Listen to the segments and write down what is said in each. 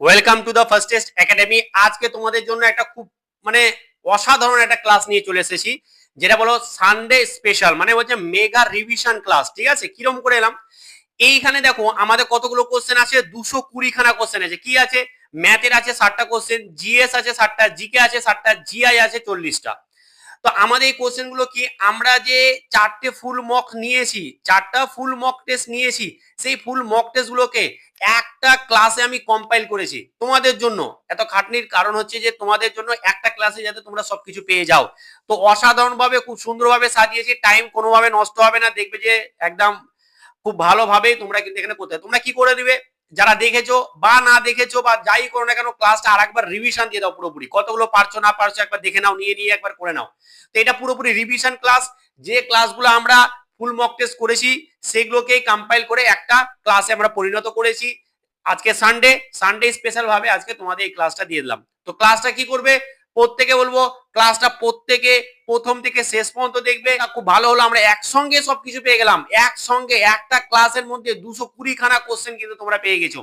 Welcome to the first test academy. আজকে তোমাদের জন্য একটা খুব মানে অসাধারণ একটা ক্লাস নিয়ে চলে এসেছি, যেটা বলো সানডে স্পেশাল, মানে হচ্ছে মেগা রিভিশন ক্লাস। ঠিক আছে, কিরম করে এলাম? এইখানে দেখো আমাদের কতগুলো কোশ্চেন আছে, 220 খানা কোশ্চেন আছে। কি আছে? ম্যাথের আছে 60টা কোশ্চেন, জিএস আছে 60টা, জিকে আছে 60টা, জিআই আছে 40টা। তো আমাদের এই কোশ্চেন গুলো কি, আমরা যে চারটে ফুল মক নিয়েছি, চারটা ফুল মক টেস্ট নিয়েছি, সেই ফুল মক টেস্ট গুলোকে একটা ক্লাসে আমি কম্পাইল করেছি তোমাদের জন্য। এত খাটনির কারণ হচ্ছে যে তোমাদের জন্য একটা ক্লাসে যাতে তোমরা সবকিছু পেয়ে যাও। তো অসাধারণ ভাবে খুব সুন্দরভাবে সাজিয়েছি, টাইম কোনোভাবে নষ্ট হবে না, দেখবে যে একদম খুব ভালোভাবে তোমরা কিন্তু এখানে করতে। তোমরা কি করে দিবে, যারা দেখেছো বা না দেখেছো বা যাই করো না কেন, ক্লাসটা আরেকবার রিভিশন দিয়ে দাও পুরোপুরি, কতগুলো পারছো না পারছো একবার দেখে নাও, নিয়ে নিয়ে একবার করে নাও। তো এটা পুরোপুরি রিভিশন ক্লাস। যে ক্লাসগুলো আমরা ফুল মক টেস্ট করেছি সেগুলোকে কম্পাইল করে একটা ক্লাসে আমরা পরিণত করেছি। আজকে সানডে, সানডে স্পেশাল ভাবে আজকে তোমাদের এই ক্লাসটা দিয়ে দিলাম। তো ক্লাসটা কি করবে, প্রত্যেকে বলবো ক্লাসটা প্রত্যেকে প্রথম থেকে শেষ পর্যন্ত দেখবে। খুব ভালো হলো, আমরা একসঙ্গে সবকিছু পেয়ে গেলাম, একসঙ্গে একটা ক্লাসের মধ্যে 220 খানা কোশ্চেন কিন্তু তোমরা পেয়ে গেছো।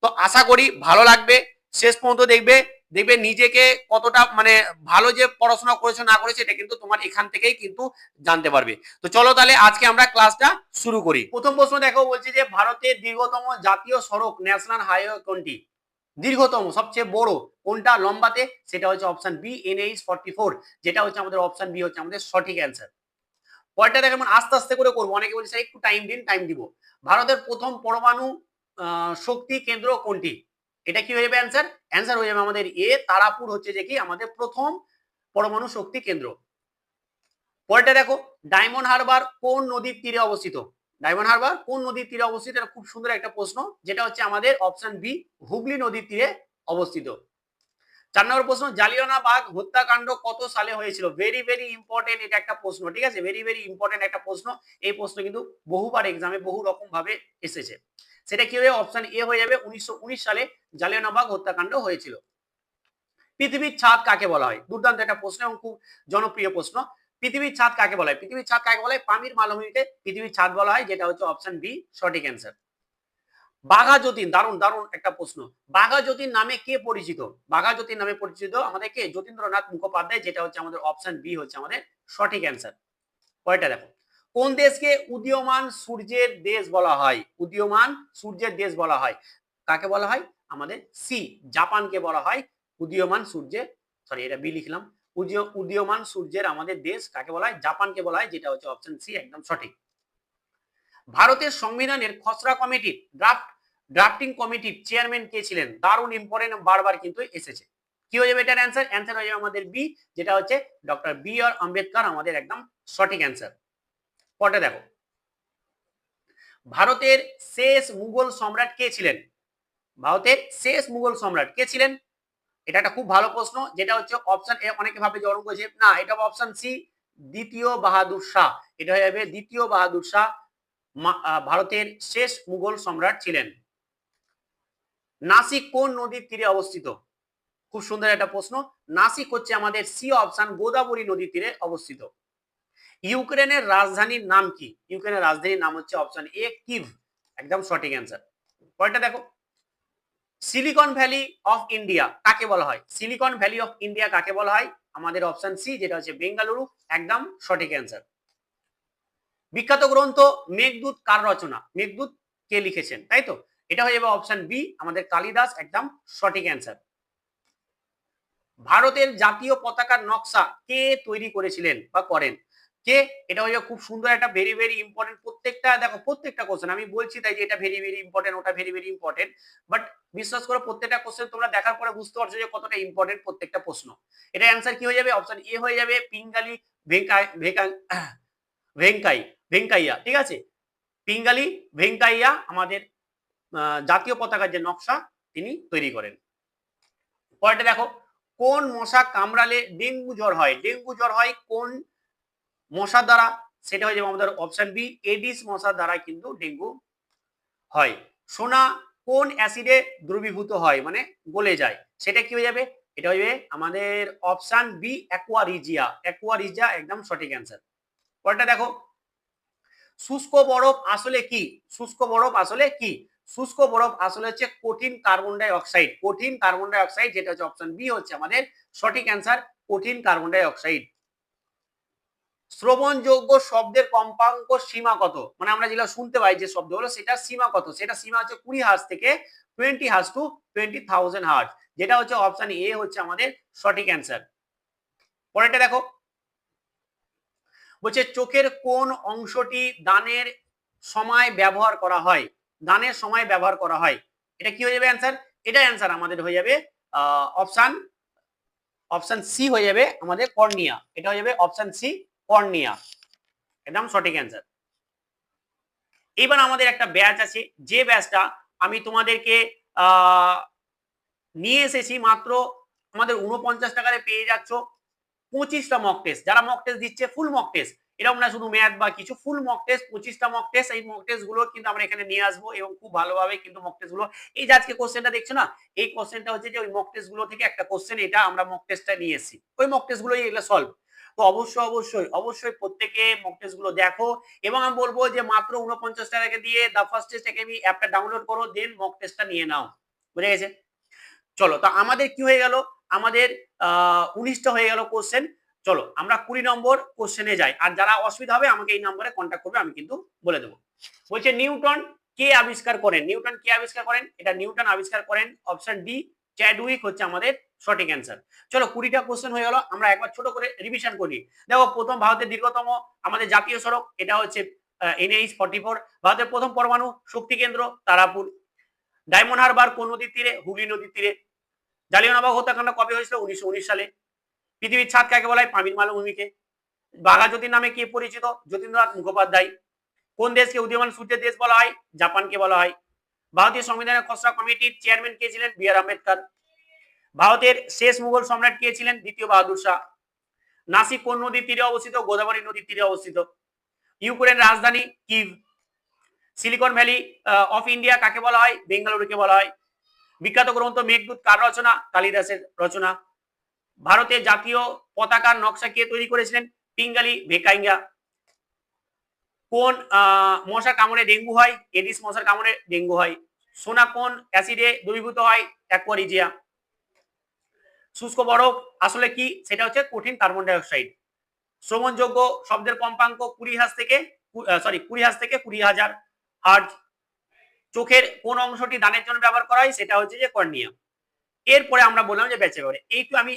তো আশা করি ভালো লাগবে, শেষ পর্যন্ত দেখবে। দেখবে নিজেকে কতটা মানে ভালো যে পড়াশোনা করেছো না করেছো এটা কিন্তু তোমার এখান থেকেই কিন্তু জানতে পারবে। তো চলো তাহলে আজকে আমরা ক্লাসটা শুরু করি। প্রথম প্রশ্ন দেখো, বলছে যে ভারতের দীর্ঘতম জাতীয় সড়ক ন্যাশনাল হাইওয়ে কোনটি? দীর্ঘতম সবচেয়ে বড় কোনটা লম্বাতে? সেটা হচ্ছে অপশন বি NH-44, যেটা হচ্ছে আমাদের অপশন বি হচ্ছে আমাদের সঠিক অ্যান্সার। পরেরটা দেখো, আস্তে আস্তে করে করবো, অনেকে বলছে একটু টাইম দিন, টাইম দিব। ভারতের প্রথম পরমাণু শক্তি কেন্দ্র কোনটি? এটা কি হয়ে যাবে অ্যান্সার? অ্যান্সার হয়ে যাবে আমাদের এ, তারাপুর হচ্ছে যে কি আমাদের প্রথম পরমাণু শক্তি কেন্দ্র। পরেরটা দেখো, ডায়মন্ড হারবার কোন নদীর তীরে অবস্থিত? ডায়মন্ড হারবার কোন নদীর তীরে অবস্থিত? এটা খুব সুন্দর একটা প্রশ্ন, যেটা হচ্ছে আমাদের অপশন বি, হুগলি নদীর তীরে অবস্থিত। 4 নম্বর প্রশ্ন, জালিয়ানওয়ালাবাগ হত্যাকাণ্ড কত সালে হয়েছিল? ভেরি ভেরি ইম্পর্টেন্ট এটা একটা প্রশ্ন, ঠিক আছে, ভেরি ভেরি ইম্পর্টেন্ট একটা প্রশ্ন। এই প্রশ্ন কিন্তু বহুবার এক্সামে বহু রকম ভাবে এসেছে। সেটা কি হবে? অপশন এ হয়ে যাবে, 1919 সালে জালিয়ানওয়ালাবাগ হত্যাকাণ্ড হয়েছিল। পৃথিবীর ছাদ কাকে বলা হয়? দুর্দান্ত একটা প্রশ্ন এবং খুব জনপ্রিয় প্রশ্ন। পৃথিবীর ছাদ কাকে বলা হয়? পৃথিবীর ছাদ কাকে বলা হয়? পামির মালভূমিকে পৃথিবীর ছাদ বলা হয়, যেটা হচ্ছে অপশন বি সঠিক অ্যান্সার। বাঘা যতীন, দারুণ দারুণ একটা প্রশ্ন। বাঘা যতীন নামে কে পরিচিত? বাঘা যতীন নামে পরিচিত আমাদের কে? যতীন্দ্রনাথ মুখোপাধ্যায়, যেটা হচ্ছে আমাদের অপশন বি হচ্ছে আমাদের সঠিক অ্যান্সার। পরেরটা দেখো, কোন দেশকে উদীয়মান সূর্যের দেশ বলা হয়? উদীয়মান সূর্যের দেশ বলা হয় কাকে বলা হয়? আমাদের সি, জাপানকে বলা হয় উদীয়মান সূর্যের, সরি এটা বি লিখলাম, উদীয়মান সূর্যের আমাদের দেশ কাকে বলা হয়? জাপানকে বলা হয়, যেটা হচ্ছে অপশন সি একদম সঠিক। ভারতের সংবিধানের খসড়া কমিটির ড্রাফটিং কমিটির চেয়ারম্যান কে ছিলেন? দারুণ ইম্পর্টেন্ট, বারবার কিন্তু এসেছে। কি হয়ে যাবে এটার অ্যান্সার? অ্যান্সার হয়ে যাবে আমাদের বি, যেটা হচ্ছে ডক্টর বি আর আম্বেদকর আমাদের একদম সঠিক অ্যান্সার। পরে দেখো, ভারতের শেষ মুঘল সম্রাট কে ছিলেন? ভারতের শেষ মুঘল সম্রাট কে ছিলেন? এটা একটা খুব ভালো প্রশ্ন, যেটা হচ্ছে অপশন এ। অনেকে ভাবে যে অরঙ্গজেব, না, এটা অপশন সি, দ্বিতীয় বাহাদুর শাহ। এটা হয়ে যাবে দ্বিতীয় বাহাদুর শাহ ভারতের শেষ মুঘল সম্রাট ছিলেন। নাসিক কোন নদীর তীরে অবস্থিত? খুব সুন্দর একটা প্রশ্ন। নাসিক হচ্ছে আমাদের সি অপশন, গোদাবরী নদীর তীরে অবস্থিত। ইউক্রেনের রাজধানীর নাম কি? ইউক্রেনের রাজধানীর নাম হচ্ছে অপশন এ কিভ, একদম সঠিক অ্যান্সার। পরেরটা দেখো, সিলিকন ভ্যালি অফ ইন্ডিয়া কাকে বলা হয়? সিলিকন ভ্যালি অফ ইন্ডিয়া কাকে বলা হয়? আমাদের অপশন সি, যেটা হচ্ছে বেঙ্গালুরু, একদম সঠিক অ্যান্সার। বিখ্যাত গ্রন্থ মেঘদূত কার রচনা? মেঘদূত কে লিখেছেন, তাই তো? এটা হয়ে যাবে অপশন বি, আমাদের কালিদাস, একদম সঠিক অ্যান্সার। ভারতের জাতীয় পতাকার নকশা কে তৈরি করেছিলেন বা করেন? কে? এটা হয়ে খুব সুন্দর একটা ভেরি ভেরি ইম্পর্টেন্ট। প্রত্যেকটা দেখো, প্রত্যেকটা কোশ্চেন আমি বলছি তাই যে এটা ভেরি ভেরি ইম্পর্টেন্ট, ওটা ভেরি ভেরি ইম্পর্টেন্ট, বাট বিশ্বাস করো প্রত্যেকটা কোশ্চেন তোমরা দেখার পরে বুঝতে পারছো যে কতটা ইম্পর্টেন্ট প্রত্যেকটা প্রশ্ন। এটা অ্যান্সার কি হয়ে যাবে? অপশন এ হয়ে যাবে, পিঙ্গালি ভেঙ্কাইয়া, ঠিক আছে, পিঙ্গালি ভেঙ্কাইয়া আমাদের জাতীয় পতাকার যে নকশা তিনি তৈরি করেন। পরেরটা দেখো, কোন মশা কামড়ালে ডেঙ্গু জ্বর হয়? ডেঙ্গু জ্বর হয় কোন মশার দ্বারা? সেটা হয়ে যাবে আমাদের অপশন বি, এডিস মশার দ্বারা কিন্তু ডেঙ্গু হয়। সোনা কোন অ্যাসিডে দ্রবীভূত হয়, মানে গলে যায়? সেটা কি হয়ে যাবে? এটা হয়ে যাবে আমাদের অপশন বি, অ্যাকুয়ারিজিয়া, অ্যাকুয়ারিজিয়া একদম সঠিক অ্যান্সার। পরেরটা দেখো, শুষ্ক বরফ আসলে কি? শুষ্ক বরফ আসলে কি? শুষ্ক বরফ আসলে হচ্ছে কঠিন কার্বন ডাই অক্সাইড, কঠিন কার্বন ডাই অক্সাইড, যেটা হচ্ছে অপশন বি হচ্ছে আমাদের সঠিক অ্যান্সার, কঠিন কার্বন ডাই অক্সাইড। শ্রবণযোগ্য শব্দের কম্পাঙ্ক সীমা কত, মানে আমরা যেগুলো শুনতে পাই যে শব্দগুলো সেটা সীমা কত, সেটা সীমা হচ্ছে 20 হার্জ থেকে 20 হার্জ টু 20,000 হার্জ, যেটা হচ্ছে অপশন এ হচ্ছে আমাদের সঠিক অ্যান্সার। পরেরটা দেখো, বলছে চোখের কোন অংশটি দানের সময় ব্যবহার করা হয়, দানের সময় ব্যবহার করা হয়, এটা কি হয়ে যাবে অ্যান্সার, এটা অ্যান্সার আমাদের হয়ে যাবে অপশন অপশন সি হয়ে যাবে আমাদের কর্নিয়া, এটা হয়ে যাবে অপশন সি কর্নিয়া, একদম সঠিক অ্যান্সার। এবার আমাদের একটা ব্যাচ আছে, যে ব্যাচটা আমি তোমাদেরকে নিয়ে এসেছি মাত্র আমাদের 49 টাকায় পেয়ে যাচ্ছ 25টা মক টেস্ট, যারা মক টেস্ট দিচ্ছে ফুল মক টেস্ট, এরকম না শুধু ম্যাথ বা কিছু, ফুল মক টেস্ট 25টা মক টেস্ট, এই মক টেস্ট গুলো কিন্তু আমরা এখানে নিয়ে আসবো এবং খুব ভালোভাবে কিন্তু মক টেস্ট গুলো, এই যে আজকে কোশ্চেনটা দেখছো না, এই কোশ্চেনটা হচ্ছে যে ওই মক টেস্ট গুলো থেকে একটা কোশ্চেন, এটা আমরা মক টেস্টটা নিয়ে এসেছি, ওই মক টেস্ট গুলোই এগুলো সলভ। তো অবশ্যই প্রত্যেকে মক টেস্ট গুলো দেখো, এবং আমি বলবো যে মাত্র 49 টাকা দিয়ে দা ফার্স্ট টেস্ট একাডেমি অ্যাপটা ডাউনলোড করো, দেন মক টেস্টটা নিয়ে নাও, বুঝে গেছে। চলো, তো আমাদের কি হয়ে গেল, আমাদের 19টা হয়ে গেল কোশ্চেন। চলো আমরা 20 নম্বর কোশ্চেনে যাই, আর যারা অসুবিধা হবে আমাকে এই নম্বরে কন্ট্যাক্ট করবে, আমি কিন্তু বলে দেবো। বলছে নিউটন কে আবিষ্কার করেন, নিউটন কে আবিষ্কার করেন, এটা নিউটন আবিষ্কার করেন, অপশন ডি চ্যাডউইক হচ্ছে আমাদের সঠিক অ্যান্সার। চলো 20টা কোশ্চেন হয়ে গেল, আমরা একবার ছোট করে রিভিশন করি। দেখো, প্রথম ভারতের দীর্ঘতম আমাদের জাতীয় সড়ক, এটা হচ্ছে NH-44। ভারতের প্রথম পরমাণু শক্তি কেন্দ্র তারাপুর। ডায়মন্ড হারবার কোন নদীর তীরে, হুগলি নদীর তীরে। জালিয়ানওয়ালাবাগ হত্যাকাণ্ড কবে হয়েছিল, 1919 সালে। পৃথিবীর ছাদ কাকে বলা হয়, পামির মালভূমিকে। বাঘা জ্যোতির নামে কে পরিচিত, যতীন্দ্রনাথ মুখোপাধ্যায়। কোন দেশকে উদীয়মান সূর্যের দেশ বলা হয়, জাপানকে বলা হয়। ভারতীয় সংবিধানের খসড়া কমিটির চেয়ারম্যান কে ছিলেন, বি.আর. আম্বেদকর। ভারতের শেষ মুঘল সম্রাট কে ছিলেন, দ্বিতীয় বাহাদুর শাহ। নাসিক কোন নদীর তীরে অবস্থিত, গোদাবরী নদীর তীরে অবস্থিত। ইউক্রেন রাজধানী Kyiv. Silicon Valley of India কাকে বলা হয়, বেঙ্গালুরুকে বলা হয়। বিখ্যাত গ্রন্থ মেঘদূত কার রচনা, কালিদাসের রচনা। ভারতের জাতীয় পতাকার নকশা কে তৈরি করেছিলেন, পিঙ্গালি ভেকাইঙ্গা। কোন মশা কামড়ে ডেঙ্গু হয়, এডিস মশার কামড়ে ডেঙ্গু হয়। সোনা কোন অ্যাসিডে দ্রবীভূত হয়, অ্যাকোয়ারিজিয়া। শুষ্ক বরফ আসলে কি, সেটা হচ্ছে কঠিন কার্বন ডাই অক্সাইড। শ্রবণযোগ্য শব্দের কম্পাঙ্ক 20 হার্জ থেকে 20,000 হার্জ। চোখের কোন অংশটি দানের জন্য ব্যবহার করা হয়, সেটা হচ্ছে যে কর্নিয়া। এরপরে আমরা বললাম যে ব্যাচে ব্যাপারে এইটু আমি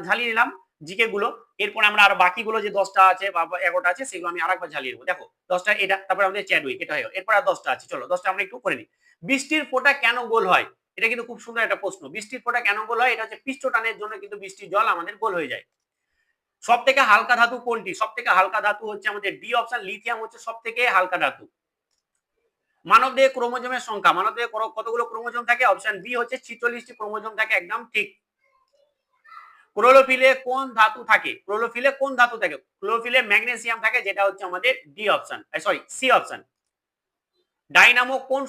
ঝালিয়ে নিলাম জিকে গুলো, এরপরে আমরা আর বাকিগুলো যে 10টা আছে বা 11টা আছে সেগুলো আমি আরেকবার ঝালিয়ে নেবো। দেখো 10টা এটা, তারপরে আমাদের চ্যাডউইক, এটা হয়ে গেল। এরপর আর 10টা আছে, চলো 10টা আমরা একটু করে নিই। বৃষ্টির ফোঁটা কেন গোল হয়, এটা কিন্তু খুব সুন্দর একটা প্রশ্ন। বৃষ্টির ফোঁটা কেন গোল হয়, এটা হচ্ছে পৃষ্ঠটানের জন্য কিন্তু বৃষ্টির জল আমাদের গোল হয়ে যায়। সব থেকে হালকা ধাতু কোনটি, সব থেকে হালকা ধাতু হচ্ছে আমাদের ডি অপশন, লিথিয়াম হচ্ছে সব থেকে হালকা ধাতু। মানবদেহে ক্রোমোজোমের সংখ্যা, মানবদেহে কতগুলো ক্রোমোজোম থাকে, অপশন বি হচ্ছে 46টি ক্রোমোজোম থাকে, একদম ঠিক। ক্লোরোফিলে কোন ধাতু থাকে, ক্লোরোফিলে কোন ধাতু থাকে, ক্লোরোফিলে ম্যাগনেসিয়াম থাকে, যেটা হচ্ছে আমাদের D option, sorry C option. Dynamo কোন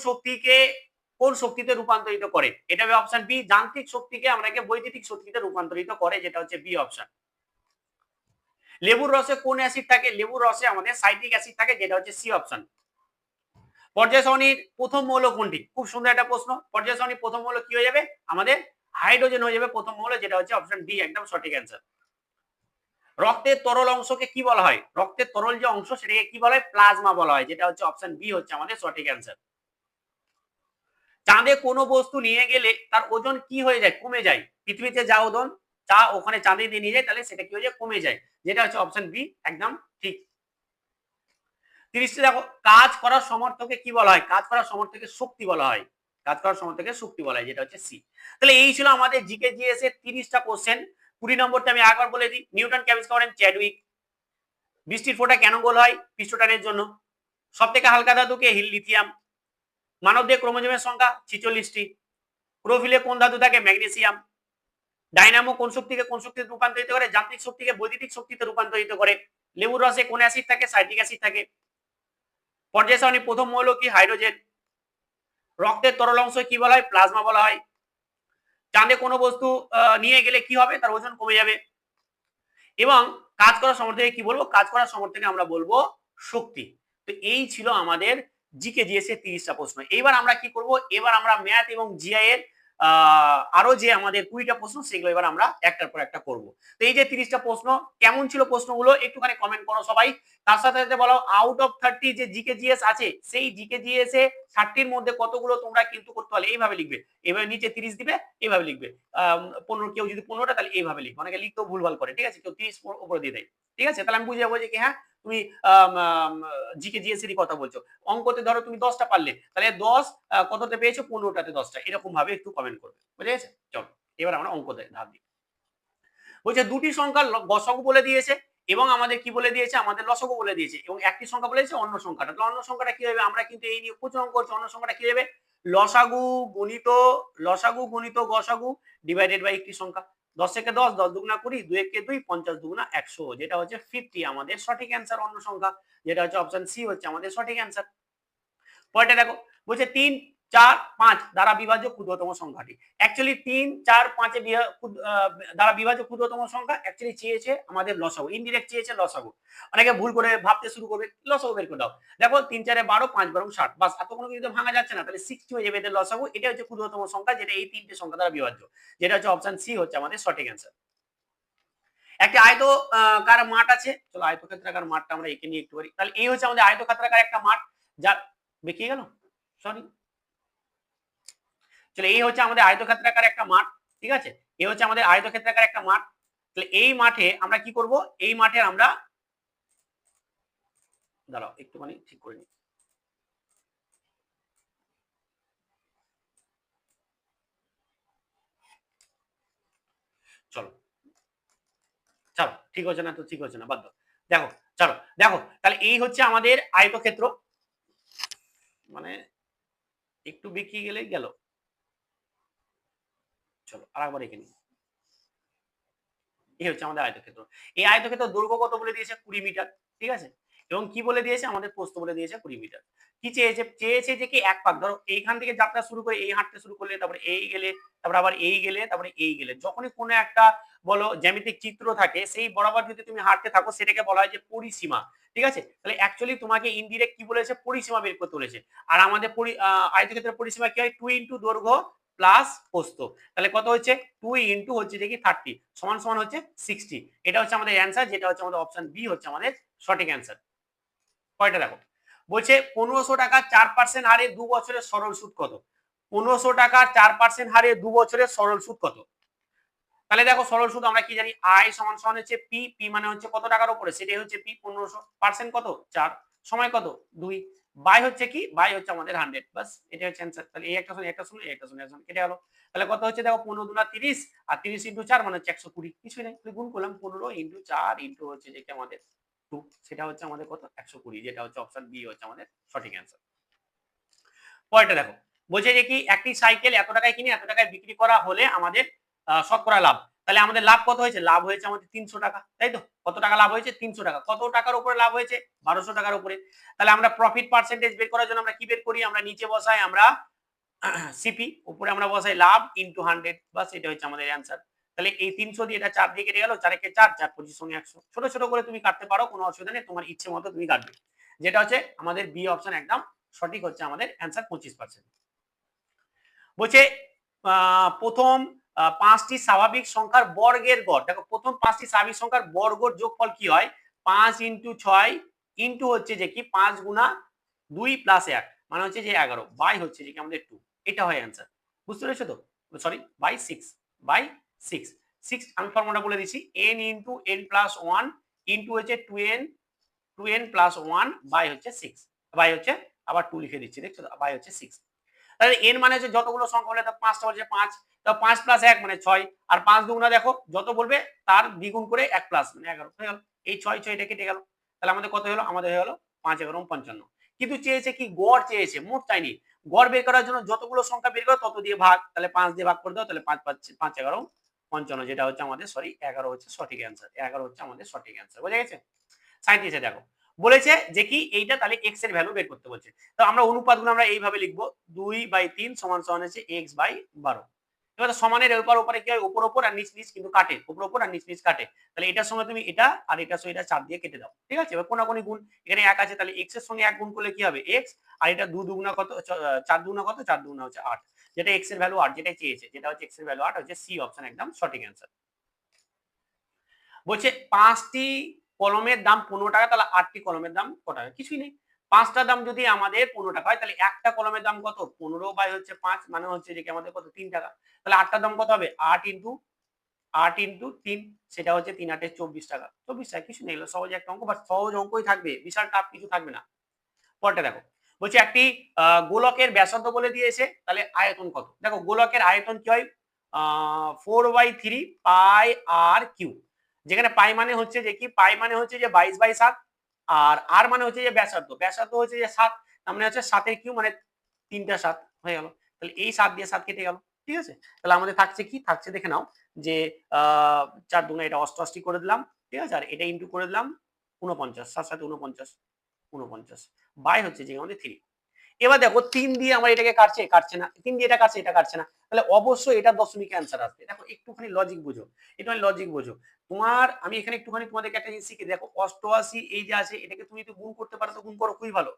শক্তিতে রূপান্তরিত করে, এটা হবে অপশন বি, যান্ত্রিক শক্তিকে আমাকে বৈদ্যুতিক শক্তিতে রূপান্তরিত করে, যেটা হচ্ছে বি অপশন। লেবুর রসে কোন অ্যাসিড থাকে, লেবুর রসে আমাদের সাইট্রিক অ্যাসিড থাকে, যেটা হচ্ছে সি অপশন। পর্যায় সারণীর প্রথম মৌল কোনটি, খুব সুন্দর একটা প্রশ্ন। পর্যায় সারণীর প্রথম মৌল কি হয়ে যাবে, আমাদের হাইড্রোজেন হয়ে যাবে প্রথম মৌল, যেটা হচ্ছে অপশন ডি, একদম সঠিক অ্যান্সার। রক্তের তরল অংশকে কি বলা হয়, রক্তের তরল যে অংশ সেটাকে কি বলা হয়, প্লাজমা বলা হয়, যেটা হচ্ছে অপশন বি হচ্ছে আমাদের সঠিক অ্যান্সার। চাঁদে কোনো বস্তু নিয়ে গেলে তার ওজন কি হয়ে যায়, কমে যায়। পৃথিবীতে যা ওজন চা ওখানে চাঁদে দিয়ে নিয়ে যায়, তাহলে সেটা কি হয়ে যায়, কমে যায়, যেটা হচ্ছে অপশন বি, একদম ঠিক। 30টি দেখো, কাজ করার সমর্থকে কি বলা হয়, কাজ করার সমর্থকে শক্তি বলা হয়, কাজ করার সমর্থকে শক্তি বলা হয়, যেটা হচ্ছে সি। তাহলে এই ছিল আমাদের জিকে জিএস এর 30টা কোশ্চেন। 20 নম্বরটা আমি একবার বলে দিই, নিউটন কে আবিষ্কার করেন, চ্যাডউইক। বৃষ্টির ফোঁটা কেন গোল হয়, পৃষ্ঠটানের জন্য। সব থেকে হালকা ধাতুকে, লিথিয়াম। মানবদেহে ক্রোমোজোমের সংখ্যা 46টি। ক্লোরোফিলে কোন ধাতু থাকে, ম্যাগনেসিয়াম। ডাইনামো কোন শক্তিকে কোন শক্তিতে রূপান্তরিত করে, যান্ত্রিক শক্তিকে বৈদ্যুতিক শক্তিতে রূপান্তরিত করে। লেবুর রসে কোন অ্যাসিড থাকে, সাইট্রিক অ্যাসিড থাকে। পর্যায় সারণীর প্রথম মৌল কি, হাইড্রোজেন। রক্তের তরল অংশ কি বলা হয়, প্লাজমা বলা হয়। চাঁদে কোনো বস্তু নিয়ে গেলে কি হবে, তার ওজন কমে যাবে। এবং কাজ করার সামর্থ্যকে কি বলবো, কাজ করার সামর্থ্যকে আমরা বলবো শক্তি। তো এই ছিল আমাদের জিকে জিএস এর 30টা প্রশ্ন। এবার আমরা কি করব, এবার আমরা ম্যাথ এবং জিআই এর আরো যে আমাদের 20টা প্রশ্ন সেগুলো এবার আমরা একটার পর একটা করব। তো এই যে 30টা প্রশ্ন কেমন ছিল প্রশ্নগুলো একটুখানি কমেন্ট করো সবাই। তার সাথে সাথে বলো আউট অফ 30 যে জিকে জিএস আছে সেই জিকে জিএস এ 30 এর মধ্যে কতগুলো তোমরা কিন্তু করতে পারলে এইভাবে লিখবে, এভাবে নিচে 30 দিবে এইভাবে লিখবে। 15 কেউ যদি 15টা তাহলে এইভাবে লিখবে, অনেকে লিখতেও ভুলভাল করে, ঠিক আছে, কেউ 30 উপরে দিয়ে দেয়, ঠিক আছে, তাহলে আমি বুঝে যাবো যে কি হ্যাঁ তুমি জিকে জিএস এরই কথা বলছো। অঙ্কতে ধরো তুমি 10টা পারলে তাহলে 10 কততে পেয়েছো, 15টাতে 10টা, এরকম ভাবে একটু কমেন্ট করবে, বুঝে গেছে। চলো এবার আমরা অঙ্কতে ধাপ দিই। বলছে দুটি সংখ্যার গসাগু বলে দিয়েছে এবং আমাদের কি বলে দিয়েছে, আমাদের লসাগু বলে দিয়েছে, এবং একটি সংখ্যা বলে দিয়েছে অন্য সংখ্যাটা। তাহলে অন্য সংখ্যাটা কি হবে, আমরা কিন্তু এই নিয়ে প্রচুর অঙ্ক করছি, অন্য সংখ্যাটা কি হবে, লসাগু গণিত গসাগু ডিভাইডেড বাই একটি সংখ্যা। 10 থেকে 10, 10 দুগুণা 20, 2 একে 2, 50 দুগুণা 100, যেটা হচ্ছে 50 আমাদের সঠিক অ্যান্সার অন্য সংখ্যা, যেটা হচ্ছে অপশন সি হচ্ছে আমাদের সঠিক অ্যান্সার। পরেরটা দেখো, বলছে 3, 4, 5 দ্বারা বিভাজ্য ক্ষুদ্রতম সংখ্যাটি। অ্যাকচুয়ালি 3, 4, 5 দ্বারা বিভাজ্য ক্ষুদ্রতম সংখ্যা অ্যাকচুয়ালি চেয়েছে আমাদের লসাগু, ইনডিরেক্ট চেয়েছে লসাগু। অনেকে ভুল করে ভাবতে শুরু করবে লসাগু বের করে দাও। দেখো 3 4 12, 5 12 60, বাস এত কোনো কিছু ভাঙা যাচ্ছে না, তাহলে 60 হয়ে যাবে এদের লসাগু। এটা হচ্ছে ক্ষুদ্রতম সংখ্যা, যেটা এই তিনটে সংখ্যা দ্বারা বিভাজ্য, যেটা হচ্ছে অপশন সি হচ্ছে আমাদের সঠিক অ্যান্সার। একটা আয়তকার মাঠ আছে, চলো আয়তক্ষেত্রাকার মাঠটা আমরা এঁকে নিয়ে একটু পারি। তাহলে এই হচ্ছে আমাদের আয়তক্ষেত্রাকার একটা মাঠ, যা বেঁকে গেল, সরি, চলো এই হচ্ছে আমাদের আয়তক্ষেত্রাকার একটা মাঠ, ঠিক আছে, এই হচ্ছে আমাদের আয়তক্ষেত্রাকার একটা মাঠ। তাহলে এই মাঠে আমরা কি করব, এই মাঠে আমরা দাঁড়াও একটুখানি ঠিক করে নিই, চলো চলো ঠিক হচ্ছে না তো, ঠিক হচ্ছে না, বাদ দাও। দেখো চলো দেখো, তাহলে এই হচ্ছে আমাদের আয়তক্ষেত্র, মানে একটু বেঁকিয়ে গেলেই গেল, চলো আরেকবার এঁকে নিই। এই হচ্ছে আমাদের আয়তক্ষেত্র। এই আয়তক্ষেত্র দৈর্ঘ্য কত বলে দিয়েছে, 20 মিটার, ঠিক আছে, এবং কি বলে দিয়েছে, আমাদের প্রস্থ বলে দিয়েছে 20 মিটার। কি চেয়েছে, চেয়েছে যে কি এক পাক, ধরো এইখান থেকে যাত্রা শুরু করে এই হাঁটতে শুরু করলে, তারপরে এই গেলে, তারপরে আবার এই গেলে, তারপরে এই গেলে, যখনই কোনো একটা বলো জ্যামিতিক চিত্র থাকে সেই বরাবর যদি তুমি হাঁটতে থাকো সেটাকে বলা হয় যে পরিসীমা, ঠিক আছে। তাহলে অ্যাকচুয়ালি তোমাকে ইনডিরেক্ট কি বলেছে, পরিসীমা বের করতে বলেছে। আর আমাদের আয়তক্ষেত্রের পরিসীমা কি হয়, 2 ইনটু দৈর্ঘ্য প্লাস প্রস্থ, তাহলে কত হচ্ছে 2 ইনটু হচ্ছে যে কি 30 সমান সমান হচ্ছে 60। এটা হচ্ছে আমাদের অ্যান্সার, যেটা হচ্ছে আমাদের অপশন বি হচ্ছে আমাদের সঠিক অ্যান্সার। কয়টা দেখো, বলছে 1500 টাকা 4% হারে 2 বছরের সরল সুদ কত। 1500 টাকা 4% হারে 2 বছরের সরল সুদ কত। তাহলে দেখো সরল সুদ আমরা কি জানি, আই সমান সমান হচ্ছে পি, পি মানে হচ্ছে কত টাকার উপরে সেটাই হচ্ছে পি, 1500 কত 4, সময় কত 2, বাই হচ্ছে কি, বাই হচ্ছে আমাদের 100, বাস এটা হচ্ছে অ্যান্সার। তাহলে এই একটা শুনে একটা শুনে একটা শুনে একটা কেটে গেল, তাহলে কত হচ্ছে দেখো 15 দুনা 30, আর 30 ইনটু 4 মানে হচ্ছে 120, কিছুই নাই, গুণ করলাম 15 ইনটু 4 ইনটু হচ্ছে যে আমাদের 2, সেটা হচ্ছে আমাদের কত 120, যেটা হচ্ছে অপশন বি হচ্ছে আমাদের সঠিক অ্যান্সার। পরেরটা দেখো, বলছে যে কি একটি সাইকেল এত টাকায় কিনে এত টাকায় বিক্রি করা হলে আমাদের শতকরা লাভ। তাহলে আমাদের লাভ কত হয়েছে, লাভ হয়েছে আমাদের 300 টাকা, তাই তো, কত টাকা লাভ হয়েছে 300 টাকা, কত টাকার উপরে লাভ হয়েছে 1200 টাকার উপরে। তাহলে আমরা প্রফিট পার্সেন্টেজ বের করার জন্য আমরা কি বের করি, আমরা নিচে বসাই আমরা সিপি, উপরে আমরা বসাই লাভ ইনটু 100, বাস এটা হচ্ছে আমাদের অ্যান্সার। তাহলে এই 300 দিয়ে এটা 4 দিয়ে কেটে গেল, 4 একে 4, 4 25 সঙ্গে 100, ছোট ছোট করে তুমি কাটতে পারো, কোনো অসুবিধা নেই, তোমার ইচ্ছে মতো তুমি কাটবে, যেটা হচ্ছে আমাদের বি অপশন একদম সঠিক হচ্ছে আমাদের অ্যান্সার 25%। বলছে প্রথম 5টি স্বাভাবিক সংখ্যার বর্গের গড়, দেখো প্রথম 5টি স্বাভাবিক সংখ্যার বর্গের যোগফল কি হয়, 5 ইনটু 6 ইনটু হচ্ছে যে কি 5 গুণা 2 প্লাস 1 মানে হচ্ছে যে 11 বাই হচ্ছে যে কি আমাদের 2, এটা হয় অ্যান্সার, বুঝতে পেরেছো তো, সরি বাই 6 আমি ফর্মুলা বলে দিচ্ছি, n into n plus 1 into হচ্ছে 2n প্লাস 1 বাই হচ্ছে 6, বাই হচ্ছে আবার 2 লিখে দিচ্ছি, দেখছো তো, বাই হচ্ছে 6। তাহলে n মানে হচ্ছে যতগুলো সংখ্যা হলে 5টা বলছে 5, তো 5 প্লাস 1 মানে 6, আর 5 দুগুণা দেখো যত বলবে তার দ্বিগুণ করে 1 প্লাস মানে 11 হয়ে গেল, এই 6 6 এটা কেটে গেল, তাহলে আমাদের কত হলো, আমাদের হয়ে গেল 5 11 55। কিন্তু চেয়েছে কি গড় চেয়েছে, মোট চাইনি, গড় বের করার জন্য যতগুলো সংখ্যা বের করো তত দিয়ে ভাগ, তাহলে 5 দিয়ে ভাগ করে দাও, তাহলে 5 5 11 55, যেটা হচ্ছে আমাদের সরি 11 হচ্ছে সঠিক অ্যান্সার, 11 হচ্ছে আমাদের সঠিক অ্যান্সার, বুঝা গেছে। 37 দেখো, বলেছে যে কি এইটা তাহলে x এর ভ্যালু বের করতে বলছে, তো আমরা অনুপাতগুলো আমরা এইভাবে লিখবো, 2/3 সমান সমান হচ্ছে x/12, এবার সমানের ওপর ওপরে কি হয়, উপর ওপর আর নিচ নিচ কিন্তু কাটে, উপর ওপর আর নিচ নিচ কাটে, তাহলে এটার সঙ্গে তুমি এটা আর এটার সঙ্গে এটা 4 দিয়ে কেটে দাও, ঠিক আছে। এবার কোনাকুনি গুণ, এখানে 1 আছে তাহলে x এর সঙ্গে 1 গুণ করলে কি হবে x, আর এটা 2 দুগুণা কত, 4 দুগুণা কত, 4 দুগুণা হচ্ছে 8, যেটা x এর ভ্যালু 8 যেটা চেয়েছে, যেটা হচ্ছে x এর ভ্যালু 8 হচ্ছে সি অপশন একদম সঠিক অ্যান্সার। বলছে 5টি কলমের দাম 15 টাকা, তাহলে 8টি কলমের দাম কত টাকা, কিছুই নেই। 5টার দাম যদি আমাদের 15 টাকা হয়, তাহলে একটা কলমের দাম কত, 15 বাই হচ্ছে 5 মানে হচ্ছে যে কি আমাদের কত 3 টাকা, তাহলে 8টার দাম কত হবে 8 ইন্টু 3, সেটা হচ্ছে 3 8 24 টাকা, 24 টাকা কিছু নেই, সহজ একটা অঙ্ক, বা সহজ অঙ্কই থাকবে, বিশাল টাফ কিছু থাকবে না। পরটা দেখো, বলছে একটি গোলকের ব্যাসার্ধ বলে দিয়েছে, তাহলে আয়তন কত, দেখো গোলকের আয়তন কি হয় 4/3 পাই আর কিউ, যেখানে পাই মানে হচ্ছে যে কি, পাই মানে হচ্ছে যে 22/7, আর আর মানে হচ্ছে যে ব্যাসার্ধ, ব্যাসার্ধ হচ্ছে যে 7, তার মানে হচ্ছে 7 এর কিউ মানে 3টা 7 হয়ে গেল, তাহলে এই 7 দিয়ে 7 কেটে গেল, ঠিক আছে। তাহলে আমাদের থাকছে কি, থাকছে দেখে নাও যে 4 দুগুণে এটা 88 করে দিলাম, ঠিক আছে, আর এটা ইন্টু করে দিলাম 49, 7 7 49, 49 বাই হচ্ছে যে আমাদের 3। এবার দেখো 3 দিয়ে আমার এটাকে কাটছে, কাটছে না, 3 দিয়ে এটা কাটছে, এটা কাটছে না, তাহলে অবশ্যই এটা দশমিক অ্যান্সার আসবে। দেখো একটুখানি লজিক বোঝো, একটুখানি লজিক বোঝো। তোমার আমি এখানে একটুখানি তোমাদেরকে একটা জিনিস শিখে, দেখো 88 এই যে আছে, এটাকে তুমি যদি গুণ করতে পারো তো গুণ করো, খুবই ভালো।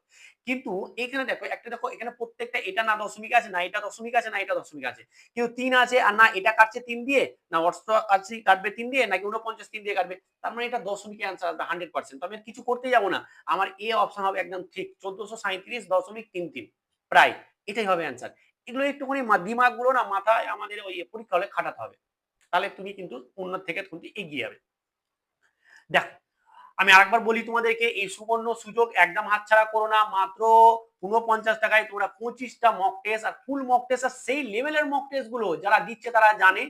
কিন্তু এখানে দেখো একটা, দেখো এখানে প্রত্যেকটা এটা না দশমিক আছে, না এটা দশমিক আছে, না এটা দশমিক আছে, কিন্তু 3 আছে, আর না এটা কাটছে 3 দিয়ে, না 88 কাটবে 3 দিয়ে, নাকি 49 3 দিয়ে কাটবে, তার মানে এটা দশমিক অ্যান্সার আসবে 100%। তো আমি কিছু করতে যাব না, আমার এ অপশন হবে একদম ঠিক 1437.33, প্রায় এটাই হবে অ্যান্সার। এগুলো একটুখানি দিমাগ গুলো না মাথায় আমাদের ওই পরীক্ষা হলে খাটাতে হবে, তাহলে তুমি কিন্তু উন্নত থেকে তুমি এগিয়ে যাবে। দেখো আমি আরেকবার বলি তোমাদেরকে, এই সুবর্ণ সুযোগ একদম হাতছাড়া করো না, মাত্র 49 টাকায় তোমরা 25টা মক টেস্ট, আর ফুল মক টেস্ট, আর সেই লেভেলের মক টেস্ট গুলো যারা দিচ্ছে তারা জানে,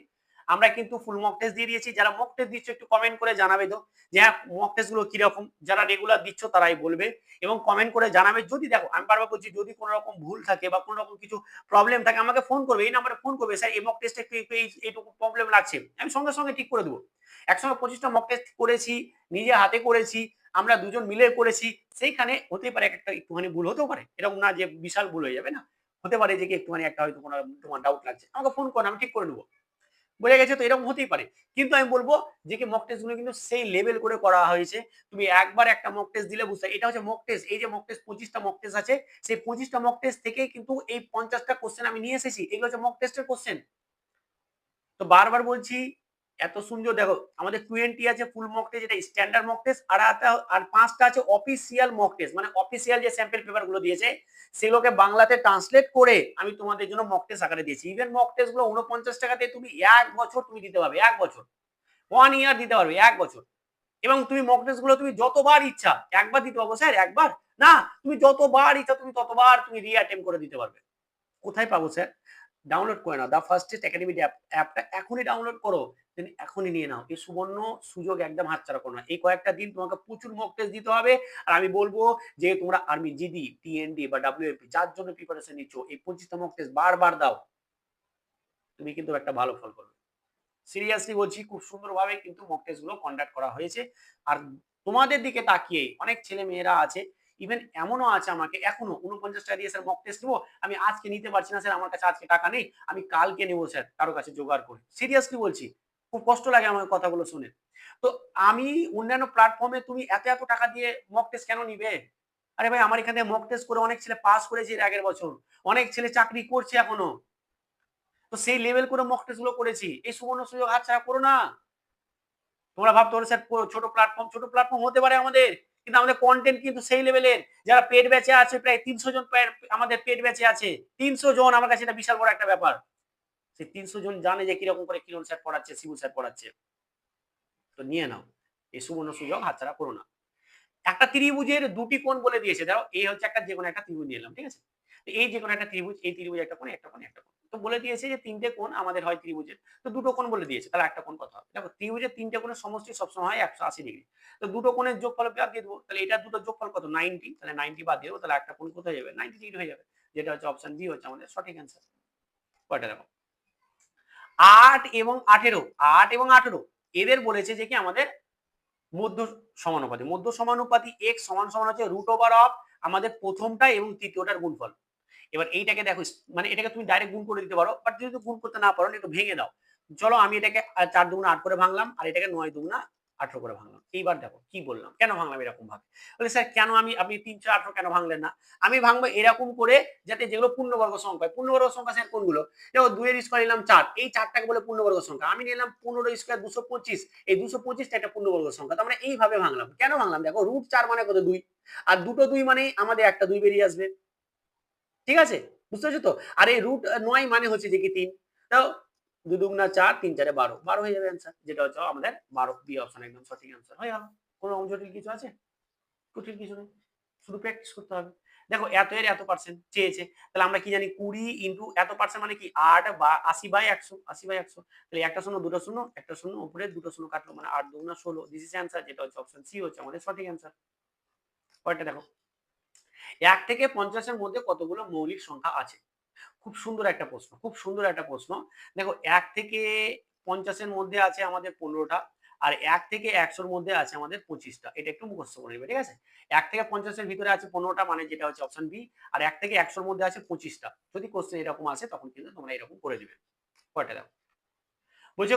আমরা কিন্তু ফুল মক টেস্ট দিয়ে দিয়েছি। যারা মক টেস্ট দিচ্ছ একটু কমেন্ট করে জানাবে তো যে হ্যাঁ মক টেস্ট গুলো কিরকম, যারা রেগুলার দিচ্ছ তারাই বলবে, এবং কমেন্ট করে জানাবে। যদি দেখো আমি বারবার বলছি, যদি কোনো রকম ভুল থাকে বা কোনো রকম কিছু প্রবলেম থাকে আমাকে ফোন করবে, এই নাম্বারে ফোন করবে, স্যার এই মক টেস্টে একটু এইটুকু প্রবলেম লাগছে, আমি সঙ্গে সঙ্গে ঠিক করে দেবো। একসঙ্গে 25টা মক টেস্ট করেছি, নিজে হাতে করেছি, আমরা দুজন মিলে করেছি, সেইখানে হতে পারে একটা একটুখানি ভুল হতেও পারে, এরকম না যে বিশাল ভুল হয়ে যাবে না, হতে পারে যে কি একটুখানি একটা হয়তো কোনো তোমার ডাউট লাগছে, আমাকে ফোন করো, আমি ঠিক করে নেবো, বোঝা গেছে তো, এরকম হতেই পারে। কিন্তু আমি বলবো যে কি মক টেস্ট গুলো কিন্তু সেই লেভেল করে করা হয়েছে, তুমি একবার একটা মক টেস্ট দিলে বুঝতে, এটা হচ্ছে মক টেস্ট, এই যে মক টেস্ট 25টা মক টেস্ট আছে, সেই 25টা মক টেস্ট থেকে কিন্তু এই 50টা কোশ্চেন আমি নিয়ে এসেছি, এগুলো হচ্ছে মক টেস্টের কোশ্চেন। তো বারবার বলছি, এত সুন্দর দেখো আমাদের 20 আছে ফুল মক টেস্ট, যেটা স্ট্যান্ডার্ড মক টেস্ট, আর 5টা আছে অফিসিয়াল মক টেস্ট, মানে অফিসিয়াল যে স্যাম্পল পেপার গুলো দিয়েছে সেগুলোকে বাংলাতে ট্রান্সলেট করে আমি তোমাদের জন্য মক টেস্ট আকারে দিয়েছি। ইভেন মক টেস্ট গুলো 49 টাকাতে তুমি 1 বছর তুমি দিতে পারবে, 1 বছর, 1 ইয়ার দিতে পারবে, 1 বছর। এবং তুমি মক টেস্ট গুলো তুমি যতবার ইচ্ছা, একবার দিতে পারবো স্যার, একবার না, তুমি যতবার ইচ্ছা তুমি ততবার তুমি রি অ্যাটেম্প করে দিতে পারবে। কোথায় পাবো স্যার? ডাউনলোড করে নাও, দা ফার্স্ট টেস্ট একাডেমি অ্যাপটা এখনই ডাউনলোড করো, তুমি এখনই নিয়ে নাও, এই সুবর্ণ সুযোগ একদম হাতছাড়া করো না। এই কয়েকটা দিন তোমাকে প্রচুর মক টেস্ট দিতে হবে, আর আমি বলবো যে তোমরা আর্মি, জিডি, টিএনডি বা ডাব্লিউএফপি যার জন্য প্রিপারেশন নিচ্ছ, এই 25টা মক টেস্ট বারবার দাও, তুমি কিন্তু একটা ভালো ফল করবে। সিরিয়াসলি বলছি, খুব সুন্দরভাবে কিন্তু মক টেস্ট গুলো কন্ডাক্ট করা হয়েছে। আর তোমাদের দিকে তাকিয়ে অনেক ছেলে মেয়েরা আছে, ইভেন এমনও আছে আমাকে এখনো 49 টাকা দিয়ে স্যার মক টেস্ট নেবো, আমি আজকে নিতে পারছি না স্যার, আমার কাছে আজকে টাকা নেই, আমি কালকে নেবো স্যার কারো কাছে জোগাড় করে। সিরিয়াসলি বলছি, খুব কষ্ট লাগে আমার কথাগুলো শুনে। তো আমি অন্যান্য প্ল্যাটফর্মে তুমি এত এত টাকা দিয়ে মক টেস্ট কেন নিবে? আরে ভাই আমার এখানে মক টেস্ট করে অনেক ছেলে পাস করেছে এর আগের বছর, অনেক ছেলে চাকরি করছে এখনো, তো সেই লেভেল করে মক টেস্ট গুলো করেছি, এই সুবর্ণ সুযোগ হাতছাড়া করো না। তোমরা ভাবতে পারো স্যার ছোট প্ল্যাটফর্ম হতে পারে আমাদের, কিন্তু আমাদের কন্টেন্ট কিন্তু সেই লেভেলের, যারা পেড ব্যাচে আছে প্রায় 300 জন আমাদের পেড ব্যাচে আছে, 300 জন, আমার কাছে এটা বিশাল বড় একটা ব্যাপার। সেই 300 জন জানে যে কিরকম করে কিরণ স্যার পড়াচ্ছে, শিবু স্যার পড়াচ্ছে। তো নিয়ে নাও, এই সুবর্ণ সুযোগ হাতছাড়া করো না। একটা ত্রিভুজের দুটি কোণ বলে দিয়েছে, ধরো এই হচ্ছে একটা যে কোনো একটা ত্রিভুজ নিলাম, ঠিক আছে, এই যে কোনো একটা ত্রিভুজ, এই ত্রিভুজ একটা কোণ, একটা কোণ, একটা কোণ, তো বলে দিয়েছে যে 3টে কোণ আমাদের হয় ত্রিভুজের, তো দুটো কোণ বলে দিয়েছে, তাহলে একটা কোণ কত হবে? দেখো ত্রিভুজের 3টে কোণের সমষ্টি সবসময় হয় 180 ডিগ্রি, তো দুটো কোণের যোগফল বাদ দিয়ে দেবো, তাহলে এটা দুটো যোগফল কত 90, তাহলে 90 বাদ দিয়ে দেবো, তাহলে একটা কোণ কোথায় যাবে 90 ডিগ্রি হয়ে যাবে, যেটা হচ্ছে অপশন বি হচ্ছে আমাদের সঠিক অ্যান্সার। কয়টা দেখো 8 এবং 18, 8 এবং 18 এদের বলেছে যে কি আমাদের মধ্য সমানুপাতি, মধ্য সমানুপাতি x সমান সমান হচ্ছে √ওভার অফ আমাদের প্রথমটা এবং তৃতীয়টার গুণফল। এবার এইটাকে দেখো, মানে এটাকে তুমি ডাইরেক্ট গুণ করে দিতে পারো, বাট যদি গুণ করতে না পারো একটু ভেঙে দাও। চলো আমি এটাকে 4 দুগুণা 8 করে ভাঙলাম, আর এটাকে 9 দুগুণা 18 করে ভাঙলাম। এইবার দেখো কি বললাম, কেন ভাঙলাম এরকম ভাবে? বলে স্যার কেন আপনি 3 4 18 কেন ভাঙলেন না? আমি ভাঙবো এরকম করে যাতে যেগুলো পূর্ণবর্গ সংখ্যা হয়। পূর্ণবর্গ সংখ্যা স্যার কোনগুলো? দেখো 2 এর স্কয়ার নিলাম 4, এই 4টাকে বলে পূর্ণবর্গ সংখ্যা। আমি নিলাম 15 স্কয়ার 225, এই 225 টা একটা পূর্ণবর্গ সংখ্যা। তো আমরা এইভাবে ভাঙলাম। কেন ভাঙলাম? দেখো √4 মানে কত? 2, আর দুটো 2 মানে আমাদের একটা 2 বেরিয়ে আসবে। ঠিক আছে, বুঝতে পারছো তো? আর এই √9 মানে হচ্ছে যে কি 3। তো 2 দুগুণা 4, 3 4 12, 12 হয়ে যাবে অ্যান্সার, যেটা হচ্ছে আমাদের 12, বি অপশন একদম সঠিক অ্যান্সার হয়ে গেল। কোনো জটিল কিছু আছে? কঠিন কিছু নেই, শুধু প্র্যাকটিস করতে হবে। দেখো এত এর এত পার্সেন্ট চেয়েছে, তাহলে আমরা কি জানি 20 ইনটু এত পার্সেন্ট মানে কি 8 বা 80/100, 80/100। তাহলে একটা শূন্য দুটো শূন্য, একটা শূন্য উপরে দুটো শূন্য কাটলো, মানে 8 দুগুণা 16। দিস ইজ অ্যান্সার, যেটা হচ্ছে অপশন সি হচ্ছে আমাদের সঠিক অ্যান্সার। পরেরটা দেখো, 1 থেকে 50 এর মধ্যে কতগুলো মৌলিক সংখ্যা আছে? খুব সুন্দর একটা প্রশ্ন, খুব সুন্দর একটা প্রশ্ন। দেখো 1 থেকে 50 এর মধ্যে আছে আমাদের 15টা, আর 1 থেকে 100 এর মধ্যে আছে আমাদের 25টা। এটা একটু মুখস্থ করে নেবে, ঠিক আছে? 1 থেকে 50 এর ভিতরে আছে 15টা, মানে যেটা হচ্ছে অপশন বি, আর 1 থেকে 100 এর মধ্যে আছে 25টা। যদি কোশ্চেন এরকম আসে তখন কিন্তু তোমরা এরকম করে দিবে। পরেরটা দেখো, বলছে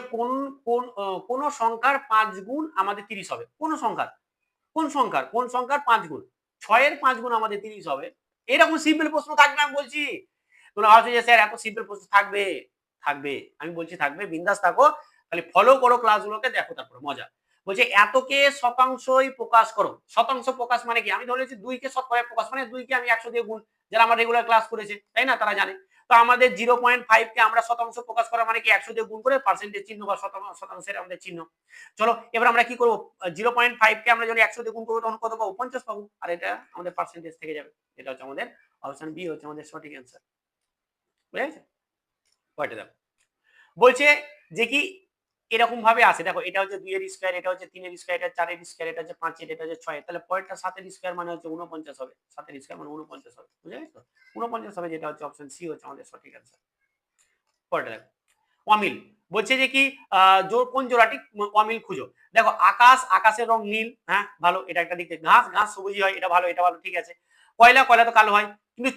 কোন সংখ্যার 5 গুণ আমাদের 30 হবে? কোন সংখ্যার 5 গুণ? 6 এর 5 গুণ আমাদের 30 হবে। এরকম সিম্পল প্রশ্ন থাকবে, আমি বলছি। তোমরা ভাবছো যে স্যার এত সিম্পল প্রশ্ন থাকবে? থাকবে, আমি বলছি থাকবে, বিন্দাস থাকো, খালি ফলো করো ক্লাসগুলোকে, দেখো তারপরে মজা। বলছে এতকে শতাংশই প্রকাশ করো। শতাংশ প্রকাশ মানে কি? আমি ধরেছি 2 কে শতকরায় প্রকাশ, মানে 2 কে আমি 100 দিয়ে গুণ। যারা আমার রেগুলার ক্লাস করেছে, তাই না, তারা জানে। তো আমাদের 0.5 কে আমরা শতাংশ প্রকাশ করা মানে কি 100 দিয়ে গুণ করে পার্সেন্টেজ চিহ্ন বা শতাংশের আমাদের চিহ্ন। চলো এবার আমরা কি করবো, 0.5 কে আমরা যখন 100 দিয়ে গুণ করবো তখন কত পাবো? 50 পাবো, আর এটা আমাদের পার্সেন্টেজ থেকে যাবে। এটা হচ্ছে আমাদের অপশন বি হচ্ছে আমাদের সঠিক অ্যান্সার। বুঝা গেছে? পরেরটা দেখো, বলছে যে কি এরকম ভাবে আছে, দেখো এটা হচ্ছে 2 এর স্কয়ার, এটা হচ্ছে 3 এর স্কয়ার, এটা 4 এর স্কয়ার, এটা হচ্ছে 5 এর, এটা হচ্ছে 6 এর। তাহলে পরেরটা 7 এর স্কয়ার মানে হচ্ছে 49 হবে। 7 এর স্কয়ার মানে 49 হবে, বুঝা গেছে তো? 49 হবে, যেটা হচ্ছে অপশন সি হচ্ছে আমাদের সঠিক অ্যান্সার। পরেরটা দেখো, অমিল। বলছে যে কি কোন জোড়াটি অমিল খুঁজো। দেখো আকাশের রং নীল, হ্যাঁ ভালো, এটা একটা দিক থেকে। ঘাস সবুজই হয়, এটা ভালো, এটা ভালো, ঠিক আছে। কয়লা তো কালো হয়, কিন্তু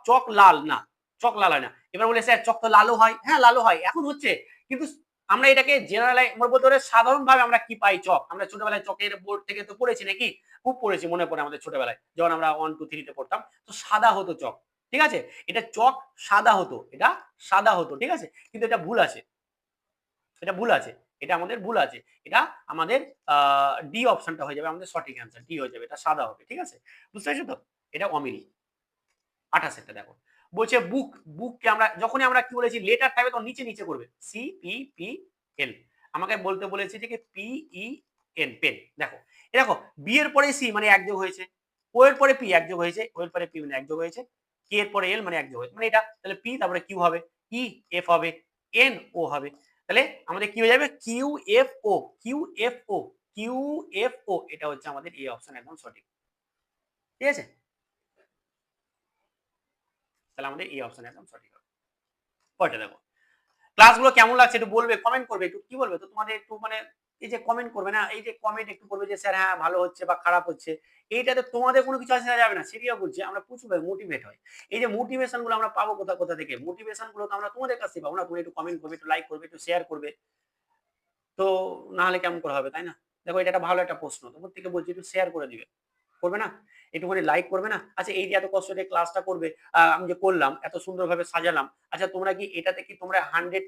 চক লাল না, চক লাল হয় না। এবার বলে স্যার চক তো লালও হয়, হ্যাঁ লালও হয়, এখন হচ্ছে, কিন্তু আমরা এটাকে জেনারেলাইজ বলতে পারি, সাধারণ ভাবে আমরা কি পাই চক, আমরা ছোটবেলায় চকের বোর্ড থেকে তো পড়েছি নাকি, খুব পড়েছি, মনে পড়ে আমাদের ছোটবেলায় যখন আমরা 1 2 3 তে পড়তাম, তো সাদা হতো চক, ঠিক আছে। এটা চক সাদা হতো, এটা সাদা হতো, ঠিক আছে, কিন্তু এটা ভুল আছে, এটা ভুল আছে, এটা আমাদের ভুল আছে। এটা আমাদের ডি অপশনটা হয়ে যাবে আমাদের সঠিক অ্যান্সার, ডি হয়ে যাবে, এটা সাদা হবে, ঠিক আছে, বুঝতে পারছো তো? এটা অমিলি। 28 টা দেখো, বলছে বুককে আমরা যখনই আমরা কি বলেছি লেটার থাকবে তখন নিচে নিচে করবে, সি পি পি এন। আমাকে বলতে বলেছে যে কি পি ই এন, পেন। দেখো এ দেখো, বি এর পরে সি মানে এক যোগ হয়েছে, ও এর পরে পি এক যোগ হয়েছে, ও এর পরে পি মানে এক যোগ হয়েছে, কে এর পরে এল মানে এক যোগ হয়েছে, মানে এটা তাহলে পি তারপরে কিউ হবে, ই এফ হবে, এন ও হবে। তাহলে আমাদের কি হয়ে যাবে, Q F O, Q F O, Q F O, এটা হচ্ছে আমাদের এ অপশন একদম সঠিক, ঠিক আছে। তাহলে আমাদের এই অপশন একদম সঠিক হবে। পরেরটা দেখো, ক্লাসগুলো কেমন লাগছে একটু বলবে, কমেন্ট করবে, একটু কি বলবে তো তোমাদের একটু মানে এই যে কমেন্ট করবে না, এই যে কমেন্ট একটু করবে যে স্যার হ্যাঁ ভালো হচ্ছে বা খারাপ হচ্ছে, এইটাতে তোমাদের কোনো কিছু আসা যাবে না, সেটাই বলছি, আমরা প্রচুর মোটিভেট হয়। এই যে মোটিভেশন গুলো আমরা পাবো কোথা কোথা থেকে, মোটিভেশন গুলো তো আমরা তোমাদের কাছ থেকে পাবো না, তুমি একটু কমেন্ট করবে, একটু লাইক করবে, একটু শেয়ার করবে, তো না হলে কেমন করে হবে, তাই না? দেখো এটা একটা ভালো একটা প্রশ্ন, তো প্রত্যেকে বলছি একটু শেয়ার করে দিবে, করবে না? একটুখানি লাইক করবে না? আচ্ছা এই যে এত কষ্ট করে ক্লাসটা করবে, আমি যে করলাম এত সুন্দরভাবে সাজালাম, আচ্ছা তোমরা কি এটাতে কি তোমরা 100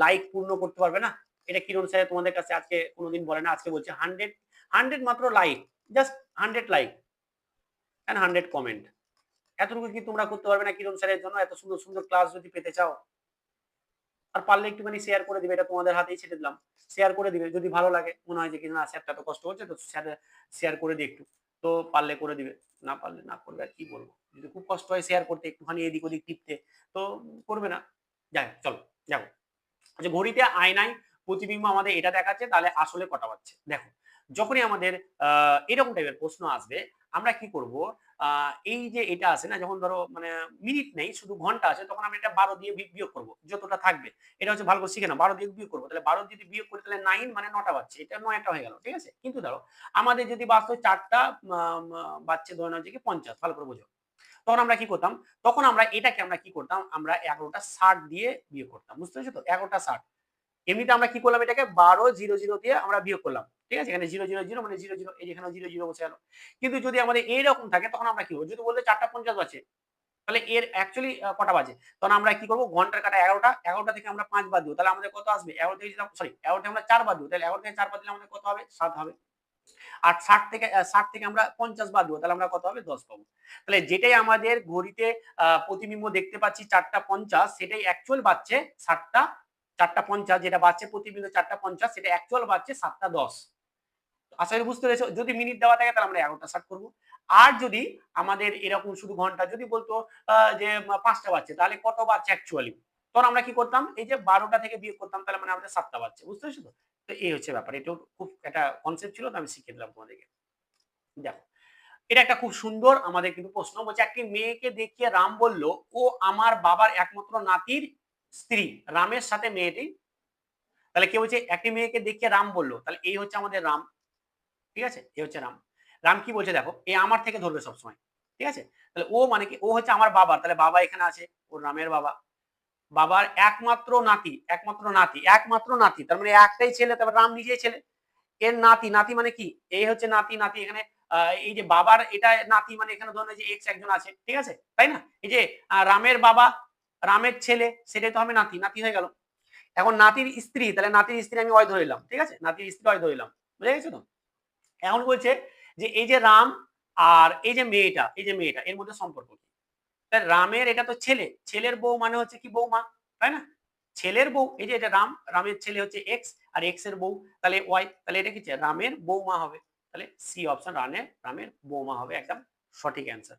লাইক পূর্ণ করতে পারবে না? এটা কিরণ স্যার তোমাদের কাছে আজকে কোনোদিন বলে না, আজকে বলছে 100 মাত্র like, just 100 like and 100 comment, এতটুকু কি তোমরা করতে পারবে না কিরণ স্যারের জন্য, এত সুন্দর সুন্দর ক্লাস যদি পেতে চাও? আর পারলে একটুখানি শেয়ার করে দিবে, এটা তোমাদের হাতেই ছেড়ে দিলাম, শেয়ার করে দিবে, যদি ভালো লাগে মনে হয় যে কি না স্যারটা এত কষ্ট হচ্ছে তো শেয়ার করে দিই একটু, তো পারলে করে দিবে, না পারলে না করবে, আর কি বলবো, যদি খুব কষ্ট হয় শেয়ার করতে, একটুখানি এদিক ওদিক টিপতে, তো করবে না। যাই চলো দেখো, আচ্ছা ঘড়িতে আয়নায় প্রতিবিম্ব আমাদের এটা দেখাচ্ছে, তাহলে আসলে কটা বাজছে? দেখো যখনই আমাদের এরকম টাইপের প্রশ্ন আসবে, আমরা কি করব, এই যে এটা আছে না, যখন ধরো মানে মিনিট নেই শুধু ঘন্টা আছে, তখন আমরা এটা 12 দিয়ে বিয়োগ করব যতটা থাকবে, এটা হচ্ছে ভালো করে শিখে না, 12 দিয়ে বিয়োগ করবো, তাহলে 12 যদি বিয়োগ করি তাহলে 9 মানে 9টা বাজছে, এটা 9টা হয়ে গেল, ঠিক আছে। কিন্তু ধরো আমাদের যদি বাজতো 4টা বাজছে, ধরে নাও যে কি 50, ভালো করে বোঝো, তখন আমরা কি করতাম, তখন আমরা এটাকে আমরা কি করতাম, আমরা 11টা 60 দিয়ে বিয়োগ করতাম, বুঝতে পেরেছো তো, 11টা 60। এমনিতে আমরা কি করলাম, এটাকে 12 0 0 দিয়ে আমরা বিয়োগ করলাম, ঠিক আছে, এখানে 0 0 0 মানে 0 0, এই যেখানে 0 0 বসে গেল। কিন্তু যদি আমাদের এইরকম থাকে তখন আমরা কি করবো, যদি বলতে 4টা 50 বাজে, তাহলে এর অ্যাকচুয়ালি কটা বাজে, তখন আমরা কি করবো, ঘন্টার কাটা 11টা, 11টা থেকে আমরা 5 বাদ দিব, তাহলে আমাদের কত আসবে, 11 থেকে সরি 11 থেকে আমরা 4 বাদ দিব, তাহলে 11 থেকে 4 বাদ দিলে আমাদের কত হবে, 7 হবে। আর 60 থেকে আমরা 50 বাদ দেবো, তাহলে আমরা কত হবে, 10 পাবো। তাহলে যেটাই আমাদের ঘড়িতে প্রতিবিম্ব দেখতে পাচ্ছি 4টা 50, সেটাই অ্যাকচুয়াল বাজছে 4টা 50, যেটা বাজছে প্রতিবিম্ব 4টা 50, সেটা অ্যাকচুয়াল বাজছে 7টা 10। আশা করি বুঝতে পেরেছো। যদি মিনিট দেওয়া থাকে তাহলে আমরা 11টা 60 করবো। আর যদি আমাদের এরকম শুধু ঘন্টা, যদি বলতো যে 5টা বাজছে, তাহলে কত বাজছে অ্যাকচুয়ালি, তখন আমরা কি করতাম, এই যে 12টা থেকে বিয়োগ করতাম, তাহলে মানে আমাদের 7টা বাজছে, বুঝতে পেরেছো তো। তো এই হচ্ছে ব্যাপার, এটাও খুব একটা কনসেপ্ট ছিল, তো আমি শিখিয়ে দিলাম তোমাদেরকে। দেখো, এটা একটা খুব সুন্দর আমাদের কিন্তু প্রশ্ন, বলছে একটি মেয়েকে দেখিয়ে রাম বলল, ও আমার বাবার একমাত্র নাতির স্ত্রী। রামের সাথে মেয়েটি, তাহলে কি বলছে, একটি মেয়েকে দেখিয়ে রাম বলল, তাহলে এই হচ্ছে আমাদের রাম, ঠিক আছে, এ হচ্ছে রাম। রাম কি বলছে দেখো, এ আমার থেকে ধরবে সবসময়, ঠিক আছে। তাহলে ও মানে কি, ও হচ্ছে আমার বাবা, তাহলে বাবা এখানে আছে, ও রামের বাবা, বাবার একমাত্র নাতি, একমাত্র নাতি, তার মানে একটাই ছেলে, তারপর রাম নিজেই ছেলে। এর নাতি, নাতি মানে কি, এই হচ্ছে নাতি, নাতি এখানে এই যে বাবার এটা নাতি, মানে এখানে ধরুন যে এক্স একজন আছে, ঠিক আছে, তাই না। এই যে রামের বাবা, রামের ছেলে, সেটাই তো হবে নাতি, নাতি হয়ে গেল। এখন নাতির স্ত্রী, তাহলে নাতির স্ত্রী আমি অয় ধরিলাম, ঠিক আছে, নাতির স্ত্রী অয় ধরিলাম, বুঝে গেছো তো। এখন বলছে যে এই যে রাম আর এই যে মেয়েটা, এর মধ্যে সম্পর্ক কি। রামের এটা তো ছেলে, ছেলের বউ মানে হচ্ছে কি বৌমা, তাই না, ছেলের বউ, এই যে এটা রাম, রামের ছেলে হচ্ছে এক্স, আর এক্স এর বউ তাহলে ওয়াই, তাহলে এটা কি রামের বৌমা হবে, তাহলে সি অপশন, রামের বৌমা হবে একদম সঠিক অ্যান্সার।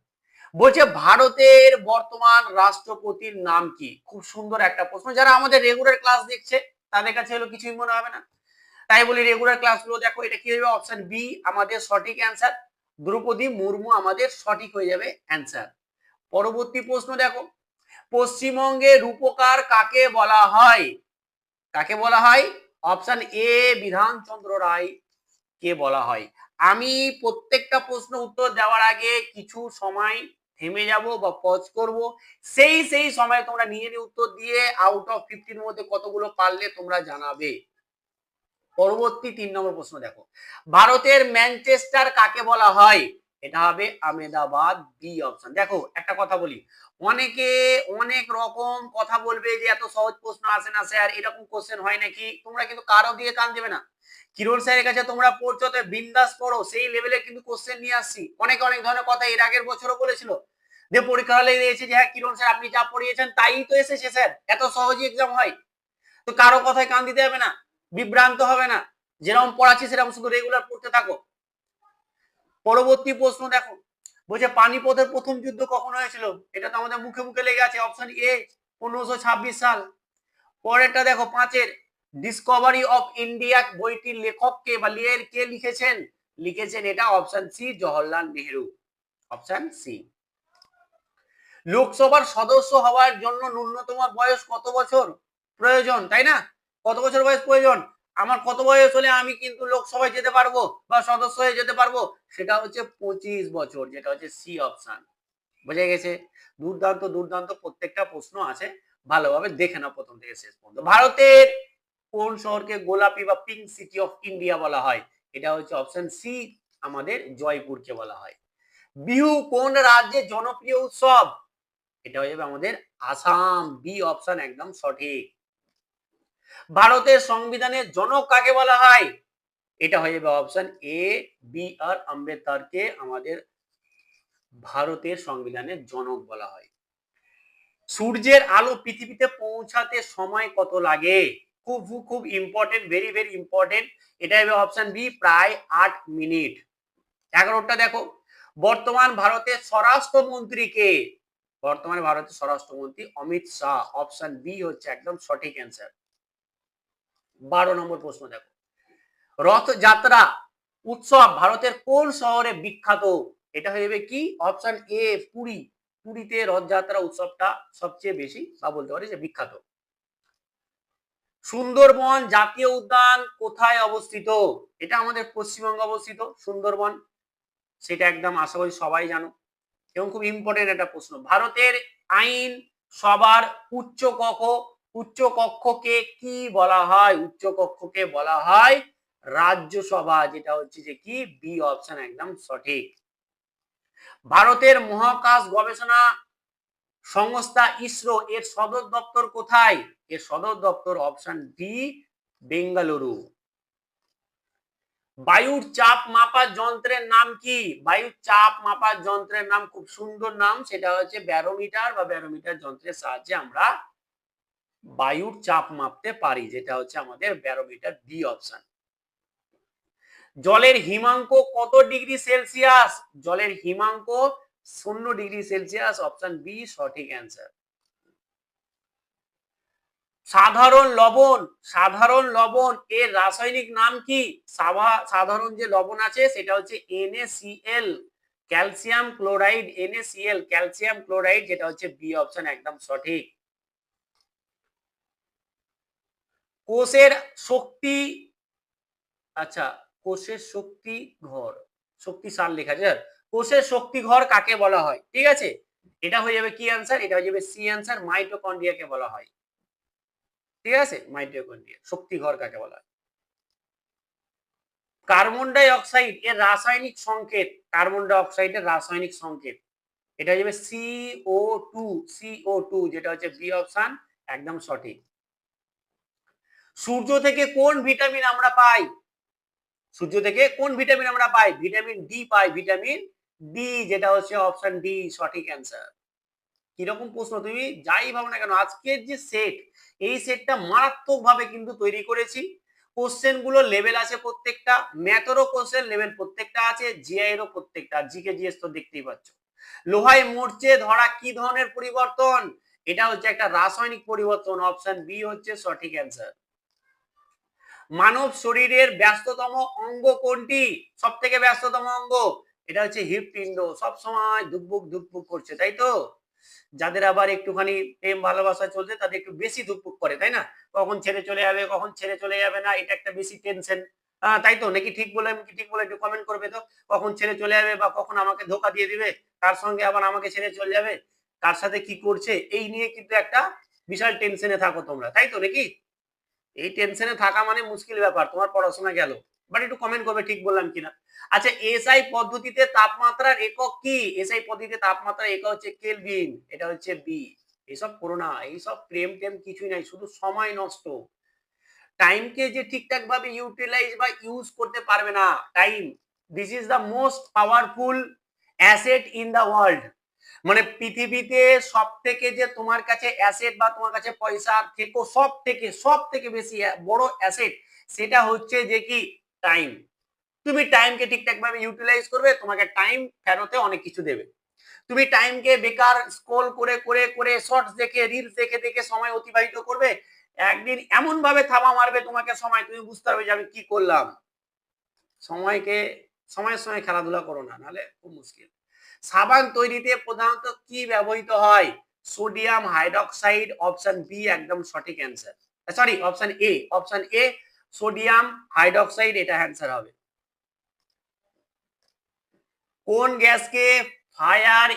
বলছে ভারতের বর্তমান রাষ্ট্রপতির নাম কি, খুব সুন্দর একটা প্রশ্ন, যারা আমাদের রেগুলার ক্লাস দেখছে তাদের কাছে হলো কিছুই মনে হবে না, তাই বলি রেগুলার ক্লাসগুলো দেখো, এটা কি হবে, অপশন বি আমাদের সঠিক অ্যান্সার, দ্রৌপদী মুর্মু আমাদের সঠিক হয়ে যাবে অ্যান্সার। পরবর্তী প্রশ্ন দেখো, পশ্চিমবঙ্গে রূপকার কাকে বলা হয়, কাকে বলা হয়, অপশন এ বিধানচন্দ্র রায় কে বলা হয়। আমি প্রত্যেকটা প্রশ্ন উত্তর দেওয়ার আগে কিছু সময় থেমে যাব বা পজ করব, সেই সময় তোমরা নিয়ে উত্তর দিয়ে আউট অফ 50 মধ্যে কতগুলো পারলে তোমরা জানাবে। পরবর্তী 3 নম্বর প্রশ্ন দেখো, ভারতের ম্যানচেস্টার কাকে বলা হয়, এটা হবে আহমেদাবাদ, বি অপশন। দেখো একটা কথা বলি, অনেকে অনেক রকম কথা বলবে যে এত সহজ প্রশ্ন আসে না স্যার, এরকম কোশ্চেন হয় নাকি, তোমরা কিন্তু কারো দিয়ে কান দেবে না। কিরণ স্যারের কাছে তোমরা পড়ছো তো বিন্দাস পড়ো, সেই লেভেলে কিন্তু কোশ্চেন নিয়ে আসছি। অনেক অনেক ধরনের কথা এর আগের বছরও বলেছিল, যে পরীক্ষা হলে এসে যে হ্যাঁ কিরণ স্যার আপনি যা পড়িয়েছেন তাই তো এসেছে স্যার, এত সহজই এক্সাম হয়। তো কারো কথায় কান দিতে হবে না, বিভ্রান্ত হবে না, যেরকম পড়াচ্ছি সেরকম শুধু রেগুলার পড়তে থাকো। পরবর্তী প্রশ্ন দেখো, বলছে পানিপথের প্রথম যুদ্ধ কখন হয়েছিল, এটা তো আমাদের মুখে মুখে লেগে আছে, অপশন এ 1526 সাল। পরেরটা দেখো 5-এর, ডিসকভারি অফ ইন্ডিয়া বইটির লেখক কে বা কে লিখেছেন, লিখেছেন এটা option C Jawaharlal Nehru, option C. লোকসভার সদস্য হওয়ার জন্য ন্যূনতম বয়স কত বছর প্রয়োজন, তাই না, কত বছর বয়স প্রয়োজন, আমার কত বয়স হলে আমি কিন্তু লোকসভায় যেতে পারবো বা সদস্য হয়ে যেতে পারবো, সেটা হচ্ছে 25 বছর, যেটা হচ্ছে সি অপশন। বুঝে গেছে, দুর্দান্ত দুর্দান্ত প্রত্যেকটা প্রশ্ন আছে, ভালোভাবে দেখে নাও প্রথম থেকে শেষ পর্যন্ত। ভারতের কোন শহরকে গোলাপি বা পিঙ্ক সিটি অফ ইন্ডিয়া বলা হয়, এটা হচ্ছে অপশন সি আমাদের জয়পুরকে বলা হয়। বিহু কোন রাজ্যের জনপ্রিয় উৎসব, এটা হয়ে যাবে আমাদের আসাম, বি অপশন একদম সঠিক। ভারতের সংবিধানের জনক কাকে বলা হয়, এটা হয়ে যাবে অপশন এ বি আর আম্বেদকরকে আমাদের ভারতের সংবিধানের জনক বলা হয়। সূর্যের আলো পৃথিবীতে পৌঁছাতে সময় কত লাগে, খুব খুব ইম্পর্টেন্ট, ভেরি ভেরি ইম্পর্টেন্ট, এটা হবে অপশন বি প্রায় 8 মিনিট। 11টা দেখো, বর্তমান ভারতের স্বরাষ্ট্রমন্ত্রী কে, বর্তমানে ভারতের স্বরাষ্ট্রমন্ত্রী অমিত শাহ, অপশন বি হচ্ছে একদম সঠিক অ্যান্সার। 12 নম্বর প্রশ্ন দেখো, রথযাত্রা উৎসব ভারতের কোন শহরে বিখ্যাত, এটা হয়ে যাবে কি অপশন এ পুরী, পুরীতে রথযাত্রা উৎসবটা সবচেয়ে বেশি বা বলতে পারি যে বিখ্যাত। সুন্দরবন জাতীয় উদ্যান কোথায় অবস্থিত, এটা আমাদের পশ্চিমবঙ্গে অবস্থিত সুন্দরবন, সেটা একদম আশা করি সবাই জানো। এবং খুব ইম্পর্টেন্ট একটা প্রশ্ন, ভারতের আইন সভার উচ্চ কক্ষকে কি বলা হয়? উচ্চ কক্ষকে বলা হয় রাজ্যসভা, যেটা হচ্ছে যে কি বি অপশন একদম সঠিক। ভারতের মহাকাশ গবেষণা সংস্থা ইসরো এর সদর দপ্তর কোথায়? এর সদর দপ্তর অপশন ডি বেঙ্গালুরু। বায়ুর চাপ মাপার যন্ত্রের নাম কি? বায়ুর চাপ মাপার যন্ত্রের নাম খুব সুন্দর নাম, সেটা হচ্ছে ব্যারোমিটার বা ব্যারোমিটার যন্ত্রের সাহায্যে আমরা বায়ুর চাপ মাপতে পারি, যেটা হচ্ছে আমাদের ব্যারোমিটার, বি অপশন। জলের হিমাঙ্ক কত ডিগ্রি সেলসিয়াস? জলের হিমাঙ্ক 0 ডিগ্রি সেলসিয়াস, অপশন বি সঠিক অ্যান্সার। সাধারণ লবণ এর রাসায়নিক নাম কি? সাধারণ যে লবণ আছে সেটা হচ্ছে NaCl, calcium chloride, NaCl calcium chloride, যেটা হচ্ছে বি অপশন একদম সঠিক। কোষের শক্তি, আচ্ছা কোষের শক্তি ঘর, শক্তি সার লেখা আছে, কোষের শক্তি ঘর কাকে বলা হয়? ঠিক আছে, এটা হয়ে যাবে কি অ্যান্সার? এটা হয়ে যাবে সি অ্যান্সার, মাইটোকন্ড্রিয়াকে বলা হয়। ঠিক আছে, মাইটোকন্ড্রিয়া শক্তি ঘর কাকে বলা হয়? কার্বন ডাই অক্সাইড এর রাসায়নিক সংকেত, কার্বন ডাই অক্সাইডের রাসায়নিক সংকেত, এটা হয়ে যাবে CO2, যেটা হচ্ছে বি অপশন একদম সঠিক। সূর্য থেকে কোন ভিটামিন আমরা পাই? সূর্য থেকে কোন ভিটামিন আমরা পাই? ভিটামিন ডি পাই, ভিটামিন ডি, যেটা হচ্ছে অপশন ডি সঠিক অ্যান্সার। কিরকম প্রশ্ন তুমি যাই ভাবো না কেন, আজকের যে সেট, এই সেটটা মারাত্মক ভাবে কিন্তু তৈরি করেছি। কোশ্চেন গুলো লেভেল আছে প্রত্যেকটা, ম্যাথেরও কোশ্চেন লেভেল প্রত্যেকটা আছে, জিআই এরও প্রত্যেকটা, জিকে জিএস তো দেখতেই পাচ্ছ। লোহায় মরচে ধরা কি ধরনের পরিবর্তন? এটা হচ্ছে একটা রাসায়নিক পরিবর্তন, অপশন বি হচ্ছে সঠিক অ্যান্সার। মানব শরীরের ব্যস্ততম অঙ্গ কোনটি? সব থেকে ব্যস্ততম অঙ্গ, এটা হচ্ছে হৃৎপিণ্ড, সব সময় ধুকপুক ধুকপুক করছে, তাই তো? যাদের আবার একটুখানি প্রেম ভালোবাসা চলছে তাদের একটু বেশি ধুকপুক করে, তাই না? কখন ছেড়ে চলে যাবে, কখন ছেড়ে চলে যাবে না, এটা একটা বেশি টেনশন, তাই তো নাকি? ঠিক বলে কি ঠিক বলে একটু কমেন্ট করবে তো, কখন ছেড়ে চলে যাবে বা কখন আমাকে ধোকা দিয়ে দিবে, কার সঙ্গে আবার আমাকে ছেড়ে চলে যাবে, কার সাথে কি করছে, এই নিয়ে কিন্তু একটা বিশাল টেনশনে থাকো তোমরা, তাই তো নাকি? এই টেনশনে থাকা মানে মুশকিল ব্যাপার, তোমার পড়াশোনা গেল। বাট একটু কমেন্ট করবে ঠিক বললাম কিনা। আচ্ছা, এসআই পদ্ধতিতে তাপমাত্রার একক কি? এসআই পদ্ধতিতে তাপমাত্রার একক হচ্ছে কেলভিন, এটা হচ্ছে বি। এইসব করো না, এইসব প্রেম টেম কিছুই নাই, শুধু সময় নষ্ট। টাইমকে যে ঠিকঠাক ভাবে ইউটিলাইজ বা ইউজ করতে পারবে না, time, this is the most powerful asset in the world. মানে পৃথিবীতে সব থেকে যে তোমার কাছে অ্যাসেট বা তোমার কাছে পয়সা থেকে সব থেকে বেশি বড় অ্যাসেট, সেটা হচ্ছে যে কি টাইম। তুমি টাইমকে ঠিকঠাক ভাবে ইউটিলাইজ করবে, তোমাকে টাইম ফেরতে অনেক কিছু দেবে। তুমি টাইমকে বেকার স্ক্রল করে করে করে শর্টস দেখে রিলস দেখে দেখে সময় অতিবাহিত করবে, একদিন এমন ভাবে থাবা মারবে তোমাকে সময়, তুমি বুঝতে পারবে যে আমি কি করলাম। সময়কে সময়ের সঙ্গে খেলাধুলা করো না, নাহলে খুব মুশকিল। সাবান তৈরিতে প্রধানত কি ব্যবহৃত হয়? সোডিয়াম হাইড্রক্সাইড, অপশন বি একদম সঠিক answer, sorry option A sodium hydroxide, এটা অ্যান্সার হবে। কোন গ্যাসকে ফায়ার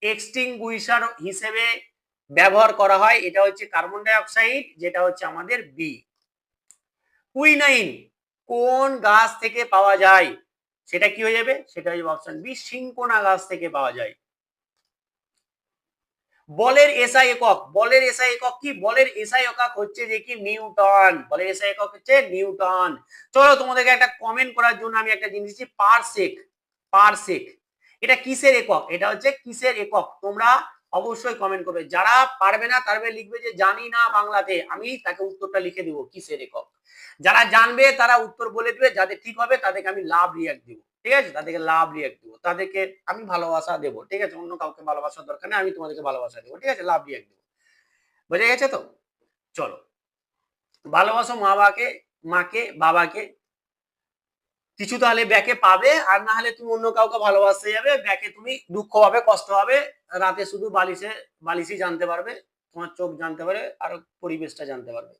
এক্সটিংগুইশার হিসেবে ব্যবহার করা হয়? এটা হচ্ছে কার্বন ডাই অক্সাইড, যেটা হচ্ছে আমাদের বি। কুইনাইন কোন গাছ থেকে পাওয়া যায়? সেটা কি হয়ে যাবে? সেটা হয়ে যাবে অপশন বি, সিনকোনা গাছ থেকে পাওয়া যায়। বলের এসআই একক, বলের এসআই একক কি? বলের এসআই একক হচ্ছে যে কি নিউটন, বলের এসআই একক হচ্ছে নিউটন। চলো তোমাদেরকে একটা কমেন্ট করার জন্য আমি একটা জিনিস দিচ্ছি, পারসেক, পারসেক এটা কিসের একক? এটা হচ্ছে কিসের একক? তোমরা অবশ্যই কমেন্ট করবে, যারা পারবে না তারা লিখবে যে জানি না বাংলাতে, আমি তাকে উত্তরটা লিখে দিব কিসের একক। যারা জানবে তারা উত্তর বলে দিবে, যাদের ঠিক হবে তাদেরকে আমি লাভ রিয়াক্ট দিব, ঠিক আছে? তাদেরকে লাভ রিয়াক্ট দিব, তাদেরকে আমি ভালোবাসা দেবো, ঠিক আছে? অন্য কাউকে ভালোবাসার দরকার নেই, আমি তোমাদেরকে ভালোবাসা দেবো, ঠিক আছে? লাভ রিয়াক্ট দেবো, বুঝে গেছে তো? চলো, ভালোবাসো মা বাবাকে, মাকে বাবাকে, কিছু তাহলে ব্যাকে পাবে, আর না হলে তুমি অন্য কাউকে ভালোবাসতে যাবে, ব্যাকে তুমি দুঃখ হবে, কষ্ট হবে, রাতে শুধু বালিশই জানতে পারবে, তোমার চোখ জানতে পারে আর পরিবেশটা জানতে পারবে,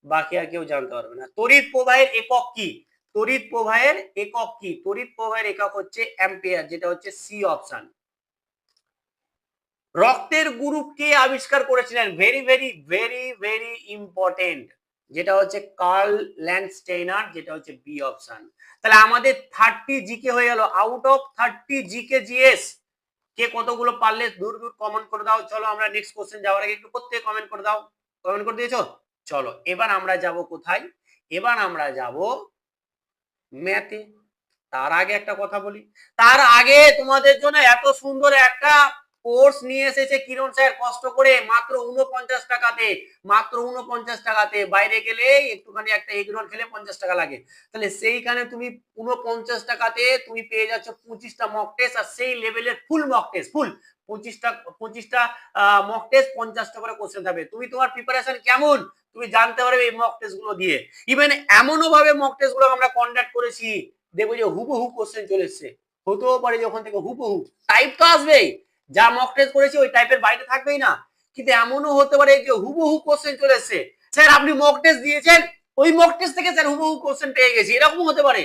বাকি আর কেউ জানতে পারবে না। তড়িৎ প্রবাহের একক কি? তড়িৎ প্রবাহের একক কি? তড়িৎ প্রবাহের একক হচ্ছে অ্যাম্পিয়ার, যেটা হচ্ছে সি অপশন। রক্তের গ্রুপ কে আবিষ্কার করেছিলেন? Very very very very important, যেটা হচ্ছে কার্ল ল্যান্ডস্টেইনার, যেটা হচ্ছে বি অপশন। তাহলে আমাদের 30 জিকে হয়ে গেল। আউট অফ 30 জিকে জিএস কে কতগুলো পারলে দূর দূর কমেন্ট করে দাও। চলো আমরা নেক্সট কোশ্চেন যাওয়ার আগে একটু প্রত্যেক কমেন্ট করে দাও। কমেন্ট করে দিয়েছো? চলো এবার আমরা যাব কোথায়? এবার আমরা যাব ম্যাথে। তার আগে একটা কথা বলি, তার আগে তোমাদের জন্য এত সুন্দর একটা কোর্স নিয়ে এসেছে কিরণ স্যার কষ্ট করে, মাত্র 49 টাকাতে। মাত্র 49 টাকাতে। বাইরে গেলে একটুখানি একটা এগ রোল খেলে 50 টাকা লাগে। তাহলে সেইখানে তুমি 49 টাকাতে তুমি পেয়ে যাচ্ছ 25টা মক টেস্ট, আর সেই লেভেলের ফুল মক টেস্ট, ফুল 25টা মক টেস্ট, 50টা করে কোশ্চেন থাকবে। তুমি তোমার প্রিপারেশন কেমন তুমি জানতে পারবে এই মক টেস্ট গুলো দিয়ে। ইভেন এমনও ভাবে মক টেস্ট গুলো আমরা কন্ডাক্ট করেছি, দেখবো যে হুবহু কোশ্চেন চলে এসছে। হতেও পারে যখন থেকে হুবহু টাইপ তো আসবেই, যা মক টেস্ট করেছি ওই টাইপের বাইরে থাকবেই না, কিন্তু এমনও হতে পারে যে হুবহু কোশ্চেন চলে এসছে। স্যার আপনি মক টেস্ট দিয়েছেন, ওই মক টেস্ট থেকে স্যার হুবহু কোশ্চেন পেয়ে গেছি, এরকম হতে পারে।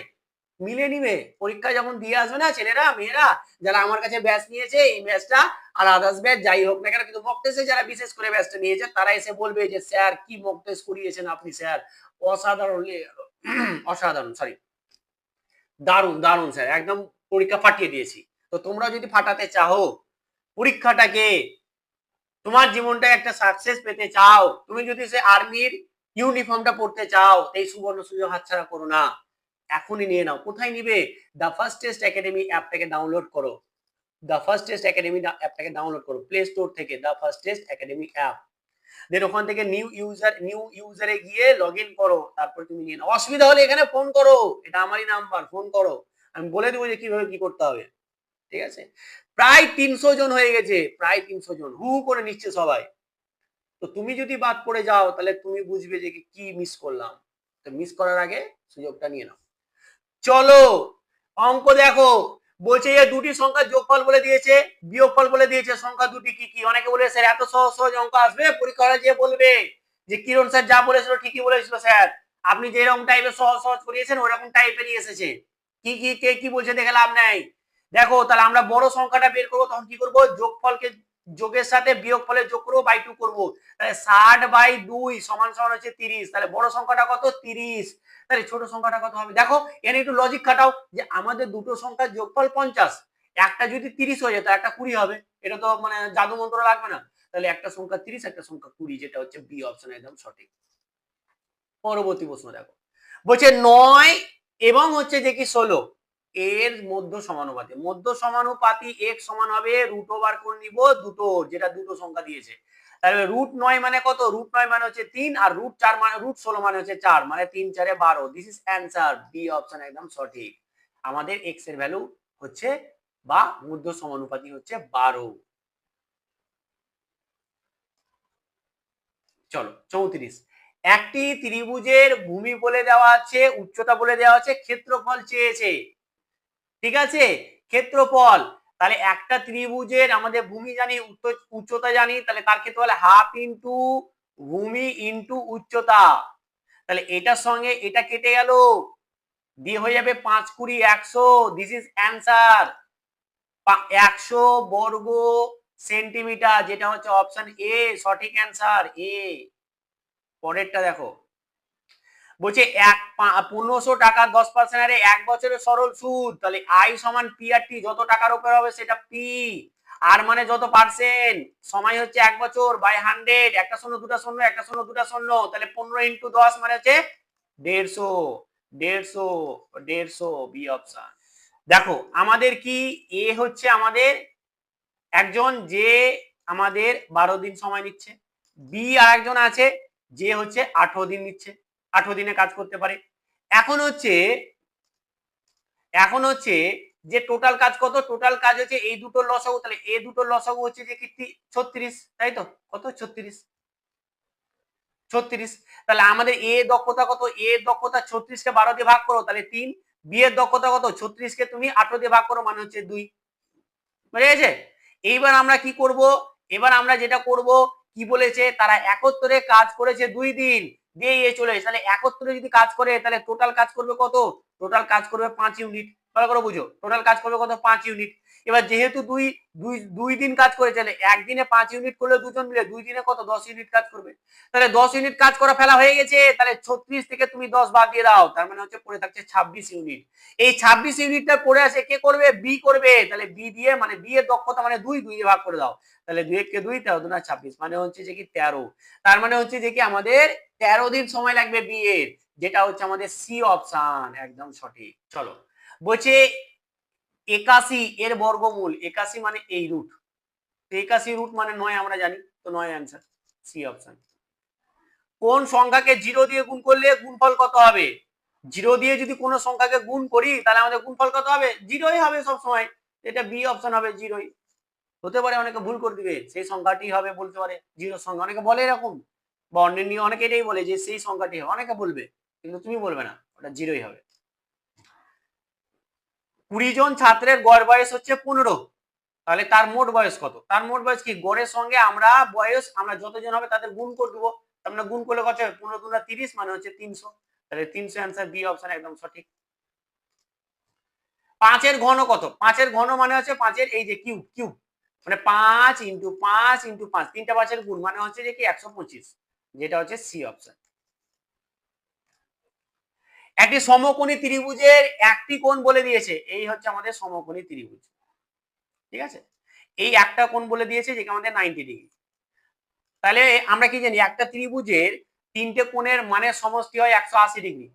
মিলে নিবে পরীক্ষা যখন দিয়ে আসবে না ছেলেরা মেয়েরা, যারা আমার কাছে ব্যাচ নিয়েছে এই ব্যাচটা আর আদার্স ব্যাচ যাই হোক না কেন, কিন্তু মক টেস্টে যারা বিশেষ করে ব্যাচটা নিয়েছে তারা এসে বলবে যে স্যার কি মক টেস্ট করিয়েছেন আপনি স্যার, অসাধারণ অসাধারণ সরি দারুন দারুন স্যার, একদম পরীক্ষা ফাটিয়ে দিয়েছি। তো তোমরা যদি ফাটাতে চাও পরীক্ষাটাকে, তোমার জীবনটা একটা সাকসেস পেতে চাও, তুমি যদি সে আর্মির ইউনিফর্মটা পড়তে চাও, এই সুবর্ণ সুযোগ হাতছাড়া করো না, এখনই নিয়ে নাও। কোথায় নিবে? দা ফার্স্ট টেস্ট একাডেমি অ্যাপটাকে ডাউনলোড করো। দা ফার্স্ট টেস্ট একাডেমি অ্যাপটাকে ডাউনলোড করো প্লে স্টোর থেকে, the first test academy app. Then ওখান থেকে নিউ ইউজারে গিয়ে লগ ইন করো, তারপর তুমি নিয়ে নাও। অসুবিধা হলে এখানে ফোন করো, এটা আমারই নাম্বার, ফোন করো, আমি বলে দেবো যে কিভাবে কি করতে হবে। ঠিক আছে? প্রায় 300 জন হয়ে গেছে, প্রায় 300 জন হু করে নিচ্ছে সবাই। তো তুমি যদি বাদ পড়ে যাও তাহলে তুমি বুঝবে যে কি মিস করলাম। তো মিস করার আগে সুযোগটা নিয়ে নাও। চলো অঙ্ক দেখো, বলছে যে দুটি সংখ্যার যোগফল বলে দিয়েছে, বিয়োগফল বলে দিয়েছে, সংখ্যা দুটি কি কি। অনেকে বলে স্যার এত সহজ সহজ অঙ্ক আসবে? পরীক্ষা হলে যে বলবে যে কিরণ স্যার যা বলেছিল ঠিকই বলেছিল স্যার, আপনি যেরকম টাইপের সহজ সহজ করিয়েছেন ওরকম টাইপেরই এসেছে। কি কি কে কি বলছে দেখে লাভ নাই। দেখো তাহলে আমরা বড় সংখ্যাটা বের করবো, তখন কি করবো? যোগফলকে যোগের সাথে বিয়োগফলের যোগ করবো, বাই 2 করবো। তাহলে 60/2 সমান সমান হচ্ছে 30। তাহলে বড় সংখ্যাটা কত? 30। তাহলে ছোট সংখ্যাটা কত হবে? দেখো এখানে একটু লজিক খাটাও, যে আমাদের দুটো সংখ্যার যোগফল 50, একটা যদি 30 হয়ে যেত একটা 20 হবে, এটা তো মানে জাদু মন্ত্র লাগবে না। তাহলে একটা সংখ্যা 30 একটা সংখ্যা 20, যেটা হচ্ছে বি অপশন একদম সঠিক। পরবর্তী প্রশ্ন দেখো, বলছে 9 এবং হচ্ছে যে কি 16 এর মধ্য সমানুপাতি। মধ্য সমানুপাতি x সমান হবে √ওভার করে নিব দুটো, যেটা দুটো সংখ্যা দিয়েছে। তাহলে √9 মানে কত? √9 মানে হচ্ছে 3, আর √4 মানে √16 মানে হচ্ছে 4, মানে 3 4 এ 12। This is answer, B option একদম সঠিক। আমাদের x এর ভ্যালু হচ্ছে বা মধ্য সমানুপাতি হচ্ছে 12। চলো 34, একটি ত্রিভুজের ভূমি বলে দেওয়া আছে, উচ্চতা বলে দেওয়া আছে, ক্ষেত্রফল চেয়েছে। ঠিক আছে? ক্ষেত্রফল, তাহলে একটা ত্রিভুজের আমাদের ভূমি জানি, উচ্চতা জানি, তাহলে তার ক্ষেত্রফল হাফ ইন্টু ভূমি ইন্টু উচ্চতা। তাহলে এটার সঙ্গে এটা কেটে গেল, দিয়ে হয়ে যাবে 5 20 100। দিস ইজ অ্যান্সার, 100 বর্গ সেন্টিমিটার, যেটা হচ্ছে অপশন এ সঠিক অ্যান্সার এ। পরেরটা দেখো, বলছে 1500 টাকা 10% হারে 1 বছরের সরল সুদ। তাহলে আই সমান পি আর টি, যত টাকার উপর হবে সেটা পি, আর মানে যত পার্সেন্ট, সময় হচ্ছে 1 বছর বাই 100, একটা শূন্য দুটা শূন্য একটা শূন্য দুটা শূন্য, তাহলে 15 ইন্টু 10 মানে হচ্ছে 150 150 বি অপশন। দেখো আমাদের কি এ হচ্ছে আমাদের একজন যে আমাদের 12 দিন সময় নিচ্ছে, বি আর একজন আছে যে হচ্ছে 18 দিন নিচ্ছে, 18 দিনে কাজ করতে পারে। এখন হচ্ছে যে টোটাল কাজ কত? টোটাল কাজ হচ্ছে এই দুটো লসাগু, তাহলে এই দুটো লসাগু হচ্ছে যে কি 36, তাই তো? কত? 36। তাহলে আমাদের এ দক্ষতা কত? এ দক্ষতা 36 কে 12 দিয়ে ভাগ করো তাহলে 3। বি এর দক্ষতা কত? 36 কে তুমি 18 দিয়ে ভাগ করো মানে হচ্ছে 2। বুঝে গেছে? এইবার আমরা কি করব? এবার আমরা যেটা করব, কি বলেছে, তারা একত্রে কাজ করেছে 2 দিন, দিয়ে এ চলে এসে, তাহলে একত্রে যদি কাজ করে তাহলে টোটাল কাজ করবে কত? টোটাল কাজ করবে 5 ইউনিট। ভালো করে বুঝো, টোটাল কাজ করবে কত? 5 ইউনিট। এবার যেহেতু দুই দুই দুই দিন কাজ করে, তাহলে একদিনে 5 ইউনিট করলে দুজন মিলে 2 দিনে কত 10 ইউনিট কাজ করবে। তাহলে 10 ইউনিট কাজ করা ফেলা হয়ে গেছে, তাহলে 36 থেকে তুমি 10 বাদ দিয়ে দাও, তার মানে হচ্ছে পড়ে থাকছে 26 ইউনিট। এই 26 ইউনিটটা পড়ে আছে কে করবে? বি করবে। তাহলে বি দিয়ে মানে বি এর দক্ষতা মানে 2 দিয়ে ভাগ করে দাও, তাহলে 2 কে 2 13 দুনা 26 মানে হচ্ছে যে কি 13। তার মানে হচ্ছে যে কি আমাদের 13 দিন সময় লাগবে বি এর, যেটা হচ্ছে আমাদের সি অপশন একদম সঠিক। চলো বলছে 81 এর বর্গমূল, 81 মানে এই রুট, 81 রুট মানে 9 আমরা জানি, তো 9 অ্যান্সার সি অপশন। কোন সংখ্যাকে 0 দিয়ে গুণ করলে গুণফল কত হবে? 0 দিয়ে যদি কোনো সংখ্যাকে গুণ করি তাহলে আমাদের গুণফল কত হবে? 0ই হবে সব সময়, এটা বি অপশন হবে 0ই। হতে পারে অনেকে ভুল করে দিবে, সেই সংখ্যাটি হবে বলতে পারে 0 সংখ্যা, অনেকে বলে এরকম, বা অন্যান্য অনেকে এটাই বলে যে সেই সংখ্যাটি হবে, অনেকে বলবে, কিন্তু তুমি বলবে না, ওটা 0ই হবে। 20 জন ছাত্রের গড় বয়স হচ্ছে 15, তাহলে তার মোট বয়স কত? তার মোট বয়স কি? গড়ের সঙ্গে আমরা বয়স আমরা যতজন হবে তাদের গুণ করে দেবো, আমরা গুণ করলে কত হবে? 15 দুনা 30 মানে হচ্ছে 300, তাহলে 300 অ্যান্সার বি অপশন একদম সঠিক। 5 এর ঘন কত? 5 এর ঘন মানে হচ্ছে 5 এর এই যে কিউব, কিউব মানে 5 ইনটু 5 ইনটু 5, তিনটা 5 এর গুণ মানে হচ্ছে যে কি 125, যেটা হচ্ছে সি অপশন। একটি সমকোণী ত্রিভুজের একটি কোণ বলে দিয়েছে, এই হচ্ছে আমাদের সমকোণী ত্রিভুজ, ঠিক আছে, এই একটা কোণ বলে দিয়েছে যেটা আমাদের 90 ডিগ্রি। তাহলে আমরা কি জানি একটা ত্রিভুজের তিনটে কোণের মানে সমষ্টি হয় 180 ডিগ্রি,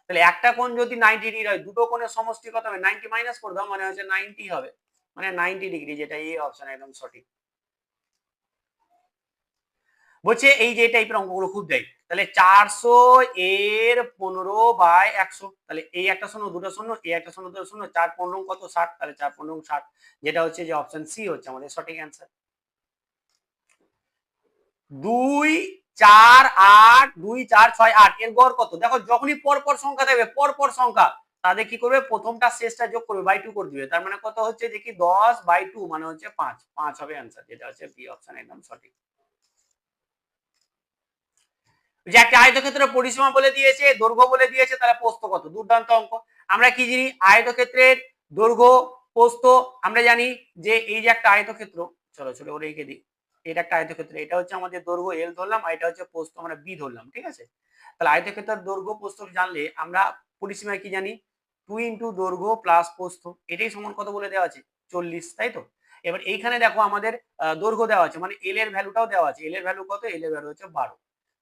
তাহলে একটা কোণ যদি 90 ডিগ্রি হয় দুটো কোণের সমষ্টি কত হবে? 90 মাইনাস করে দাও মানে হচ্ছে 90 হবে, মানে 90 ডিগ্রি, যেটা এই অপশন একদম সঠিক। বলছে এই যে টাইপের অঙ্কগুলো খুব দেয়, তাহলে 400 এর 15 বাই 100, তাহলে এই একটা শূন্য দুটো শূন্য, এই একটা শূন্য দুটো শূন্য, 4 15 কত 60, তাহলে 4 15 60, যেটা হচ্ছে যে অপশন সি হচ্ছে আমাদের সঠিক অ্যান্সার। 2 4 8 2 4 6 8 এর গড় কত? দেখো যখনই পরপর সংখ্যা দেবে, পরপর সংখ্যা, তাদের কি করবে? প্রথমটা শেষটা যোগ করবে, বাই 2 করে দিবে, তার মানে কত হচ্ছে যে কি 10 বাই 2 মানে হচ্ছে 5, 5 হবে অ্যান্সার, যেটা হচ্ছে বি অপশন একদম সঠিক। যে একটা আয়তক্ষেত্রের পরিসীমা বলে দিয়েছে, দৈর্ঘ্য বলে দিয়েছে, তাহলে প্রস্থ কত? দুর্দান্ত অঙ্ক। আমরা কি জানি? আয়তক্ষেত্রের দৈর্ঘ্য প্রস্থ আমরা জানি যে এই যে একটা আয়তক্ষেত্র, চলো ছোট করে রেখে দিই, এটা একটা আয়তক্ষেত্র, এটা হচ্ছে আমাদের দৈর্ঘ্য এল ধরলাম, আর এটা হচ্ছে প্রস্থ আমরা বি ধরলাম, ঠিক আছে। তাহলে আয়তক্ষেত্রের দৈর্ঘ্য প্রস্থ জানলে আমরা পরিসীমায় কি জানি? 2 ইন্টু দৈর্ঘ্য প্লাস প্রস্থ, এটাই সমান কত বলে দেওয়া আছে? 40, তাই তো। এবার এইখানে দেখো আমাদের দৈর্ঘ্য দেওয়া আছে, মানে এল এর ভ্যালুটাও দেওয়া আছে, এল এর ভ্যালু কত? এল এর ভ্যালু হচ্ছে 12।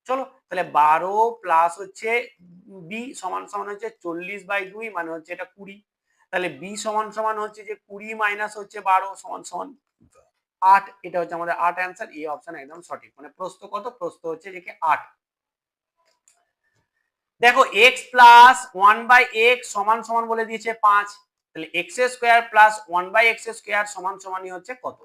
চলো তাহলে 12 প্লাস হচ্ছে বি সমান সমান হচ্ছে 40/2 মানে হচ্ছে এটা 20, তাহলে বি সমান সমান হচ্ছে যে 20 মাইনাস হচ্ছে 12 সমান সমান 8, এটা হচ্ছে আমাদের 8 অ্যান্সার, এই অপশন একদম সঠিক। মানে প্রস্থ কত? প্রস্থ হচ্ছে যে কি 8। দেখো x প্লাস 1/x সমান সমান বলে দিয়েছে 5, তাহলে x square plus 1/x square সমান সমানই হচ্ছে কত?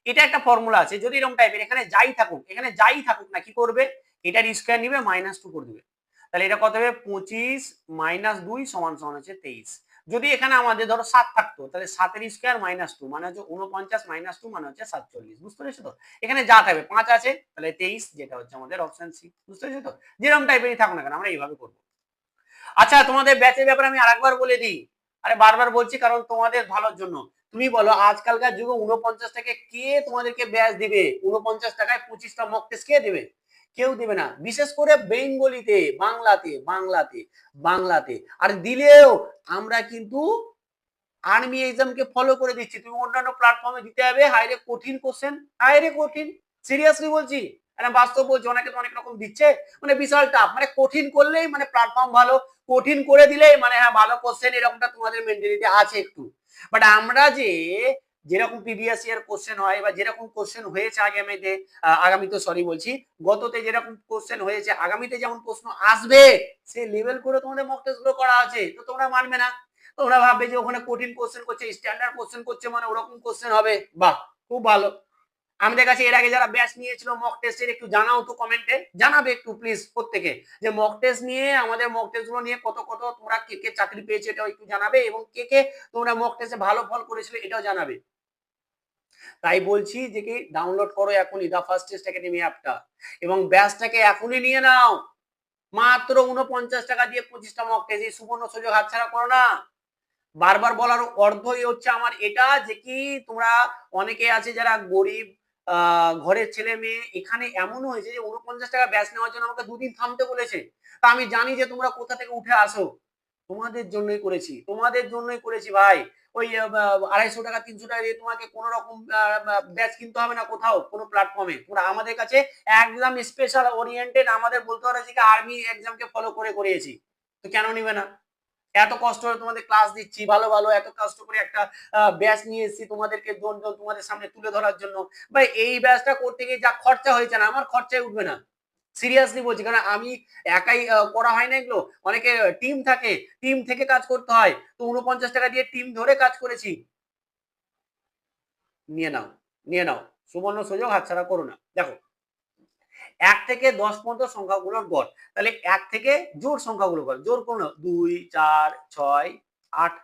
এটা একটা ফর্মুলা আছে, যদি এরকম টাইপের এখানে যাই থাকুক, এখানে যাই থাকুক না, কি করবে? এটার স্কয়ার নিবে -2 করে দিবে, তাহলে এটা কত হবে? 25 - 2 সমান সমান হচ্ছে 23। যদি এখানে আমাদের ধরো 7 থাকতো, তাহলে 7 এর স্কয়ার -2 মানে হচ্ছে 49 - 2 মানে হচ্ছে 47, বুঝতে পেরেছো তো? এখানে যা থাকবে 5 আছে, তাহলে 23, যেটা হচ্ছে আমাদের অপশন সি, বুঝতে পেরেছো তো? যেরকম টাইপেরই থাকুক না কেন আমরা এইভাবে করবো। আচ্ছা তোমাদের ব্যাচের ব্যাপারে আমি আরেকবার বলে দিই, আরে বারবার বলছি কারণ তোমাদের ভালোর জন্য। তুমি বলো আজকালকার যুগে 49 টাকা কে তোমাদেরকে ব্যাচ দিবে? 49 টাকায় 25টা মক টেস্ট কে দেবে? কেউ দেবে না, বিশেষ করে বেঙ্গলিতে, বাংলাতে বাংলাতে বাংলাতে। আর দিলেও আমরা কিন্তু আর্মি এক্সামকে ফলো করে দিচ্ছি, তুমি অন্যান্য প্ল্যাটফর্মে দিতে হবে হাইরে কঠিন কোশ্চেন, হাইরে কঠিন, সিরিয়াসলি বলছি, মানে বাস্তব বলছি, অনেকে তো অনেক রকম দিচ্ছে, মানে বিশাল টাফ, মানে কঠিন করলেই মানে প্ল্যাটফর্ম ভালো, কঠিন করে দিলেই মানে হ্যাঁ ভালো কোশ্চেন, এরকমটা তোমাদের মেন্টালিটি আছে একটু। বাট আমরা যে যেরকম প্রিভিয়াস ইয়ার কোশ্চেন হয় বা যেরকম কোশ্চেন হয়েছে আগামীতে, আগামীতে সরি বলছি, গততে যেরকম কোশ্চেন হয়েছে, আগামীতে যেমন প্রশ্ন আসবে সে লেভেল করে তোমাদের মক টেস্ট গুলো করা আছে, তো তোমরা মানবে না, তোমরা ভাববে যে ওখানে কঠিন কোশ্চেন করছে, স্ট্যান্ডার্ড কোশ্চেন করছে মানে ওরকম কোশ্চেন হবে। বাহ, খুব ভালো। আমাদের কাছে এর আগে যারা ব্যাচ নিয়েছিল মক টেস্টের, একটু জানাও তো কমেন্টে, জানাবে একটু প্লিজ প্রত্যেকে, যে মক টেস্ট নিয়ে আমাদের মক টেস্ট গুলো নিয়ে কত কত তোমরা কে কে চাকরি পেয়েছো এটাও একটু জানাবে, এবং কে কে তোমরা মক টেস্টে ভালো ফল করেছিলে এটাও জানাবে। তাই বলছি যে কি ডাউনলোড করো এখনই দা ফার্স্ট টেস্ট একাডেমি অ্যাপটা, এবং ব্যাচটাকে এখনই নিয়ে নাও, মাত্র 49 টাকা দিয়ে 25টা মক টেস্ট, এই সুবর্ণ সুযোগ হাতছাড়া করো না। বারবার বলার অর্থই হচ্ছে আমার এটা যে কি তোমরা অনেকে আছে যারা গরিব ঘরের ছেলে মেয়ে, এখানে এমনও হয়েছে যে 49 টাকা ব্যাচ নেওয়ার জন্য আমাকে 2 দিন থামতে বলেছে। তা আমি জানি যে তোমরা কোথা থেকে উঠে আসো, তোমাদের জন্যই করেছি, তোমাদের জন্যই করেছি ভাই। ওই 250 টাকা 300 টাকা দিয়ে তোমাকে কোনো রকম ব্যাচ কিনতে হবে না কোথাও কোনো প্ল্যাটফর্মে। তোমরা আমাদের কাছে একদম স্পেশাল ওরিয়েন্টেড, আমাদের বলতে পারো যে আর্মি এক্সামকে ফলো করে করিয়েছি, তো কেন নিবে না? এত কষ্ট করে তোমাদের ক্লাস দিচ্ছি, ভালো ভালো এত কষ্ট করে একটা ব্যাচ নিয়ে এসেছি তোমাদেরকে তোমাদের সামনে তুলে ধরার জন্য। ভাই এই ব্যাচটা করতে গিয়ে যা খরচা হয়েছে না, আমার খরচায় উঠবে না, সিরিয়াসলি বলছি। কারণ আমি একাই করা হয় না এগুলো, অনেকে টিম থাকে, টিম থেকে কাজ করতে হয়। তো 49 টাকা দিয়ে টিম ধরে কাজ করেছি। নিয়ে নাও, নিয়ে নাও, সুবর্ণ সুযোগ হাতছাড়া করো না। দেখো 1 থেকে 10 পর্যন্ত সংখ্যাগুলোর গড়, তাহলে 1 থেকে জোড় সংখ্যাগুলো গড়, জোড় কোন 2 4 6 8,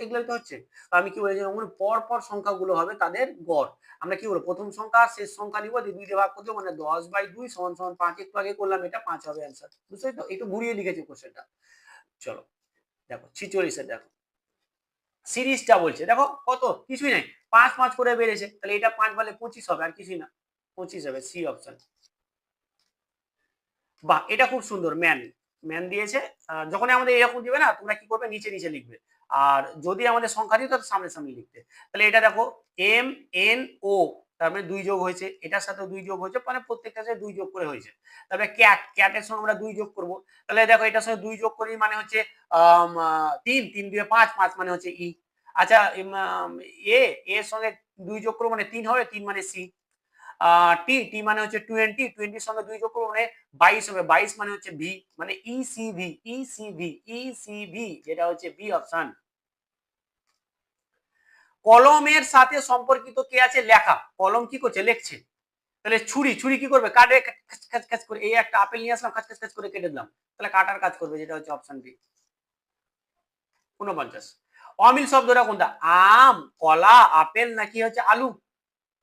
এগুলো তো হচ্ছে। আমি কি বলেছি, পর পর সংখ্যাগুলো হবে তাদের গড়। আমরা কি বলবো, প্রথম সংখ্যা শেষ সংখ্যা নিব, 2 দিয়ে ভাগ করতে, মানে 10/2 = 5। একটু আগে করলাম, এটা 5 হবে অ্যান্সার, বুঝছো তো? একটু ঘুরিয়ে লিখেছি কোশ্চেনটা। চলো দেখো 46 এর দেখো সিরিজটা বলছে, দেখো কত, কিছুই নাই, 5 5 করে বেড়েছে, তাহলে এটা 5 বলে 25 হবে, আর কিছুই না, 25 হবে, সি অপশন। বাহ, এটা খুব সুন্দর, ম্যান, ম্যান দিয়েছে। যখন আমাদের এরকম দিবে না, তোমরা কি করবে, নিচে নিচে লিখবে। আর যদি আমাদের সংখ্যা দিত, সামনে সামনে লিখতে। তাহলে এটা দেখো এম এন ও, তার মানে 2 যোগ হয়েছে, এটার সাথে 2 যোগ হয়েছে, মানে প্রত্যেকটার সাথে 2 যোগ করে হয়েছে। তারপরে ক্যাট, ক্যাটের সঙ্গে আমরা 2 যোগ করব। তাহলে দেখো এটার সঙ্গে 2 যোগ করি মানে হচ্ছে 3, 3 দিয়ে 5, 5 মানে হচ্ছে ই। আচ্ছা, এ এর সঙ্গে 2 যোগ করবো মানে 3 হবে, 3 মানে সি। টি, টি মানে হচ্ছে 20, 20 সঙ্গে 2 যোগ করবো মানে 22 হবে, 22 মানে হচ্ছে ভি, মানে ইসিভি, ইসিভি, ইসিভি, যেটা হচ্ছে বি অপশন। কলমের সাথে সম্পর্কিত কে আছে, লেখা। কলম কি করছে, লিখছে। তাহলে ছুরি, ছুরি কি করবে, কাটে, খাচ খাচ করে। এই একটা আপেল নিয়ে আসলাম, খাচ খাচ খাচ করে কেটে দিলাম, তাহলে কাটার কাজ করবে, যেটা হচ্ছে অপশন বি। 49। অমিল শব্দটা কোনটা, আম, কলা, আপেল নাকি হচ্ছে আলু?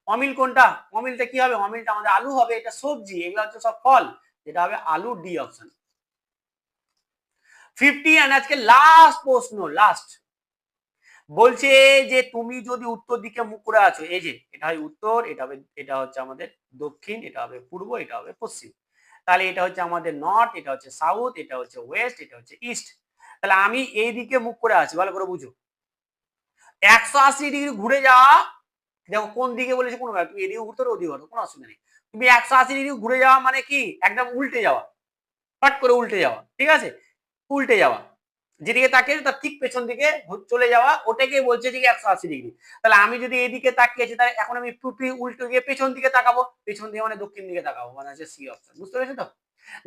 অমিল কোনটা, অমিলটা কি হবে, অমিলটা আমাদের আলু হবে, এটা সবজি, এগুলো হচ্ছে সব ফল, যেটা হবে আলু, ডি অপশন। 50 এন্ড আজকে লাস্ট প্রশ্ন, লাস্ট বলছে যে তুমি যদি উত্তর দিকে মুখ করে আছো, এই যে এটা হয় উত্তর, এটা হবে, এটা হচ্ছে আমাদের দক্ষিণ, এটা হবে পূর্ব, এটা হবে পশ্চিম, তাহলে এটা হচ্ছে আমাদের নর্থ, এটা হচ্ছে সাউথ, এটা হচ্ছে ওয়েস্ট, এটা হচ্ছে ইস্ট। তাহলে আমি এই দিকে মুখ করে আছি, ভালো করে বুঝো। 180 ডিগ্রি ঘুরে যাওয়া, দেখো কোন দিকে বলেছে, কোনো তুমি এদিকে ঘুরতে পারো, ওদিকে ঘুরো, কোনো অসুবিধা নেই। তুমি 180 ডিগ্রি ঘুরে যাওয়া মানে কি, একদম উল্টে যাওয়া, ফট করে উল্টে যাওয়া, ঠিক আছে, উল্টে যাওয়া, যেদিকে তাকিয়ে তার ঠিক পেছন দিকে চলে যাওয়া, ওটাকে বলছে যে 180 ডিগ্রি। তাহলে আমি যদি এইদিকে তাকিয়েছি, তাহলে এখন আমি উল্টে গিয়ে পেছন দিকে তাকাবো, পেছন দিকে মানে দক্ষিণ দিকে তাকাবো, মানে হচ্ছে সি অপশন, বুঝতে পেরেছো তো?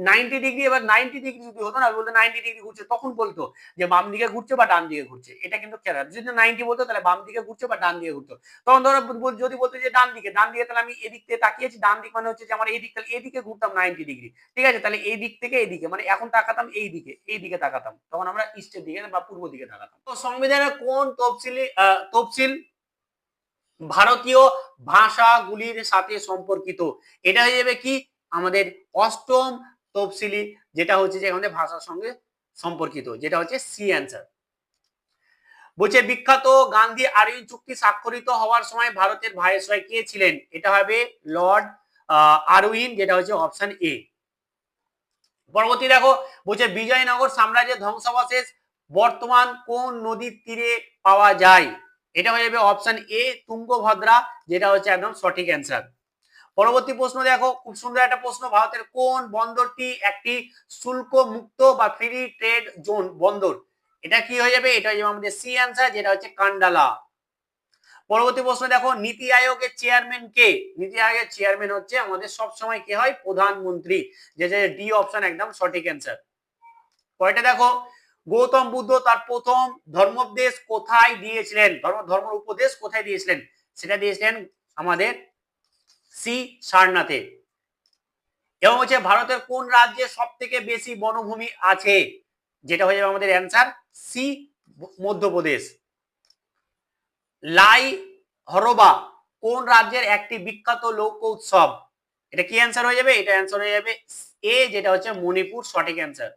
90 ডিগ্রি, এবার 90 ডিগ্রি যদি হতো না, বলতো 90 ডিগ্রি ঘুরছে, তখন বলতো যে বাম দিকে ঘুরছে বা ডান দিকে ঘুরছে, এটা কিন্তু খেয়াল, যদি 90 বলতো তাহলে বাম দিকে ঘুরছে বা ডান দিকে ঘুরতো। তখন ধরো যদি বলতো যে ডান দিকে, ডান দিকে, তাহলে আমি এদিক থেকে তাকিয়েছি, ডান দিক মানে হচ্ছে যে আমার এই দিক, তাহলে এদিকে ঘুরতাম 90 ডিগ্রি, ঠিক আছে, তাহলে এই দিক থেকে এইদিকে, মানে এখন তাকাতাম এই দিকে, এই দিকে তাকাতাম, তখন আমরা ইস্টের দিকে বা পূর্ব দিকে তাকাতাম। তো সংবিধানের কোন তফসিল ভারতীয় ভাষাগুলির সাথে সম্পর্কিত, এটা হয়ে যাবে কি আমাদের অষ্টম তফসিলি, যেটা হচ্ছে যে আমাদের ভাষার সঙ্গে সম্পর্কিত, যেটা হচ্ছে সি অ্যান্সার। বলছে বিখ্যাত গান্ধী আরউইন চুক্তি স্বাক্ষরিত হওয়ার সময় ভারতের ভাইসরয় কে ছিলেন, এটা হবে লর্ড আরউইন, যেটা হচ্ছে অপশন এ। পরবর্তী দেখো, বলছে বিজয়নগর সাম্রাজ্যের ধ্বংসাবশেষ বর্তমান কোন নদীর তীরে পাওয়া যায়, এটা হয়ে যাবে অপশন এ তুঙ্গভদ্রা, যেটা হচ্ছে একদম সঠিক অ্যান্সার। পরবর্তী প্রশ্ন দেখো, খুব সুন্দর একটা প্রশ্ন, ভারতের কোন বন্দরটি একটি শুল্ক মুক্ত বা ফ্রি ট্রেড জোন বন্দর, এটা কি হয়ে যাবে, এটা হয়ে যাবে আমাদের সি অ্যান্সার, যেটা হচ্ছে কান্ডালা। পরবর্তী প্রশ্ন দেখো, নীতি আয়োগের চেয়ারম্যান কে, নীতি আয়োগের চেয়ারম্যান হচ্ছে আমাদের সব সময় কে হয়, প্রধানমন্ত্রী, যে ডি অপশন একদম সঠিক অ্যান্সার। পরেরটা দেখো, গৌতম বুদ্ধ তার প্রথম ধর্মোপদেশ কোথায় দিয়েছিলেন, ধর্ম উপদেশ কোথায় দিয়েছিলেন, সেটা দিয়েছিলেন আমাদের সি সারনাথে। এবং হচ্ছে ভারতের কোন রাজ্যে সব থেকে বেশি বনভূমি আছে, যেটা হয়ে যাবে আমাদের অ্যান্সার সি মধ্যপ্রদেশ। লাই হরবা কোন রাজ্যের একটি বিখ্যাত লোক উৎসব, এটা কি অ্যান্সার হয়ে যাবে, এটা অ্যান্সার হয়ে যাবে এ, যেটা হচ্ছে মণিপুর, সঠিক অ্যান্সার।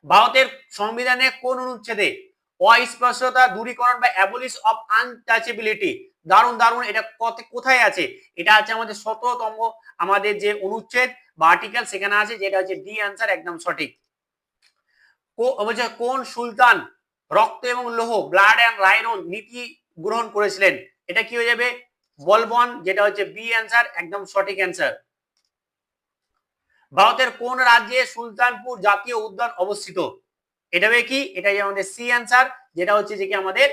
ভারতের সংবিধানে কোন অনুচ্ছেদে অস্পৃশ্যতা দূরীকরণ বা অ্যাবলিশ অফ আনটাচেবিলিটি, দারুণ দারুণ, এটা কোথায় আছে? এটা আছে আমাদের 17তম আমাদের যে অনুচ্ছেদ বা আর্টিকেল সেখানে আছে, যেটা হচ্ছে ডি অ্যান্সার, একদম সঠিক। কোন সুলতান রক্ত এবং লৌহ, ব্লাড এন্ড আয়রন নীতি গ্রহণ করেছিলেন? এটা কি হয়ে যাবে? বলবন, যেটা হচ্ছে বি অ্যান্সার, একদম সঠিক অ্যান্সার। ভারতের কোন রাজ্যে সুলতানপুর জাতীয় উদ্যান অবস্থিত? এটা হবে কি? এটাই আমাদের সি অ্যান্সার, যেটা হচ্ছে যে কি আমাদের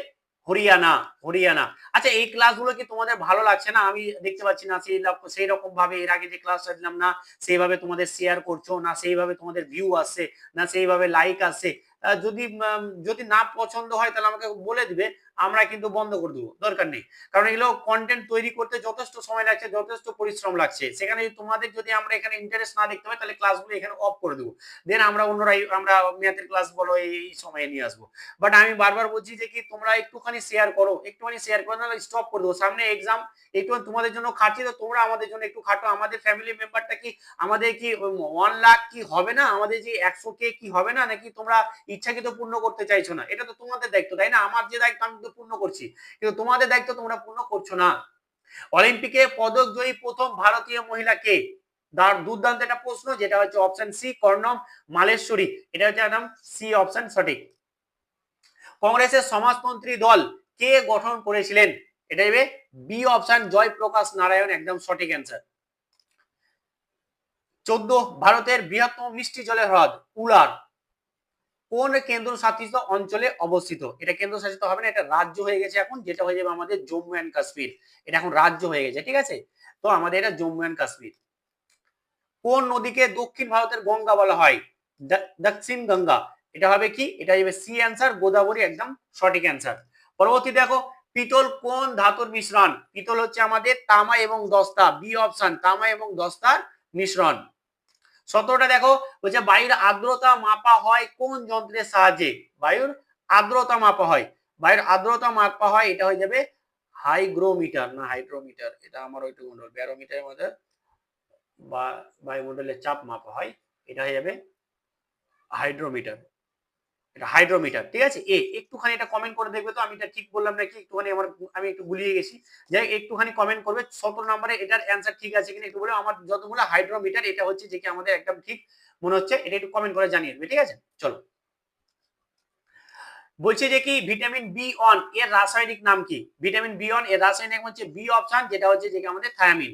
হরিয়ানা, হরিয়ানা। আচ্ছা, এই ক্লাসগুলো কি তোমাদের ভালো লাগছে না? আমি দেখতে পাচ্ছি না সেই রকম ভাবে এর আগে যে ক্লাসটা দিলাম না সেইভাবে তোমাদের শেয়ার করছো না, সেইভাবে তোমাদের ভিউ আসছে না, সেইভাবে লাইক আসছে। যদি যদি না পছন্দ হয় তাহলে আমাকে বলে দিবে, আমরা কিন্তু বন্ধ করে দেবো, দরকার নেই। কারণ এগুলো কন্টেন্ট তৈরি করতে যথেষ্ট সময় লাগছে, যথেষ্ট পরিশ্রম লাগছে। সেখানে তোমাদের যদি আমরা এখানে ইন্টারেস্ট না দেখতে পাই তাহলে ক্লাসগুলো এখানে অফ করে দেবো, দেন আমরা অন্যরাই আমরা ম্যাথের ক্লাস বলো এই সময়ে নিয়ে আসবো। বাট আমি বারবার বলছি যে কি তোমরা একটুখানি শেয়ার করো, একটুখানি শেয়ার করো, নাহলে স্টপ করে দেবো। সামনে এক্সাম, একটু তোমাদের জন্য খাটছি, তো তোমরা আমাদের জন্য একটু খাটো। আমাদের ফ্যামিলি মেম্বারটা কি আমাদের কি 1 লাখ কি হবে না? আমাদের যে 100K কি হবে না? নাকি তোমরা ইচ্ছাকৃত পূর্ণ করতে চাইছো না? এটা তো তোমাদের দায়িত্ব, তাই না? আমার যে দায়িত্ব আমি তো পূর্ণ করছি, কিন্তু তোমাদের দায়িত্ব তোমরা পূর্ণ করছো না। অলিম্পিকে পদক জয়ী প্রথম ভারতীয় মহিলা কে? দুর্দান্ত একটা প্রশ্ন, যেটা হচ্ছে অপশন সি, কর্ণম মালেশ্বরী। এটা হচ্ছে একদম সি অপশন সঠিক। কংগ্রেসের সমাজতন্ত্রী দল কে গঠন করেছিলেন? এটা হবে বি অপশন, জয়প্রকাশ নারায়ণ, একদম সঠিক অ্যান্সার। 14, ভারতের বৃহত্তম মিষ্টি জলের হ্রদ উলার কোন কেন্দ্রশাসিত অঞ্চলে অবস্থিত? এটা কেন্দ্রশাসিত হবে না, এটা রাজ্য হয়ে গেছে এখন, যেটা হয়ে যাবে আমাদের জম্মু এন্ড কাশ্মীর। এটা এখন রাজ্য হয়ে গেছে, ঠিক আছে? তো আমাদের এটা জম্মু এন্ড কাশ্মীর। কোন নদীকে দক্ষিণ ভারতের গঙ্গা বলা হয়? দক্ষিণ গঙ্গা। এটা হবে কি? এটা হবে সি অ্যান্সার, গোদাবরী, একদম সঠিক অ্যান্সার। পরবর্তী দেখো, পিতল কোন ধাতুর মিশ্রণ? পিতল হচ্ছে আমাদের তামা এবং দস্তা, বি অপশন, তামা এবং দস্তার মিশ্রণ। 17টা দেখো, বলছে বায়ুর আর্দ্রতা মাপা হয় কোন যন্ত্রের সাহায্যে? বায়ুর আর্দ্রতা মাপা হয়, বায়ুর আর্দ্রতা মাপা হয়, এটা হয়ে যাবে হাইগ্রোমিটার, না হাইড্রোমিটার, এটা আমার ওইটুকু ব্যারোমিটারের মধ্যে বা বায়ুমণ্ডলের চাপ মাপা হয়, এটা হয়ে যাবে হাইড্রোমিটার, এটা হাইড্রোমিটার, ঠিক আছে? একটুখানি এটা কমেন্ট করে দেখবে তো আমি এটা ঠিক বললাম নাকি, একটুখানি আমি একটু গুলিয়ে গেছি, যাই একটুখানি কমেন্ট করবে 17 নম্বরে এটার অ্যান্সার ঠিক আছে কিনা একটু বলে। আমার যতগুলো হাইড্রোমিটার এটা হচ্ছে যে কি আমাদের একদম ঠিক মনে হচ্ছে, এটা একটু কমেন্ট করে জানিয়ে দেবে, ঠিক আছে? চলো, বলছে যে কি ভিটামিন বি1 এর রাসায়নিক নাম কি? ভিটামিন বি1 এর রাসায়নিক নাম হচ্ছে বি অপশন, যেটা হচ্ছে যে আমাদের থায়ামিন।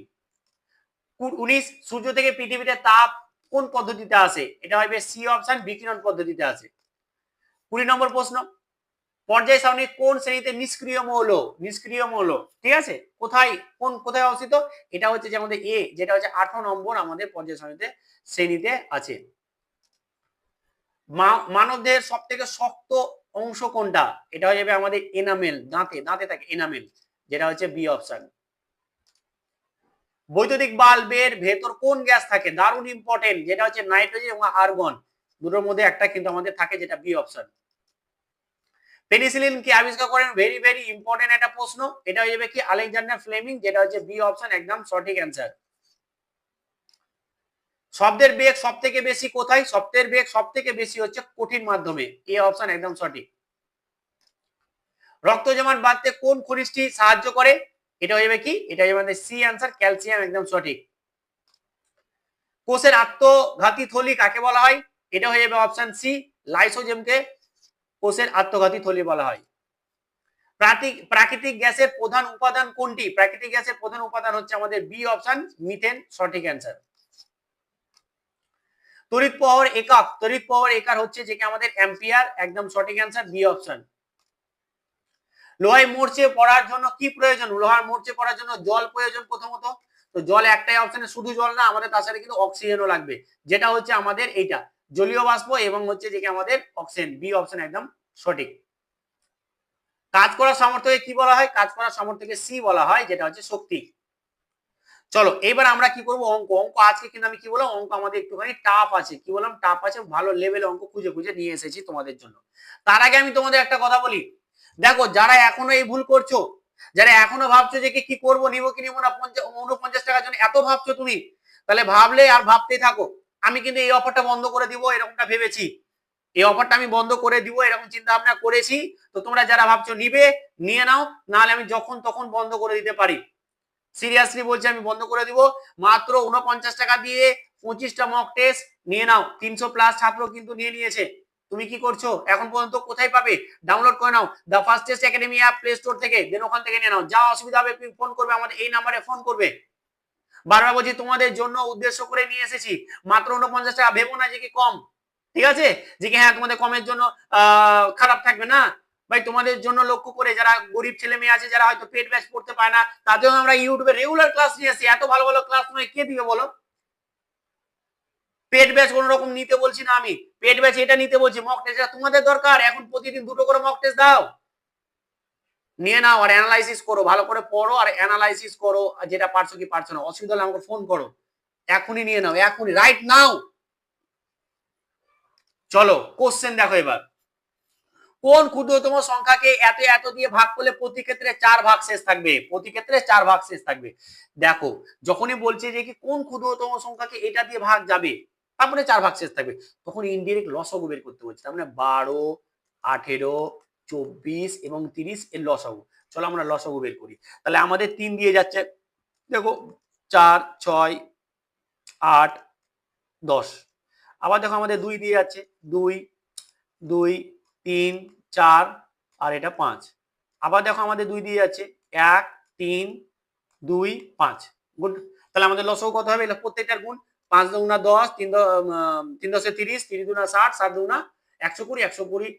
19, সূর্য থেকে পৃথিবীতে তাপ কোন পদ্ধতিতে আসে? এটা হবে সি অপশন, বিকিরণ পদ্ধতিতে আসে। 20 নম্বর প্রশ্ন, পর্যায় সারণী কোন শ্রেণীতে নিষ্ক্রিয় মৌল? নিষ্ক্রিয় মৌল, ঠিক আছে? কোথায় অবস্থিত? এটা হচ্ছে যে আমাদের এ, যেটা হচ্ছে 18 নম্বর আমাদের পর্যায় সারণীতে শ্রেণীতে আছে। মানবদেহের সব থেকে শক্ত অংশ কোনটা? এটা হয়ে যাবে আমাদের এনামেল, দাঁতে থাকে এনামেল, যেটা হচ্ছে বি অপশন। বৈদ্যুতিক বাল্বের ভেতর কোন গ্যাস থাকে? দারুণ ইম্পর্টেন্ট, যেটা হচ্ছে নাইট্রোজেন এবং আর্গন, দুটোর মধ্যে একটা কিন্তু আমাদের থাকে, যেটা বি অপশন। পেনিসিলিন কি আবিষ্কার করেন? ভেরি ভেরি ইম্পর্টেন্ট একটা প্রশ্ন, এটা হয়ে যাবে কি আলেকজান্ডার ফ্লেমিং, যেটা হচ্ছে বি অপশন, একদম সঠিক অ্যান্সার। শব্দের বেগ সব থেকে বেশি কোথায়? শব্দের বেগ সব থেকে বেশি হচ্ছে কঠিন মাধ্যমে, এ অপশন, একদম সঠিক। রক্ত জমাট বাঁধতে কোন খনিজটি সাহায্য করে? এটা হয়ে যাবে কি? এটা হয়ে যাবে সি অ্যান্সার, ক্যালসিয়াম, একদম সঠিক। কোষের আত্মঘাতী থলি কাকে বলা হয়? এটা হয়ে যাবে অপশন সি, লাইসোজোমকে কোষের আত্মঘাতী থলি বলা হয়। প্রাকৃতিক গ্যাসের প্রধান উপাদান কোনটি? প্রাকৃতিক গ্যাসের প্রধান উপাদান হচ্ছে আমাদের বি অপশন, মিথেন, সঠিক অ্যান্সার। তড়িৎ প্রবাহের একক হচ্ছে যে আমাদের অ্যাম্পিয়ার, একদম সঠিক অ্যান্সার, বি অপশন। লোহায় মরচে পড়ার জন্য কি প্রয়োজন? লোহার মরচে পড়ার জন্য জল প্রয়োজন প্রথমত। তো জল একটাই অপশনে, শুধু জল না, আমাদের তার সাথে কিন্তু অক্সিজেনও লাগবে, যেটা হচ্ছে আমাদের এইটা জলীয় বাষ্প এবং হচ্ছে যে আমাদের অক্সিজেন, বি অপশন, একদম সঠিক। কাজ করার সামর্থ্যকে কি বলা হয়? কাজ করার সামর্থ্যকে সি বলা হয়, যেটা হচ্ছে শক্তি। চলো এবার আমরা কি করব, অঙ্ক আজকে কিন্তু আমি কি বললাম, অঙ্ক আমাদের একটুখানি টাফ আছে, কি বললাম, টাফ আছে, ভালো লেভেল অঙ্ক খুঁজে খুঁজে নিয়ে এসেছি তোমাদের জন্য। তার আগে আমি তোমাদের একটা কথা বলি, দেখো যারা এখনো এই ভুল করছো, যারা এখনো ভাবছো যে কি করবো, নিবো কি নিবো না, 49 টাকার জন্য এত ভাবছো তুমি, তাহলে ভাবলে আর ভাবতেই থাকো। আমি কিন্তু এই অফারটা বন্ধ করে দিব, এরকমটা ভেবেছি। এই অফারটা আমি বন্ধ করে দিব এরকম চিন্তা ভাবনা করেছি। তো তোমরা যারা ভাবছো নিবে নিয়ে নাও, নাহলে আমি যখন তখন বন্ধ করে দিতে পারি। সিরিয়াসলি বলছি আমি বন্ধ করে দিব। মাত্র 49 টাকা দিয়ে 25টা মক টেস্ট নিয়ে নাও। 300 প্লাস ছাত্র কিন্তু নিয়ে নিয়েছে। তুমি কি করছো এখন পর্যন্ত? কোথায় পাবে? ডাউনলোড করে নাও the first test academy app play store থেকে, দেন ওখান থেকে নিয়ে নাও। যা অসুবিধা হবে তুমি ফোন করবে আমাদের এই নাম্বারে ফোন করবে। বারবার বলছি তোমাদের জন্য উদ্দেশ্য করে নিয়ে এসেছি। মাত্র 49 টাকা, ভেবো না যে কি কম, ঠিক আছে? যে কি হ্যাঁ তোমাদের কমের জন্য খারাপ থাকবে না ভাই। তোমাদের জন্য লক্ষ্য করে যারা গরিব ছেলে মেয়ে আছে, যারা হয়তো পেড ব্যাচ পড়তে পায় না, তার জন্য আমরা ইউটিউবে রেগুলার ক্লাস নিয়ে আসি। এত ভালো ভালো ক্লাস তোমায় কে দিবে বলো? পেড ব্যাচ কোন রকম নিতে বলছি না আমি, পেড ব্যাচ এটা নিতে বলছি মক টেস্ট তোমাদের দরকার। এখন প্রতিদিন 2টো করে মক টেস্ট দাও, নিয়ে নাও আর অ্যানালাইসিস করো, ভালো করে পড়ো আর অ্যানালাইসিস করো, যেটা পারছো কি পারছো না। অসুবিধা হলে আমাকে ফোন করো, এখনই নিয়ে নাও, এখনই রাইট নাও। চলো কোশ্চেন দেখো এবার। কোন ক্ষুদ্রতম সংখ্যাকে এত এত দিয়ে ভাগ করলে প্রতি ক্ষেত্রে 4 ভাগ শেষ থাকবে? প্রতি ক্ষেত্রে 4 ভাগ শেষ থাকবে। দেখো যখনই বলছে যে কি কোন ক্ষুদ্রতম সংখ্যাকে এটা দিয়ে ভাগ যাবে তারপরে 4 ভাগ শেষ থাকবে, তখন ইনডিরেক্ট লসাগু বের করতে বলছে। তার মানে 12, 18, 24 এবং 30 এর লসাগু। চলো আমরা লসাগু বের করি। তাহলে আমাদের 3 দিয়ে যাচ্ছে, দেখো 4, 6, 8, 10। আবার দেখো আমাদের 2 দিয়ে যাচ্ছে, 2, 2, 3, 4 আর এটা 5। আবার দেখো আমাদের 2 দিয়ে যাচ্ছে, 1, 3, 2, 5। গুড। তাহলে আমাদের লসাগু কত হবে? প্রত্যেকটার গুণ। 5 দুগুণা 10, 3 10 30, 3 দুগুণা 60, 7 দুগুণা 120, 120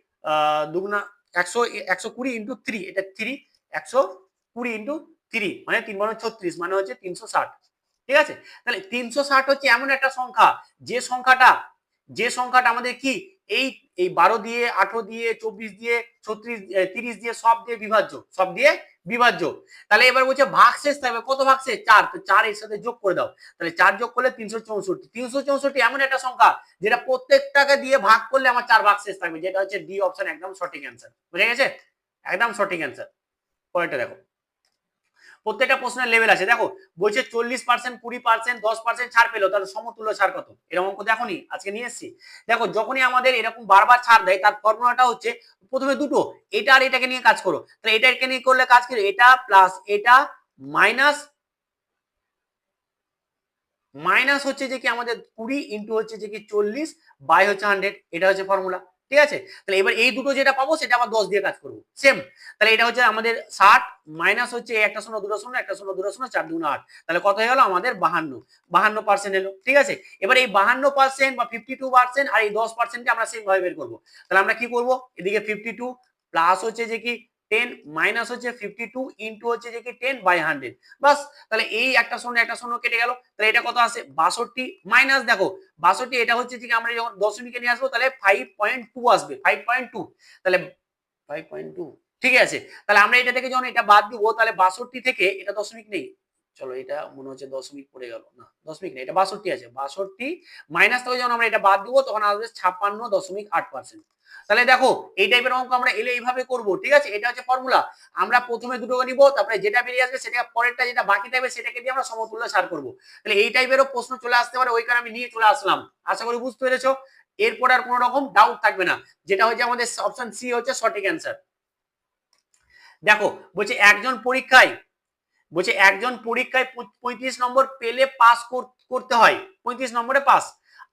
দুগুণা 100, 120 ইন্টু 3, এটা 3, 120 ইন্টু 3 মানে 3 × 36 মানে হচ্ছে 360। ঠিক আছে? তাহলে 360 হচ্ছে এমন একটা সংখ্যা, যে সংখ্যাটা আমাদের কি এই এই 12 দিয়ে, 18 দিয়ে, 24 দিয়ে, 36, 30 দিয়ে, সব দিয়ে বিভাজ্য। তাহলে এবার বলছে ভাগশেষ থাকবে কত? ভাগশেষ 4। তো 4 এর সাথে যোগ করে দাও, তাহলে 4 যোগ করলে 364। 364 এমন একটা সংখ্যা যেটা প্রত্যেকটাকে দিয়ে ভাগ করলে আমার 4 ভাগশেষ থাকবে, যেটা হচ্ছে ডি অপশন একদম সঠিক অ্যান্সার। বুঝা গেছে? একদম সঠিক অ্যান্সার। পরেরটা দেখো। প্রত্যেকটা প্রশ্নের লেভেল আছে। দেখো বলছে 40%, 20%, 10% ছাড় পেলো, তাহলে সমতুল্য ছাড় কত? এরকম অঙ্ক দেখোনি আজকে নিয়ে এসেছি। দেখো যখনই আমাদের এরকম বারবার ছাড় দেয় তার ফর্মুলাটা হচ্ছে প্রথমে দুটো, এটা আর এটাকে নিয়ে কাজ করো। তাহলে এটাকে নিয়ে করলে কাজ কি? এটা প্লাস এটা মাইনাস হচ্ছে যে কি আমাদের 20 ইন্টু হচ্ছে যে কি 40 বাই হচ্ছে 100। এটা হচ্ছে ফর্মুলা। ঠিক আছে? তাহলে এবার এই দুটো যেটা পাবো সেটা আবার 10 দিয়ে কাজ করব সেম। তাহলে এটা হচ্ছে আমাদের 60 মাইনাস হচ্ছে একটা শূন্য দুটো শূন্য, একটা শূন্য দুটো শূন্য, 4 2 8। তাহলে কত হয়ে গেল আমাদের 52% এলো। ঠিক আছে? এবার এই 52% বা 52% আর এই 10% কে আমরা সেম ভাবে বের করব। তাহলে আমরা কি করব? এদিকে 52 প্লাস হচ্ছে যে কি 10 মাইনাস হচ্ছে 52 ইন্টু হচ্ছে যে কি 10 বাই 100। বাস। তাহলে এই একটা শূন্য কেটে গেল। তাহলে এটা কত আছে? 62 মাইনাস দেখো 62, এটা হচ্ছে যে আমরা যখন দশমিকে নিয়ে আসবো তাহলে 5.2 আসবে, 5.2। তাহলে 5.2 ঠিক আছে। তাহলে আমরা এটা থেকে যখন এটা বাদ দিব তাহলে 62 থেকে এটা দশমিক নেই, চলো এটা মনে হচ্ছে দশমিক পড়ে গেল, না দশমিক নেই, এটা 62 আছে। 62 মাইনাস থেকে যখন আমরা এটা বাদ দিব তখন আসবে 56.8%। তাহলে দেখো এই টাইপের অঙ্ক আমরা এলে এইভাবে করব। ঠিক আছে? এটা হচ্ছে ফর্মুলা। আমরা প্রথমে দুটোকে নিব, তারপরে যেটা বেরিয়ে আসবে সেটা পরেরটা যেটা বাকি থাকবে সেটাকে দিয়ে আমরা সমতুল্য ছাড় করব। তাহলে এই টাইপেরও প্রশ্ন চলে আসতে পারে, ওই কারণে আমি নিয়ে চলে আসলাম। আশা করি বুঝতে পেরেছো। এরপর আর কোনো রকম ডাউট থাকবে না, যেটা হচ্ছে আমাদের অপশন সি হচ্ছে সঠিক অ্যান্সার। দেখো বলছে একজন পরীক্ষায় 35 নম্বর পেলে পাস করতে হয়, 35 নম্বরে পাস,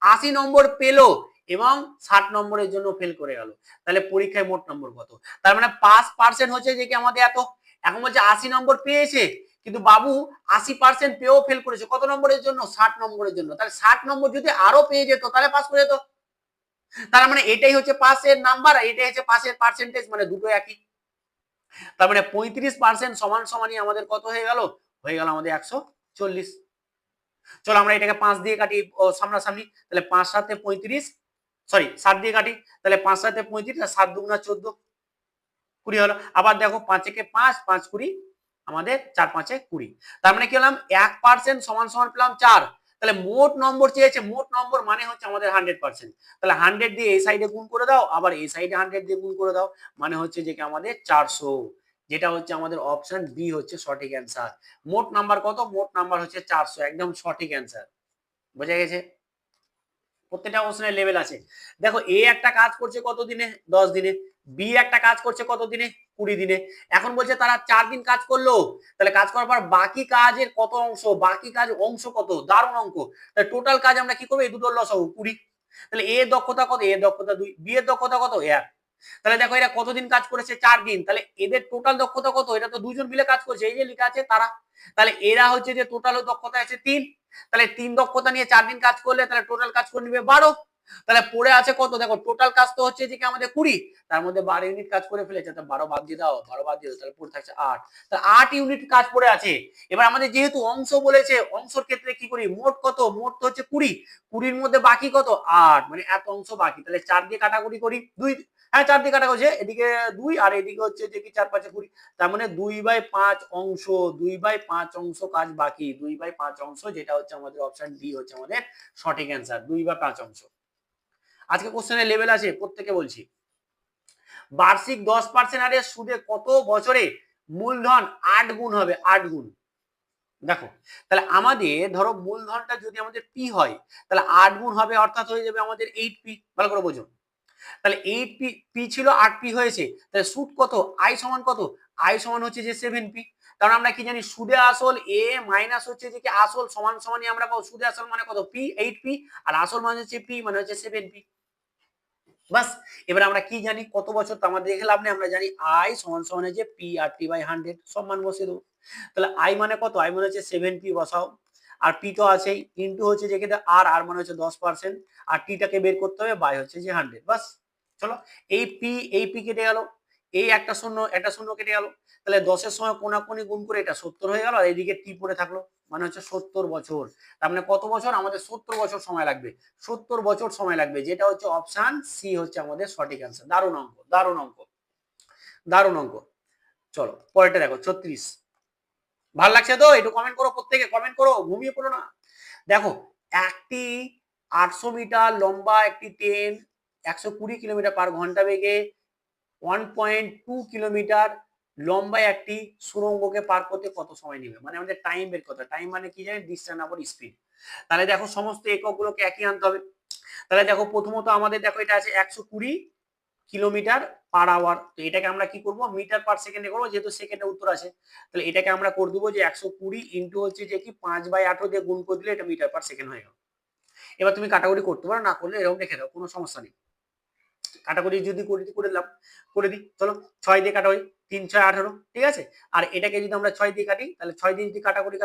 80 নম্বর পেলো এবং 60 নম্বরের জন্য ফেল করে গেল, তাহলে পরীক্ষায় মোট নম্বর কত? তার মানে 5% হচ্ছে যে কি আমাদের এত। এখন বলছে 80 নম্বর পেয়েছে কিন্তু বাবু 80% পেয়েও ফেল করেছে, কত নম্বরের জন্য? 60 নম্বরের জন্য। তাহলে 60 নম্বর যদি আরো পেয়ে যেত তাহলে পাস করে যেত। তার মানে এটাই হচ্ছে পাসের নাম্বার আর এটাই হচ্ছে পাসের পার্সেন্টেজ, মানে দুটো একই। তার মানে 35% সমান সমানই আমাদের কত হয়ে গেল? হয়ে গেল আমাদের 140। চলো আমরা এটাকে 5 দিয়ে কাটি সামনাসামনি। তাহলে 5 7 35, সরি 7 দিয়ে কাটি। তাহলে 5 7 35 আর 7 দুগুণা 14, 20 হলো। আবার দেখো 5 একে 5, 5 20 আমাদের 4 5 এ 20। তার মানে কি হলাম 1% সমান সমান পেলাম 4। তাহলে মোট নম্বর চেয়েছে, মোট নম্বর মানে হচ্ছে আমাদের 100%। তাহলে 100 দিয়ে এই সাইডে গুণ করে দাও, আবার এই সাইডে 100 দিয়ে গুণ করে দাও, মানে হচ্ছে যে কি আমাদের 400, যেটা হচ্ছে আমাদের অপশন বি হচ্ছে সঠিক অ্যান্সার। মোট নাম্বার কত? মোট নাম্বার হচ্ছে 400, একদম সঠিক অ্যান্সার। বোঝা গেছে? প্রত্যেকটা কোশ্চেনের লেভেল আছে। দেখো এ একটা কাজ করছে কত দিনে, 10 দিনে, বি একটা কাজ করছে কত দিনে, 20 দিনে। এখন বলছে তারা 4 দিন কাজ করলো, তাহলে কাজ করার পর বাকি কাজের কত অংশ, বাকি কাজ অংশ কত, দারুণ অঙ্ক। তাহলে টোটাল কাজ আমরা কি করবো, এই দুটোর লসাগু 20। তাহলে এ দক্ষতা কত, এ দক্ষতা 2, বি এর দক্ষতা কত 1। তাহলে দেখো এরা কতদিন কাজ করেছে, 4 দিন। তাহলে এদের টোটাল দক্ষতা কত, এটা তো দুজন মিলে কাজ করছে, এই যে লেখা আছে তারা। তাহলে এরা হচ্ছে যে টোটাল দক্ষতা আছে 3। তাহলে 3 দক্ষতা নিয়ে 4 দিন কাজ করলে তাহলে টোটাল কাজ করে নিবে 12। তাহলে পড়ে আছে কত, দেখো টোটাল কাজ তো হচ্ছে যে কি আমাদের 20, তার মধ্যে 12 ইউনিট কাজ করে ফেলেছে, তো 12 বাদ দিয়ে দাও, 12 বাদ দিয়ে দাও, তাহলে পড়ে থাকছে 8। তাহলে 8 ইউনিট কাজ পড়ে আছে। এবার আমাদের যেহেতু অংশ বলেছে, অংশের ক্ষেত্রে কি করি, মোট কত, মোট তো হচ্ছে 20, 20 এর মধ্যে বাকি কত 8, মানে এত অংশ বাকি। তাহলে 4 দিয়ে কাটাকুটি করি, 2, হ্যাঁ 4 দিয়ে কাটা করছে, এদিকে 2 আর এদিকে হচ্ছে যে কি 4 5 20, তার মানে 2/5 অংশ, 2/5 অংশ কাজ বাকি, 2/5 অংশ, যেটা হচ্ছে আমাদের অপশন ডি হচ্ছে আমাদের সঠিক অ্যান্সার, 2/5 অংশ। আজকে কোশ্চেনের লেভেল আছে প্রত্যেকে বলছি। বার্ষিক 10% হারে সুদে কত বছরে মূলধন 8 গুণ হবে, 8 গুণ। দেখো তাহলে আমাদের ধরো মূলধনটা যদি আমাদের পি হয়, তাহলে 8 গুণ হবে, অর্থাৎ হয়ে যাবে আমাদের 8p। ভালো করে বোঝো, তাহলে 8p, পি ছিল 8p হয়েছে, তাহলে সুদ কত, আই সমান কত, আই সমান হচ্ছে যে 7p। কারণ আমরা কি জানি, সুদে আসল এ মাইনাস হচ্ছে যে কি আসল সমান সমানই আমরা পাবো, সুদে আসল মানে কত পি 8p, আর আসল মানে হচ্ছে পি মানে হচ্ছে 7p। বাস, এবার আমরা কি জানি কত বছর, তো আমাদের দেখে লাভ নেই, আমরা জানি আই সমান সমান হচ্ছে পি আর টি বাই 100, সব মান বসিয়ে দেবো। তাহলে আই মানে কত, আই মানে হচ্ছে 7p বসাও, আর পি তো আছেই, ইন্টু হচ্ছে যে আর আর মানে হচ্ছে 10%, আর টিটাকে বের করতে হবে, বাই হচ্ছে যে 100। বাস চলো, এই পি কেটে গেল, এই একটা শূন্য কেটে গেল, তাহলে 10-এর সময় কোনাকুনি গুণ করে এটা 70 হয়ে গেল, আর এইদিকে টি পড়ে থাকলো, মানে হচ্ছে 70 বছর। তার মানে কত বছর, আমাদের 70 বছর সময় লাগবে, 70 বছর সময় লাগবে, যেটা হচ্ছে অপশন সি হচ্ছে আমাদের সঠিক অ্যান্সার। দারুণ অঙ্ক, দারুণ অঙ্ক, দারুণ অঙ্ক। চলো পরেরটা দেখো 36। ভাল লাগছে তো, একটু কমেন্ট করো, প্রত্যেকে কমেন্ট করো, ঘুমিয়ে পড়ো না। দেখো একটি 800 মিটার লম্বা একটি ট্রেন 120 কিলোমিটার পার ঘন্টা বেগে 1.2 কিলোমিটার লম্বা একটি সুড়ঙ্গকে পার করতে কত সময় নেবে, মানে আমাদের টাইম বের করতে, টাইম মানে কি জানি, ডিস্টেন্স আপন স্পিড। তাহলে দেখো সমস্ত এককগুলোকে একই আনতে হবে। তাহলে দেখো প্রথমত আমাদের দেখো এটা আছে 120 কিলোমিটার পার আওয়ার, তো এটাকে আমরা কি করব, মিটার পার সেকেন্ডে করবো, যেহেতু সেকেন্ডে উত্তর আছে। তাহলে এটাকে আমরা করে দেবো যে 120 ইন্টু হচ্ছে যে কি 5/18 দিয়ে গুণ করে দিলে এটা মিটার পার সেকেন্ড হয়ে গেল। এবার তুমি কাটাকুটি করতে পারো, না করলে এরকম রেখে দাও, কোনো সমস্যা নেই। কাটাকুটি যদি করে দিলাম, করে দিই, চলো 6 দিয়ে কাটা হয়, 3 6 18, ঠিক আছে। আর এটাকে যদি আমরা 6 দিয়ে কাটি, তাহলে 6 দিয়ে যদি কাটাকুটি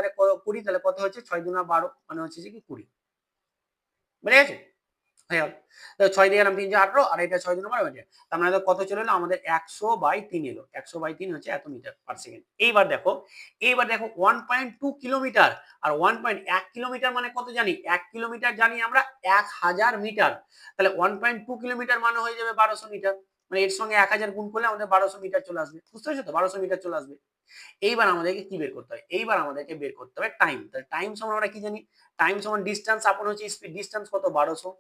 করি, তাহলে কত হচ্ছে, 6 2 12, মানে হচ্ছে যে কি 20, বুঝে গেছে, হয়ে গেল। তো 6 দিয়ে গেলাম 3 4 18, আর এটা 6 2 12, তার মানে কত চলে এলো আমাদের 100/3 এলো, 100/3 হচ্ছে এত মিটার পার সেকেন্ড। এইবার দেখো 1.2 কিলোমিটার আর 1.1 কিলোমিটার মানে কত জানি, 1 কিলোমিটার জানি আমরা 1000 মিটার, তাহলে 1.2 কিলোমিটার মানে হয়ে যাবে 1200 মিটার, মানে এর সঙ্গে 1000 গুণ করলে আমাদের 1200 মিটার চলে আসবে, বুঝতে পেরেছো তো, 1200 মিটার চলে আসবে। এইবার আমাদেরকে কি বের করতে হবে, এইবার আমাদেরকে বের করতে হবে টাইম। তাহলে টাইম সমান আমরা কি জানি, টাইম সমান ডিসটেন্স আপন হচ্ছে স্পিড, ডিসটেন্স কত 1200,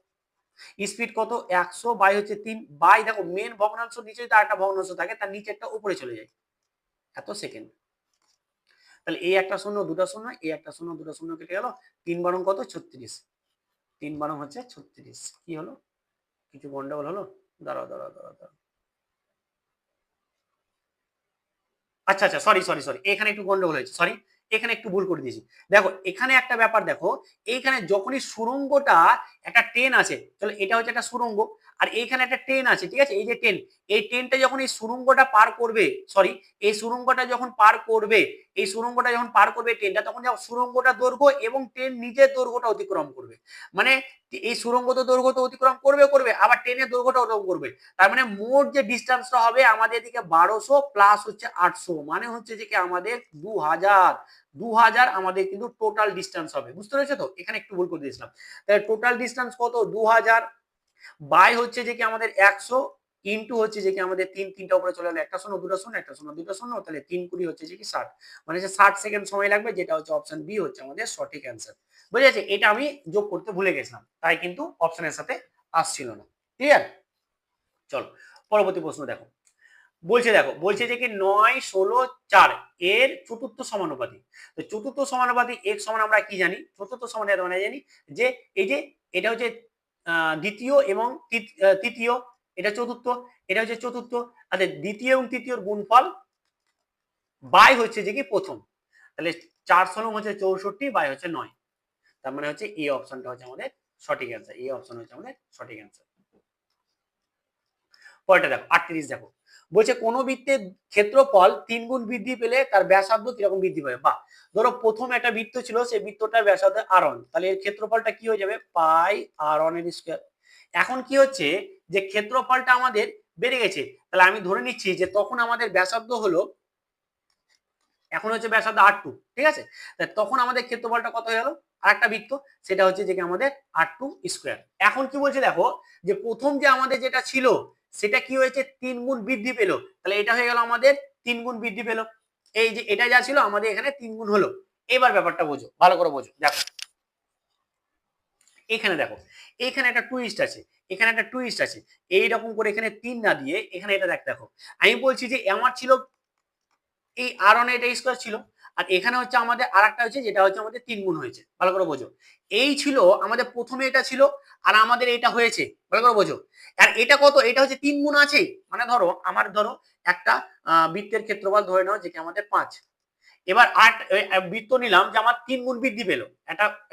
স্পিড কত 100 বাই হচ্ছে 3, বাই দেখো মেন ভগ্নাংশ নিচে তার একটা ভগ্নাংশ থাকে, তার নিচে একটা উপরে চলে যায়, এত সেকেন্ড। তাহলে এই একটা শূন্য দুটো শূন্য, এই একটা শূন্য দুটো শূন্য কেটে গেল, 3 বারং কত 36, 3 বারং হচ্ছে 36। কি হলো, কিছু গন্ডগোল হলো, দাঁড়াও দাঁড়াও দাঁড়াও দাঁড়াও, আচ্ছা আচ্ছা, সরি সরি সরি, এখানে একটু গন্ডগোল হয়েছে, সরি, এখানে একটু ভুল করে দিয়েছি। দেখো এখানে একটা ব্যাপার, দেখো এইখানে যখনই সুড়ঙ্গটা একটা ট্রেন আছে, চলো এটা হচ্ছে একটা সুড়ঙ্গ, আর এইখানে একটা ট্রেন আছে, ঠিক আছে, এই যে ট্রেন, এই ট্রেনটা যখন এই সুড়ঙ্গটা পার করবে, সরি এই সুড়ঙ্গটা যখন পার করবে, এই সুড়ঙ্গটা যখন পার করবে ট্রেনটা, তখন যখন সুড়ঙ্গটা দৈর্ঘ্য এবং ট্রেন নিজের দৈর্ঘ্যটা অতিক্রম করবে, মানে এই সুড়ঙ্গ তো দৈর্ঘ্য তো অতিক্রম করবে করবে, আবার ট্রেনের দৈর্ঘ্যটা অতিক্রম করবে, তার মানে মোট যে ডিস্টেন্সটা হবে আমাদের এদিকে 1200 প্লাস হচ্ছে 800, মানে হচ্ছে যে কি আমাদের 2000 আমাদের কিন্তু টোটাল ডিস্টেন্স হবে, বুঝতে পেরেছো তো, এখানে একটু ভুল করে দিয়েছিলাম। তাহলে টোটাল ডিস্টেন্স কত 2000 বাই হচ্ছে যে কি আমাদের 100 ইন্টু হচ্ছে যে কি আমাদের তিনটা উপরে চলে গেল, একটা শূন্য দুটো শূন্য, একটা শূন্য দুটো শূন্য, তাহলে 3 হচ্ছে যে কি 60, মানে হচ্ছে 60 সেকেন্ড সময় লাগবে, যেটা হচ্ছে অপশন বি হচ্ছে আমাদের সঠিক অ্যান্সার। বুঝে গেছে, এটা আমি যোগ করতে ভুলে গেছিলাম, তাই কিন্তু অপশনের সাথে আসছিল না, ক্লিয়ার। চলো পরবর্তী প্রশ্ন দেখো, বলছে যে কি 9 16 4 এর চতুর্থ সমানুপাতি। তো চতুর্থ সমানুপাতি x সমান আমরা কি জানি, চতুর্থ সমানুপাতি মানে জানি যে এই যে এটা হচ্ছে দ্বিতীয় এবং তৃতীয়, এটা চতুর্থ, এটা হচ্ছে চতুর্থ। আচ্ছা, দ্বিতীয় এবং তৃতীয়র গুণফল বাই হচ্ছে যে কি প্রথম, তাহলে 4 হচ্ছে 64 বাই হচ্ছে 9। তার মানে হচ্ছে এই অপশনটা হচ্ছে আমাদের সঠিক অ্যান্সার, এই অপশন হচ্ছে আমাদের সঠিক অ্যান্সার। পরেরটা দেখো 38, দেখো বলছে কোন বৃত্তের ক্ষেত্রফল 3 গুণ বৃদ্ধি পেলে তার ব্যাসার্ধ কিরকম বৃদ্ধি পাবে। বা ধরো প্রথম একটা বৃত্ত ছিল, সেই বৃত্তটার ব্যাসার্ধ r1, তাহলে এর ক্ষেত্রফলটা কি হয়ে যাবে পাই r1 এর স্কয়ার। এখন কি হচ্ছে যে ক্ষেত্রফলটা আমাদের বেড়ে গেছে, তাহলে আমি ধরে নিচ্ছি যে তখন আমাদের ব্যাসার্ধ হলো, এখন হচ্ছে ব্যাসার্ধ r2, ঠিক আছে, তখন আমাদের ক্ষেত্রফলটা কত হয়ে গেল, আরেকটা বৃত্ত, সেটা হচ্ছে যে আমাদের r2 স্কয়ার। এখন কি বলছে দেখো, যে প্রথম যে আমাদের যেটা ছিল সেটা কি হয়েছে 3 গুণ বৃদ্ধি পেল, তাহলে এটা হয়ে গেল আমাদের 3 গুণ বৃদ্ধি পেল। এই যে এটা যা ছিল আমাদের এখানে 3 গুণ হলো। এবার ব্যাপারটা বোঝো, ভালো করে বোঝো। দেখো এখানে দেখো, এখানে একটা টুইস্ট আছে, এখানে একটা টুইস্ট আছে। এইরকম করে এখানে 3 না দিয়ে এখানে এটা দেখো, আমি বলছি যে আমার ছিল এই r1 এটা স্কয়ার ছিল, আর এখানে হচ্ছে আমাদের আরেকটা হচ্ছে যেটা হচ্ছে আমাদের 3 গুণ হয়েছে। ভালো করে বোঝো, এই ছিল আমাদের প্রথমে এটা ছিল, আর আমাদের এটা হয়েছে। ভালো করে বোঝো, আর এটা কত, এটা হচ্ছে 3 গুণ আছে। মানে ধরো আমার ধরো একটা বৃত্তের ক্ষেত্রফল ধরে নাও যে আমাদের 5, এবার 8 বৃত্ত নিলাম যে আমার 3 গুণ বৃদ্ধি পেলো,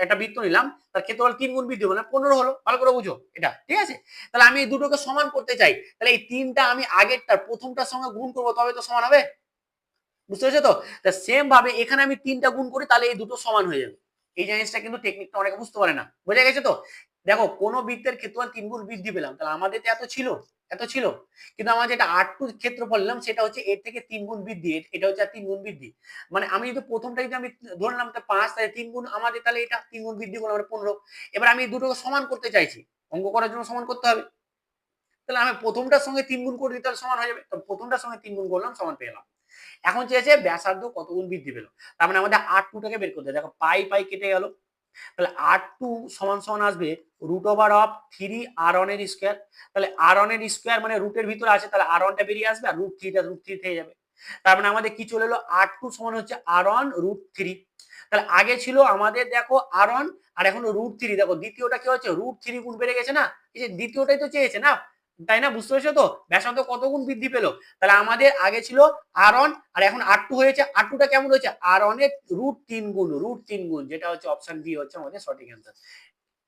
একটা বৃত্ত নিলাম তার ক্ষেত্রফল 3 গুণ বৃদ্ধি পেলো, 15 হলো। ভালো করে বুঝো এটা, ঠিক আছে। তাহলে আমি এই দুটোকে সমান করতে চাই, তাহলে এই তিনটা আমি আগেরটার প্রথমটার সঙ্গে গুণ করবো, তবে তো সমান হবে। বুঝতে পেরেছো তো? সেম ভাবে এখানে আমি 3টা গুণ করি, তাহলে এই দুটো সমান হয়ে যাবে। এই জিনিসটা কিন্তু টেকনিকটা অনেকে বুঝতে পারে না, বোঝা গেছে তো? দেখো কোন বৃত্তের ক্ষেত্রফল 3 গুণ বৃদ্ধি পেলাম, তাহলে আমাদের তো এত ছিল, এত ছিল, কিন্তু আমার যেটা r2 ক্ষেত্রফল নিলাম সেটা হচ্ছে এর থেকে 3 গুণ বৃদ্ধি, এটা হচ্ছে 3 গুণ বৃদ্ধি। মানে আমি যদি প্রথমটা যদি আমি ধরে নিলাম তো 5, তাহলে 3 গুণ আমাদের, তাহলে এটা 3 গুণ বৃদ্ধি করলাম 15। এবার আমি দুটোকে সমান করতে চাইছি, অঙ্ক করার জন্য সমান করতে হবে, তাহলে আমি প্রথমটার সঙ্গে 3 গুণ করে দিই, তাহলে সমান হয়ে যাবে। তো প্রথমটার সঙ্গে 3 গুণ করলাম, সমান পেলাম। এখন চেয়েছে ব্যাসার্ধ কত গুণ বৃদ্ধি পেল, তার মানে আমাদের r2 টাকে বের করতে, দেখো পাই পাই কেটে গেল, তাহলে r2 সমান সমান আসবে √3 r1 এর স্কয়ার। তাহলে r1 এর স্কয়ার মানে রুটের ভিতরে আছে, তাহলে r1 টা বেরিয়ে আসবে, আর √3 থেকে যাবে। তার মানে আমাদের কি চলে এলো, r2 সমান হচ্ছে r1 √3। তাহলে আগে ছিল আমাদের দেখো r1, আর এখন √3, দেখো দ্বিতীয়টা কি হচ্ছে √3 গুণ বেড়ে গেছে না, এই যে দ্বিতীয়টাই তো চেয়েছে না, তাই না? বুঝতে পেরেছো তো ব্যাসার্ধ কত গুণ বৃদ্ধি পেলো। তাহলে আমাদের আগে ছিল r1, আর এখন r2 হয়েছে। r2 টা কেমন হয়েছে, r1 এর √3 গুণ, যেটা হচ্ছে অপশন বি হচ্ছে আমাদের সঠিক অ্যান্সার।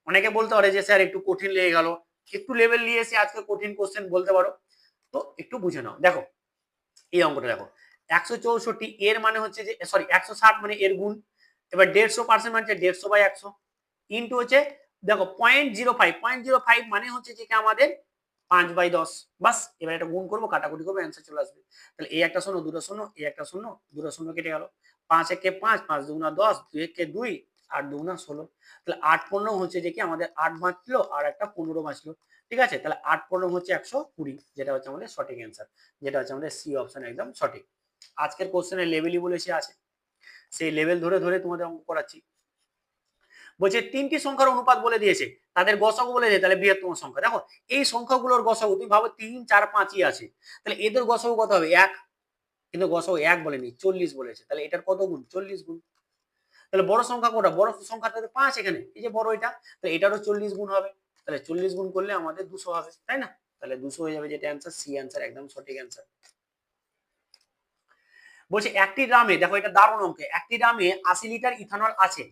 অনেকে বলতে পারে যে স্যার একটু কঠিন লেগে গেল, একটু লেভেল নিয়ে এসে আজকে কঠিন কোশ্চেন বলতে পারো, তো একটু বুঝে নাও। দেখো এই অঙ্কটা দেখো, 164 এর মানে হচ্ছে যে সরি 160 মানে এর গুণ। এবার 150% মানে 150/100 ইন্টু হচ্ছে দেখো 0.05 মানে হচ্ছে যে আমাদের 5/10। বাস, এবার এটা গুণ করবো, কাটাকুটি করবো, অ্যান্সার চলে আসবে। তাহলে এই একটা শূন্য, দুটো শূন্য, এই একটা শূন্য, দুটো শূন্য কেটে গেল। 5 একে 5, 5 দুগুণা 10, 2 একে 2, 8 দুগুণা 16। তাহলে 8 15 হচ্ছে যে কি আমাদের 8 বাঁচলো, আর একটা 15 বাঁচলো। ঠিক আছে, তাহলে 8 15 হচ্ছে 120, যেটা হচ্ছে আমাদের সঠিক অ্যান্সার, যেটা হচ্ছে আমাদের সি অপশন একদম সঠিক। আজকের কোশ্চেনের লেভেলই বলেছে আছে, সেই লেভেল ধরে ধরে তোমাদের অঙ্ক করাচ্ছি। বলছে 3টি সংখ্যার অনুপাত বলে দিয়েছে, তাদের গসাগু বলে দিয়েছে, তাহলে বৃহত্তম সংখ্যা। দেখো এই সংখ্যাগুলোর গসাগু তুমি ভাবো 3 4 5ই আছে, তাহলে এদের গসাগু কত হবে 1, কিন্তু গসাগু 1 বলেনি, 40 বলেছে, তাহলে এটার কত গুণ 40 গুণ। তাহলে বড় সংখ্যা কোনটা, বড় সংখ্যাটা তো 5 এখানে, এই যে বড় এটা, তাহলে এটারও 40 গুণ হবে, তাহলে 40 গুণ করলে আমাদের 200 হবে, তাই না? তাহলে 200 হয়ে যাবে, যেটা অ্যান্সার সি অ্যান্সার একদম সঠিক অ্যান্সার। বলছে একটি ড্রামে, দেখো এটা দারুণ অঙ্ক, একটি ড্রামে 80 লিটার ইথানল আছে,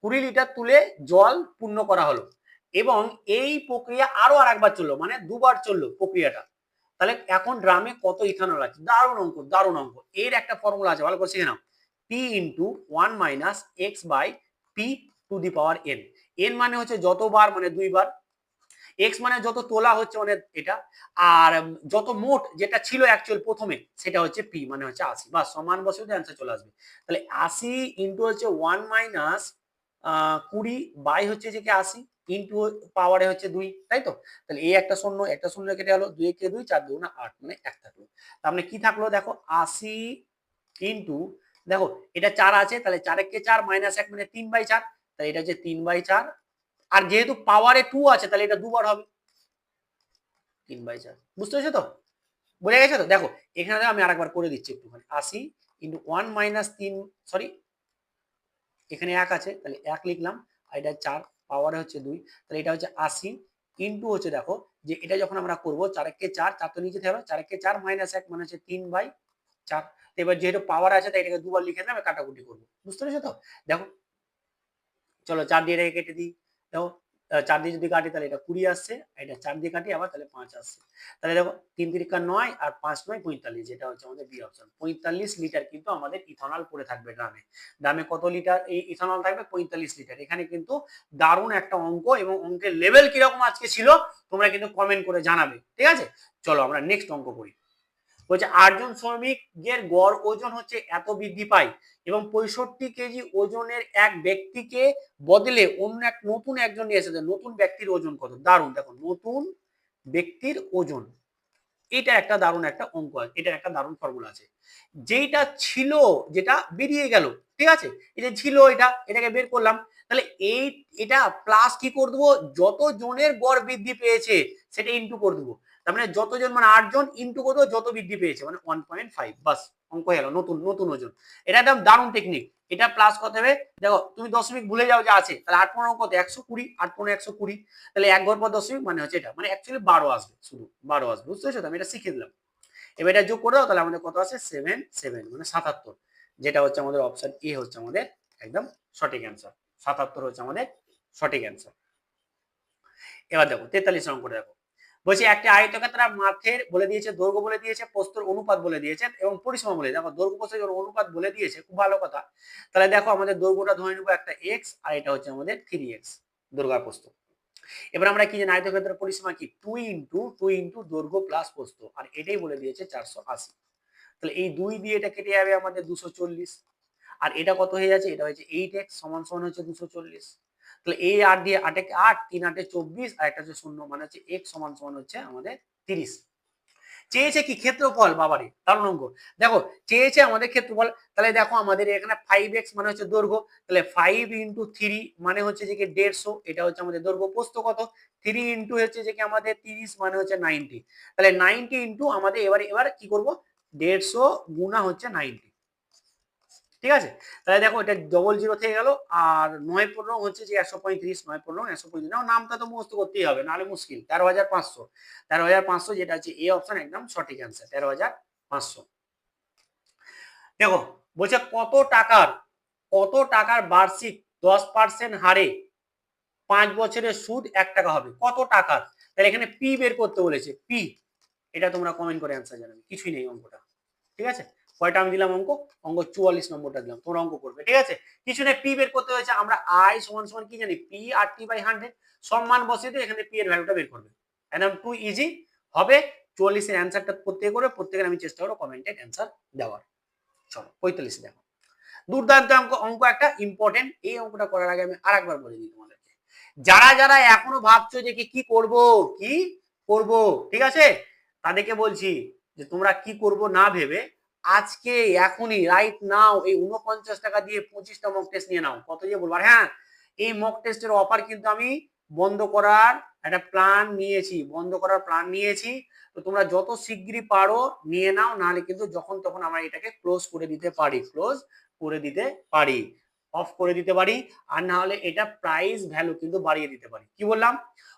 20 লিটার তুলে জল পূর্ণ করা হলো, এবং এই প্রক্রিয়া আরো আরেকবার চললো, মানে দুবার চললো প্রক্রিয়াটা। তাহলে এখন ড্রামে কত ইথানল আছে? দারুণ অঙ্ক, দারুণ অঙ্ক। এর একটা ফর্মুলা আছে, ভালো করে শিখে নাও। P into 1 - x by P to the power N. N মানে হচ্ছে যতবার, মানে 2 বার। এক্স মানে যত তোলা হচ্ছে মানে এটা, আর যত মোট যেটা ছিল অ্যাকচুয়াল প্রথমে সেটা হচ্ছে পি, মানে হচ্ছে 80। বা সমান বসে অ্যান্সার চলে আসবে। তাহলে 80 ইন্টু হচ্ছে 1 মাইনাস 20 বাই হচ্ছে যে কি 80 ইন্টু পাওয়ারে হচ্ছে 2, তাই তো? তাহলে এই একটা শূন্য, একটা শূন্য কেটে গেল, 2 কে 2, 4 2 8, মানে 1 থাকলো। তার মানে কি থাকলো দেখো 80 ইন্টু, দেখো এটা 4 আছে, তাহলে 4 কে 4 মাইনাস 1 মানে 3/4, তাহলে এটা হচ্ছে 3/4। আর যেহেতু পাওয়ারে 2 আছে, তাহলে এটা দুবার হবে, 3/4। বুঝতে পেরেছো তো? বোঝা গেছে তো? দেখো এখানে আমি আরেকবার করে দিচ্ছি একটুখানি। 80 ইন্টু 1 মাইনাস 3, সরি এখানে 1 আছে, তাহলে 1 লিখলাম, আর এটা 4, পাওয়ারে হচ্ছে 2, তাহলে এটা হচ্ছে 80 ইন্টু হচ্ছে দেখো যে এটা যখন আমরা করবো 4 4 তো নিচে থাকলো 4 মাইনাস 1 মানে হচ্ছে 3/4। এবার যেহেতু পাওয়ার আছে তাই এটাকে দুবার লিখে দিলাম, কাটাকুটি করবো, বুঝতে পেরেছো তো? দেখো চলো 4 দিয়ে এটাকে কেটে দিই। দেখো 4 দিয়ে যদি কাটি তাহলে এটা 20 আসছে, এটা 4 দিয়ে কাটি আবার তাহলে 5 আসছে। তাহলে দেখো 3 3 9 আর 5 9 45, যেটা হচ্ছে আমাদের বি অপশন। 45 লিটার কিন্তু আমাদের ইথানল পড়ে থাকবে ড্রামে। ড্রামে কত লিটার এই ইথানল থাকবে? 45 লিটার। এখানে কিন্তু দারুণ একটা অঙ্ক, এবং অঙ্কের লেভেল কিরকম আজকে ছিল তোমরা কিন্তু কমেন্ট করে জানাবে, ঠিক আছে? চলো আমরা নেক্সট অঙ্ক করি। বলছে 8 জন শ্রমিকের গড় ওজন হচ্ছে এত বৃদ্ধি পায় এবং 65 কেজি ওজনের এক ব্যক্তিকে বদলে অন্য এক নতুন একজন নিয়ে এসেছে, নতুন ব্যক্তির ওজন কত? দারুণ, দেখো নতুন ব্যক্তির ওজন, এটা একটা দারুণ একটা অঙ্ক আছে, এটা একটা দারুণ ফর্মুলা আছে। যেটা ছিল যেটা বেরিয়ে গেল, ঠিক আছে, এটা ছিল এটাকে বের করলাম, তাহলে এটা প্লাস কি করে দেবো? যত জনের গড় বৃদ্ধি পেয়েছে সেটা ইন্টু করে দেবো। তার মানে যতজন মানে 8 জন ইন্টু করে দেবো যত বৃদ্ধি পেয়েছে, মানে 1.5, বাস অঙ্ক হয়ে গেল, নতুন নতুন ওজন। এটা একদম দারুণ টেকনিক। এটা প্লাস কত হবে? দেখো তুমি দশমিক ভুলে যাও যা আছে, তাহলে 8 15 কত? 120, 8 15 120, তাহলে এক ঘর পর দশমিক মানে হচ্ছে এটা, মানে অ্যাকচুয়ালি 12 আসবে, শুধু 12 আসবে, বুঝতে পেরেছো? আমি এটা শিখে দিলাম। এবার এটা যোগ করে দাও, তাহলে আমাদের কত আছে? 77, মানে 77, যেটা হচ্ছে আমাদের অপশন এ হচ্ছে আমাদের একদম সঠিক অ্যান্সার। 77 হচ্ছে আমাদের সঠিক অ্যান্সার। এবার দেখো 43 অঙ্কটা দেখো। বলছি একটি আয়তক্ষেত্রাকার মাঠের বলে দিয়েছে, দৈর্ঘ্য বলে দিয়েছে, প্রস্থের অনুপাত বলে দিয়েছে এবং পরিসীমা বলে, দেখো দৈর্ঘ্য প্রস্থের অনুপাত বলে দিয়েছে, খুব ভালো কথা। তাহলে দেখো আমাদের দৈর্ঘ্যটা ধরে নেবো একটা এক্স, আর এটা হচ্ছে আমাদের 3x দৈর্ঘ্য প্রস্থ। এবার আমরা কি জানি আয়তক্ষেত্রের পরিসীমা কি? 2 ইন্টু দৈর্ঘ্য প্লাস প্রস্থ, আর এটাই বলে দিয়েছে 480। তাহলে এই 2 দিয়ে এটা কেটে যাবে আমাদের 240, আর এটা কত হয়ে যাচ্ছে? এটা হচ্ছে 8x সমান সমান হচ্ছে 240। তাহলে এই 8 দিয়ে 8 একে 8, 3 8 24, আর একটা হচ্ছে 0, মানে হচ্ছে x সমান সমান হচ্ছে আমাদের 30। চেয়েছে কি? ক্ষেত্রফল। বাবারে দারুণ অঙ্ক। দেখো চেয়েছে আমাদের ক্ষেত্রফল, তাহলে দেখো আমাদের এখানে 5x মানে হচ্ছে দৈর্ঘ্য, তাহলে 5 ইন্টু 3 মানে হচ্ছে যে কি 150, এটা হচ্ছে আমাদের দৈর্ঘ্য। প্রস্থ কত? 3 ইন্টু হচ্ছে যে কি আমাদের 30 মানে হচ্ছে 90, তাহলে 90 ইন্টু আমাদের এবার কি করব? 150 গুণা হচ্ছে 90, ঠিক আছে? তাহলে দেখো এটা ডবল জিরো থেকে গেল, আর 9 15 হচ্ছে যে 135, 9 15 135, না নামটা তো মুখস্থ করতেই হবে, নাহলে মুশকিল। 13500, 13500 যেটা হচ্ছে এ অপশন একদম সঠিক অ্যান্সার, 13500। দেখো বলছে কত টাকার বার্ষিক 10% হারে 5 বছরের সুদ 1 টাকা হবে? কত টাকার? তাহলে এখানে পি বের করতে বলেছে, পি। এটা তোমরা কমেন্ট করে অ্যান্সার জানাবে, কিছুই নেই অঙ্কটা, ঠিক আছে? কয়টা আমি দিলাম অঙ্ক? অঙ্ক 44 নম্বরটা দিলাম, তোমরা অঙ্ক করবে, ঠিক আছে? কিছু নেই, পি বের করতে হয়েছে। আমরা আই সমান সমান কি জানি? পি আর টি বাই 100, সম্মান বসিয়ে দিয়ে এখানে পি এর ভ্যালুটা বের করবে, একদম টু ইজি হবে। 44 এর অ্যান্সারটা প্রত্যেকে করে, প্রত্যেকের আমি চেষ্টা করবো কমেন্টে অ্যান্সার দেওয়ার। চলো 45 দেখো, দুর্দান্ত অঙ্ক, অঙ্ক একটা ইম্পর্টেন্ট। এই অঙ্কটা করার আগে আমি আরেকবার বলে দিই তোমাদেরকে, যারা যারা এখনো ভাবছো যে কি করব, ঠিক আছে, তাদেরকে বলছি যে তোমরা কি করব না ভেবে আজকে এখনই রাইট নাও এই 49 টাকা দিয়ে 25টা মক টেস্ট নিয়ে নাও। কত দিয়ে বলবো? হ্যাঁ, এই মক টেস্টের অফার কিন্তু আমি বন্ধ করার একটা প্ল্যান নিয়েছি, তো তোমরা যত শিগগিরই পারো নিয়ে নাও, নাহলে কিন্তু যখন তখন আমরা এটাকে ক্লোজ করে দিতে পারি, অফ করে দিতে পারি, আর না হলে এটা প্রাইস ভ্যালু কিন্তু বাড়িয়ে দিতে পারি। কি বললাম?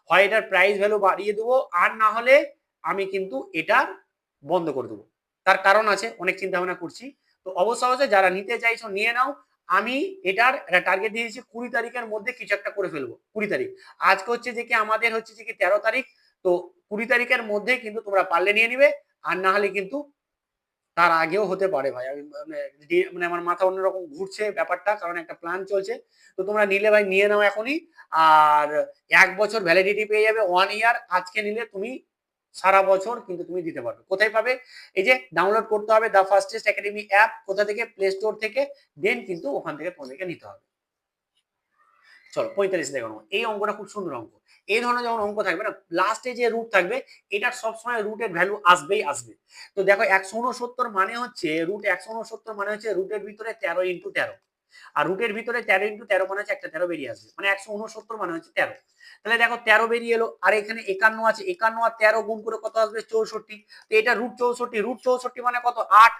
হয় এটার প্রাইস ভ্যালু বাড়িয়ে দেবো, আর না হলে আমি কিন্তু এটা বন্ধ করে দেবো। তার কারণ আছে, অনেক চিন্তা ভাবনা করছি। তো অবশ্যই যারা নিতে চাইছো নিয়ে নাও। আমি এটার টার্গেট দিয়েছি 20 তারিখের মধ্যে কিছু একটা করে ফেলবো। 20 তারিখ, আজকে হচ্ছে যে কি আমাদের হচ্ছে যে কি 13 তারিখ, তো 20 তারিখের মধ্যে কিন্তু তোমরা পারলে নিয়ে নিবে, আর না হলে কিন্তু তার আগেও হতে পারে ভাই। আমি মানে আমার মাথা অন্যরকম ঘুরছে ব্যাপারটা, কারণ একটা প্ল্যান চলছে। তো তোমরা নিলে ভাই নিয়ে নাও এখনই, আর 1 বছর ভ্যালিডিটি পেয়ে যাবে, 1 ইয়ার। আজকে নিলে তুমি সারা বছর কিন্তু তুমি দিতে পারবে। কোথায় পাবে? এই যে ডাউনলোড করতে হবে দা ফাস্টেস্ট একাডেমি অ্যাপ, কোথা থেকে? প্লে স্টোর থেকে, দেন কিন্তু ওখান থেকে তোমাদেরকে নিতে হবে। চলো 45 দেখো, এই অঙ্কটা খুব সুন্দর অঙ্ক। এই ধরনের যখন অঙ্ক থাকবে না, লাস্টে যে রুট থাকবে, এটা সবসময় রুটের ভ্যালু আসবেই আসবে। তো দেখো 169 মানে হচ্ছে রুট, 169 মানে হচ্ছে রুটের ভিতরে 13 ইন্টু 13, আর রুটের ভিতরে 13 ইন্টু 13 মানে হচ্ছে একটা 13 বেরিয়ে আসবে, মানে 169 মানে হচ্ছে 13। তাহলে দেখো 13 বেরিয়ে এলো, আর এখানে 51 আছে, 51 আর 13 গুণ করে কত আসবে? 64। তো এটা রুট 64 মানে কত? 8,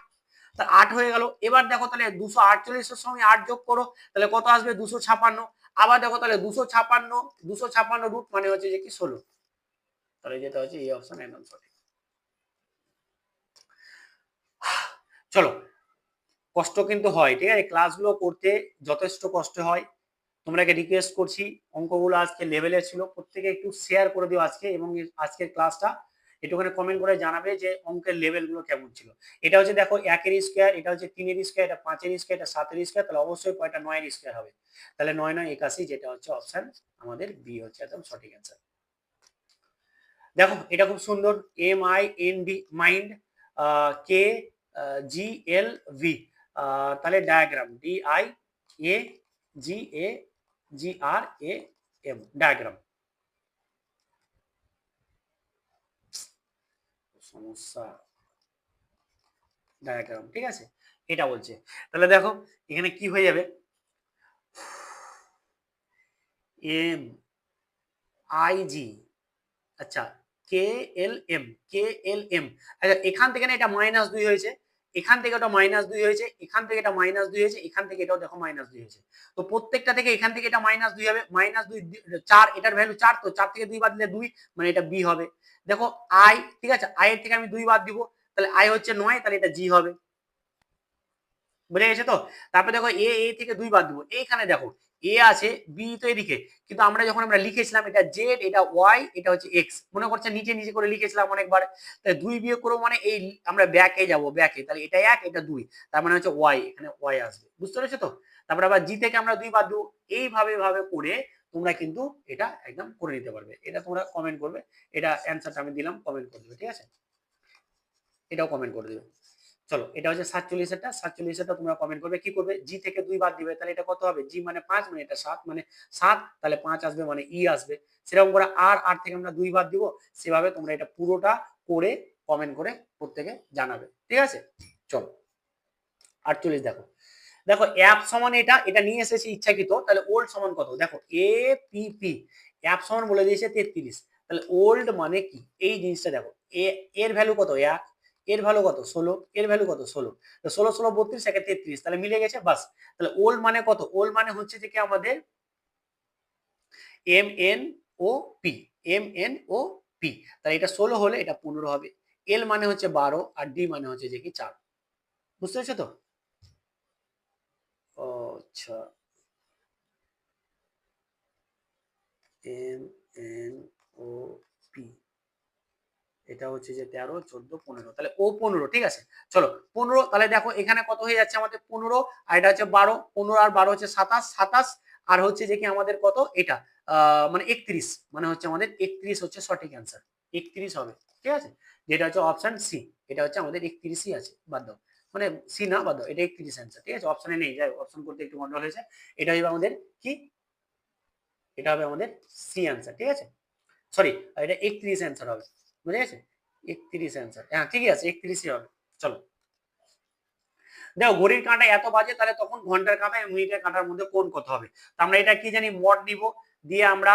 তা 8 হয়ে গেল। এবার দেখো তাহলে 248 এর সঙ্গে 8 যোগ করো, তাহলে কত আসবে? 256। আবার দেখো তাহলে 256 রুট মানে হচ্ছে যে কি 16। তাহলে যেটা হচ্ছে এই অপশন একদম সঠিক। চলো, কষ্ট কিন্তু হয়, ঠিক আছে, ক্লাসগুলো করতে যথেষ্ট কষ্ট হয়। তোমাকে রিকোয়েস্ট করছি, অঙ্কগুলো আজকে লেভেলের ছিল, প্রত্যেকে একটু শেয়ার করে দিও আজকে, এবং আজকের ক্লাসটা একটুখানি কমেন্ট করে জানাবে যে অঙ্কের লেভেলগুলো কেমন ছিল। এটা হচ্ছে দেখো 1 এর স্কয়ার, এটা হচ্ছে 3 এর স্কয়ার, এটা 5 এর স্কয়ার, এটা 7 এর স্কয়ার, তাহলে অবশ্যই কয়টা 9 এর স্কয়ার হবে। তাহলে 9 9 81, যেটা হচ্ছে অপশন আমাদের বি হচ্ছে একদম সঠিক অ্যান্সার। দেখো এটা খুব সুন্দর, MIND, মাইন্ড, KGLV, তাহলে ডায়াগ্রাম, DIAGAGRAM, ডায়াগ্রাম, সমস্যা, ডায়াগ্রাম, ঠিক আছে, এটা বলছে। তাহলে দেখো এখানে কি হয়ে যাবে, MIG, আচ্ছা, KLM, আচ্ছা এখান থেকে না এটা -2 হয়েছে, এখান থেকে এটা -2 হয়েছে, এখান থেকে এটা -2 হয়েছে, এখান থেকে এটাও দেখো -2 হয়েছে। তো প্রত্যেকটা থেকে এখান থেকে এটা -2 হবে, -2 4, এটার ভ্যালু 4, তো 4 থেকে 2 বাদ দিলে 2, মানে এটা বি হবে। দেখো আই, ঠিক আছে, আই এর থেকে আমি 2 বাদ দিব, তাহলে আই হচ্ছে 9, তাহলে এটা জি হবে। বুঝে গেছে তো? তারপরে দেখো এ থেকে 2 বাদ দিব, এইখানে দেখো এ আছে, বি তো এদিকে, কিন্তু আমরা লিখেছিলাম এটা জেড, এটা ওয়াই, এটা হচ্ছে এক্স, মনে করছে নিচে নিচে করে লিখেছিলাম অনেকবার, তাহলে 2 বিয়োগ করবো মানে এই আমরা ব্যাকে যাব, ব্যাকে, তাহলে এটা 1, এটা 2, তার মানে হচ্ছে ওয়াই, এখানে ওয়াই আসবে, বুঝতে পেরেছো তো? তারপরে আবার জি থেকে আমরা 2 বাদ দেবো, এইভাবে ভাবে করে তোমরা কিন্তু এটা একদম করে নিতে পারবে। এটা তোমরা কমেন্ট করবে, এটা অ্যান্সারটা আমি দিলাম, কমেন্ট করে দেবে, ঠিক আছে, এটাও কমেন্ট করে দেবে। চলো এটা হচ্ছে 47 47 তোমরা কমেন্ট করবে, কি করবে, জি থেকে 2 বাদ দিবে, তাহলে এটা কত হবে, জি মানে 5, মানে এটা 7, মানে 7, তাহলে 5 আসবে, মানে ই আসবে। সেরকম করে আর থেকে আমরা 2 বাদ দিব, সেভাবে তোমরা এটা পুরোটা করে কমেন্ট করে প্রত্যেকে জানাবে, ঠিক আছে। চলো 48 দেখো, দেখো অ্যাপ সমান এটা এটা নিয়ে এসেছে ইচ্ছাকৃত, তাহলে ওল্ড সমান কত, দেখো APP, অ্যাপ সমান বলে দিয়েছে 33, তাহলে ওল্ড মানে কি, এই জিনিসটা দেখো, এর ভ্যালু কত 1, এর ভ্যালু কত 16, এর ভ্যালু কত 16, তো 16 16 32, একে 33, তাহলে মিলে গেছে, বাস। তাহলে ওল্ড মানে কত, ওল্ড মানে হচ্ছে যে কি আমাদের MNOP, MNOP, তাহলে এটা 16 হলে এটা 15 হবে, এল মানে হচ্ছে 12, আর ডি মানে হচ্ছে যে কি 4, বুঝতে পেরেছো তো? আচ্ছা, MNOP, এটা হচ্ছে যে 13 14 15, তাহলে ও 15, ঠিক আছে। চলো 15, তাহলে দেখো এখানে কত হয়ে যাচ্ছে আমাদের 15, আর এটা হচ্ছে 12, 15 আর 12 হচ্ছে 27, 27 আর হচ্ছে যে কি আমাদের কত এটা মানে 31, মানে হচ্ছে আমাদের 31 হচ্ছে সঠিক অ্যান্সার, 31 হবে, ঠিক আছে, যেটা হচ্ছে অপশন সি, এটা হচ্ছে আমাদের 31ই আছে, বাদ দাও, মানে সি না, বাদ দাও, এটা 31 অ্যান্সার, ঠিক আছে, অপশনে নেই, যাই অপশন করতে একটু গন্ডগোল হয়েছে, এটা হবে আমাদের কি, এটা হবে আমাদের সি অ্যান্সার, ঠিক আছে, সরি, এটা 31 অ্যান্সার হবে, বুঝে গেছে, 31 অ্যান্সার, হ্যাঁ ঠিকই আছে, 31ই হবে। চলো দেখো ঘড়ির কাঁটা এত বাজে, তাহলে তখন ঘন্টার কাঁটা এবং মিনিটের কাঁটার মধ্যে কোন কত হবে, তো আমরা এটা কি জানি, মড নিব, দিয়ে আমরা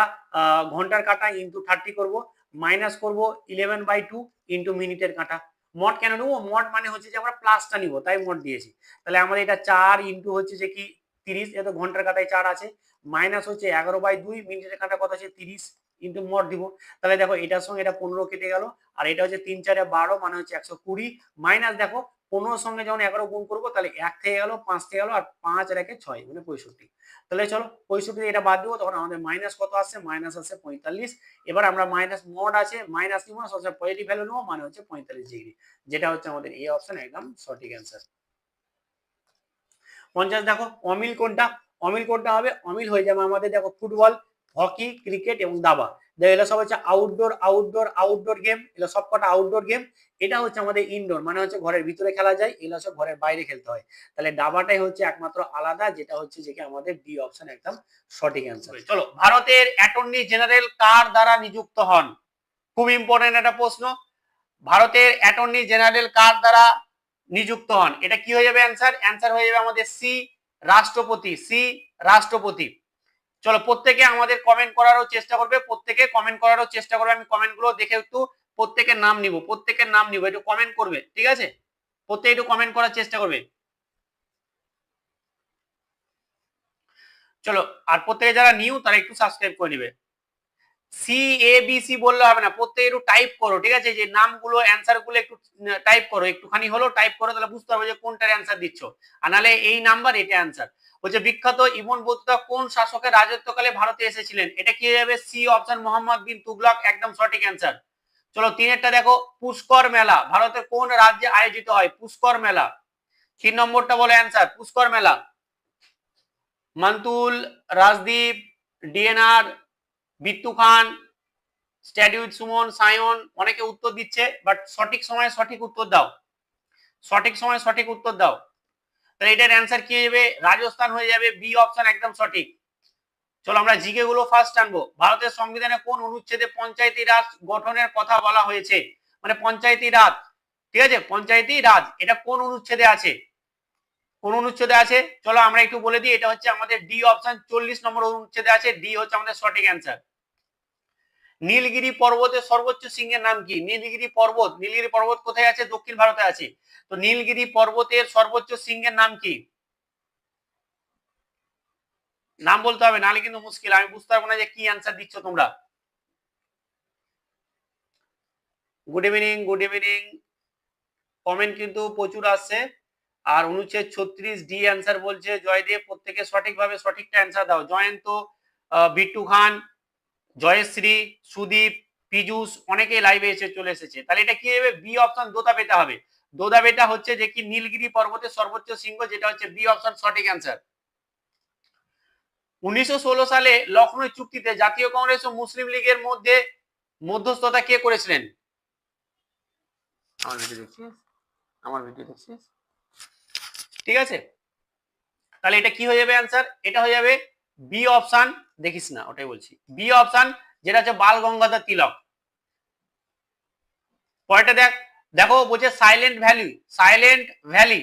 ঘন্টার কাঁটা ইন্টু 30 করব, মাইনাস করব 11/2 ইন্টু মিনিটের কাঁটা। মড কেন নেবো, মড মানে হচ্ছে যে আমরা প্লাসটা নিব, তাই মড দিয়েছি। তাহলে আমাদের এটা 4 ইন্টু হচ্ছে যে কি 30, এত ঘন্টার কাঁটায় 4 আছে, মাইনাস হচ্ছে 11/2, মিনিটের কাঁটা কত আছে 30, ইন্টু মড দিব। তাহলে দেখো এটার সঙ্গে এটা 15 কেটে গেল, আর এটা হচ্ছে 3 4 12, মানে হচ্ছে 120, মাইনাস দেখো 15 সঙ্গে যখন 11 গুণ করবো, তাহলে 1 থেকে গেল, 5 থেকে গেল, আর 5 আর 1 6, মানে 65। তাহলে চলো 65 এটা বাদ দিব, তখন আমাদের মাইনাস কত আসছে, মাইনাস আসছে 45। এবার আমরা মাইনাস মড আছে, মাইনাস নিব না, সবসময় পজিটিভ ভ্যালু নেবো, মানে হচ্ছে 45 ডিগ্রি, যেটা হচ্ছে আমাদের এই অপশন একদম সঠিক অ্যান্সার। 50 দেখো অমিল কোনটা, অমিল কোনটা হবে, অমিল হয়ে যাবে আমাদের দেখো ফুটবল, হকি, ক্রিকেট এবং দাবা, এগুলো সব হচ্ছে আউটডোর আউটডোর আউটডোর গেম, এগুলো সব কটা আউটডোর গেম। এটা হচ্ছে আমাদের ইনডোর, মানে হচ্ছে ঘরের ভিতরে খেলা যায়, এগুলো সব ঘরের বাইরে খেলতে হয়। তাহলে দাবাটাই হচ্ছে একমাত্র আলাদা, যেটা হচ্ছে যে আমাদের ডি অপশন একদম সঠিক অ্যান্সার। চলো ভারতের অ্যাটর্নি জেনারেল কার দ্বারা নিযুক্ত হন, খুব ইম্পর্টেন্ট একটা প্রশ্ন, ভারতের অ্যাটর্নি জেনারেল কার দ্বারা নিযুক্ত হন, এটা কি হয়ে যাবে অ্যান্সার, অ্যান্সার হয়ে যাবে আমাদের সি, রাষ্ট্রপতি, সি, রাষ্ট্রপতি। চলো প্রত্যেকে আমাদের কমেন্ট করারও চেষ্টা করবে, প্রত্যেকে কমেন্ট করারও চেষ্টা করবে, আমি কমেন্ট গুলো দেখে একটু প্রত্যেকের নাম নিব, প্রত্যেকের নাম নিব, একটু কমেন্ট করবে, ঠিক আছে, প্রত্যেকে একটু কমেন্ট করার চেষ্টা করবে। চলো আর প্রত্যেকে যারা নিউ তারা একটু সাবস্ক্রাইব করে নিবে। সি এ বি সি বললে হবে না, প্রত্যেকে একটু টাইপ করো, ঠিক আছে, যে নামগুলো অ্যান্সার গুলো একটু টাইপ করো, একটুখানি হলো টাইপ করো, তাহলে বুঝতে পারবে যে কোনটার অ্যান্সার দিচ্ছ, আর নাহলে এই নাম্বার এটা অ্যান্সার। বলছে বিখ্যাত ইবন বতুতা কোন শাসকের রাজত্বকালে ভারতে এসেছিলেন? এটা কি হয়ে যাবে? সি অপশন মোহাম্মদ বিন তুগলক, একদম সঠিক অ্যান্সার। চলো তিনেরটা দেখো, পুষ্কর মেলা ভারতের কোন রাজ্যে আয়োজিত হয়? পুষ্কর মেলা। 3 নম্বরটা বলে অ্যান্সার, পুষ্কর মেলা। মন্তুল, রাজদীপ, ডিএনআর, বিট্টু খান, স্ট্যাডিউড, সুমন, সায়ন, অনেকে উত্তর দিচ্ছে, বাট সঠিক সময়ে সঠিক উত্তর দাও, সঠিক সময়ে সঠিক উত্তর দাও। তাহলে এটার অ্যান্সার কি হয়ে যাবে? রাজস্থান হয়ে যাবে, বি অপশন একদম সঠিক। চলো আমরা জিকে গুলো ফার্স্ট আনবো। ভারতের সংবিধানে কোন অনুচ্ছেদে পঞ্চায়েতি রাজ গঠনের কথা বলা হয়েছে? মানে পঞ্চায়েতি রাজ, ঠিক আছে, পঞ্চায়েতি রাজ এটা কোন অনুচ্ছেদে আছে? কোন অনুচ্ছেদে আছে? চলো আমরা একটু বলে দিই, এটা হচ্ছে আমাদের ডি অপশন 40 নম্বর অনুচ্ছেদে আছে, ডি হচ্ছে আমাদের সঠিক অ্যান্সার। নীলগিরি পর্বতের সর্বোচ্চ শৃঙ্গের নাম কি? নীলগিরি পর্বত, নীলগিরি পর্বত কোথায় আছে? দক্ষিণ ভারতে আছে। তো নীলগিরি পর্বতের সর্বোচ্চ শৃঙ্গের নাম কি? নাম বলতে হবে, নাহলে কিন্তু মুশকিল, আমি বুঝতে পারবো না যে কি অ্যান্সার দিচ্ছ তোমরা। Good evening, good evening. Comment কিন্তু প্রচুর আসছে। আর অনুচ্ছেদ 36 ডি অ্যান্সার বলছে জয়দেব, প্রত্যেকে সঠিকভাবে সঠিকটা অ্যান্সার দাও। জয়ন্ত, বিট্টু খান, জয়শ্রী, সুদীপ, পীযুষ, অনেকেই লাইভে এসে চলে এসেছে। তাহলে এটা কি হবে? বি অপশন দোদা পেটা হবে। দোদা পেটা হচ্ছে যে কি নীলগিরি পর্বতের সর্বোচ্চ শৃঙ্গ, যেটা হচ্ছে বি অপশন সঠিক অ্যান্সার। 1916 সালে লখনৌ চুক্তিতে জাতীয় কংগ্রেস ও মুসলিম লীগের মধ্যে মধ্যস্থতা কে করেছিলেন? আমার ভিডিও দেখছিস, আমার ভিডিও দেখছিস, ঠিক আছে। তাহলে এটা কি হয়ে যাবে অ্যান্সার? এটা হয়ে যাবে বি অপশন, দেখিস না ওটাই বলছি, বি অপশন, যেটা হচ্ছে বাল গঙ্গাধর তিলক। পরেরটা দেখো বলছে সাইলেন্ট ভ্যালি, সাইলেন্ট ভ্যালি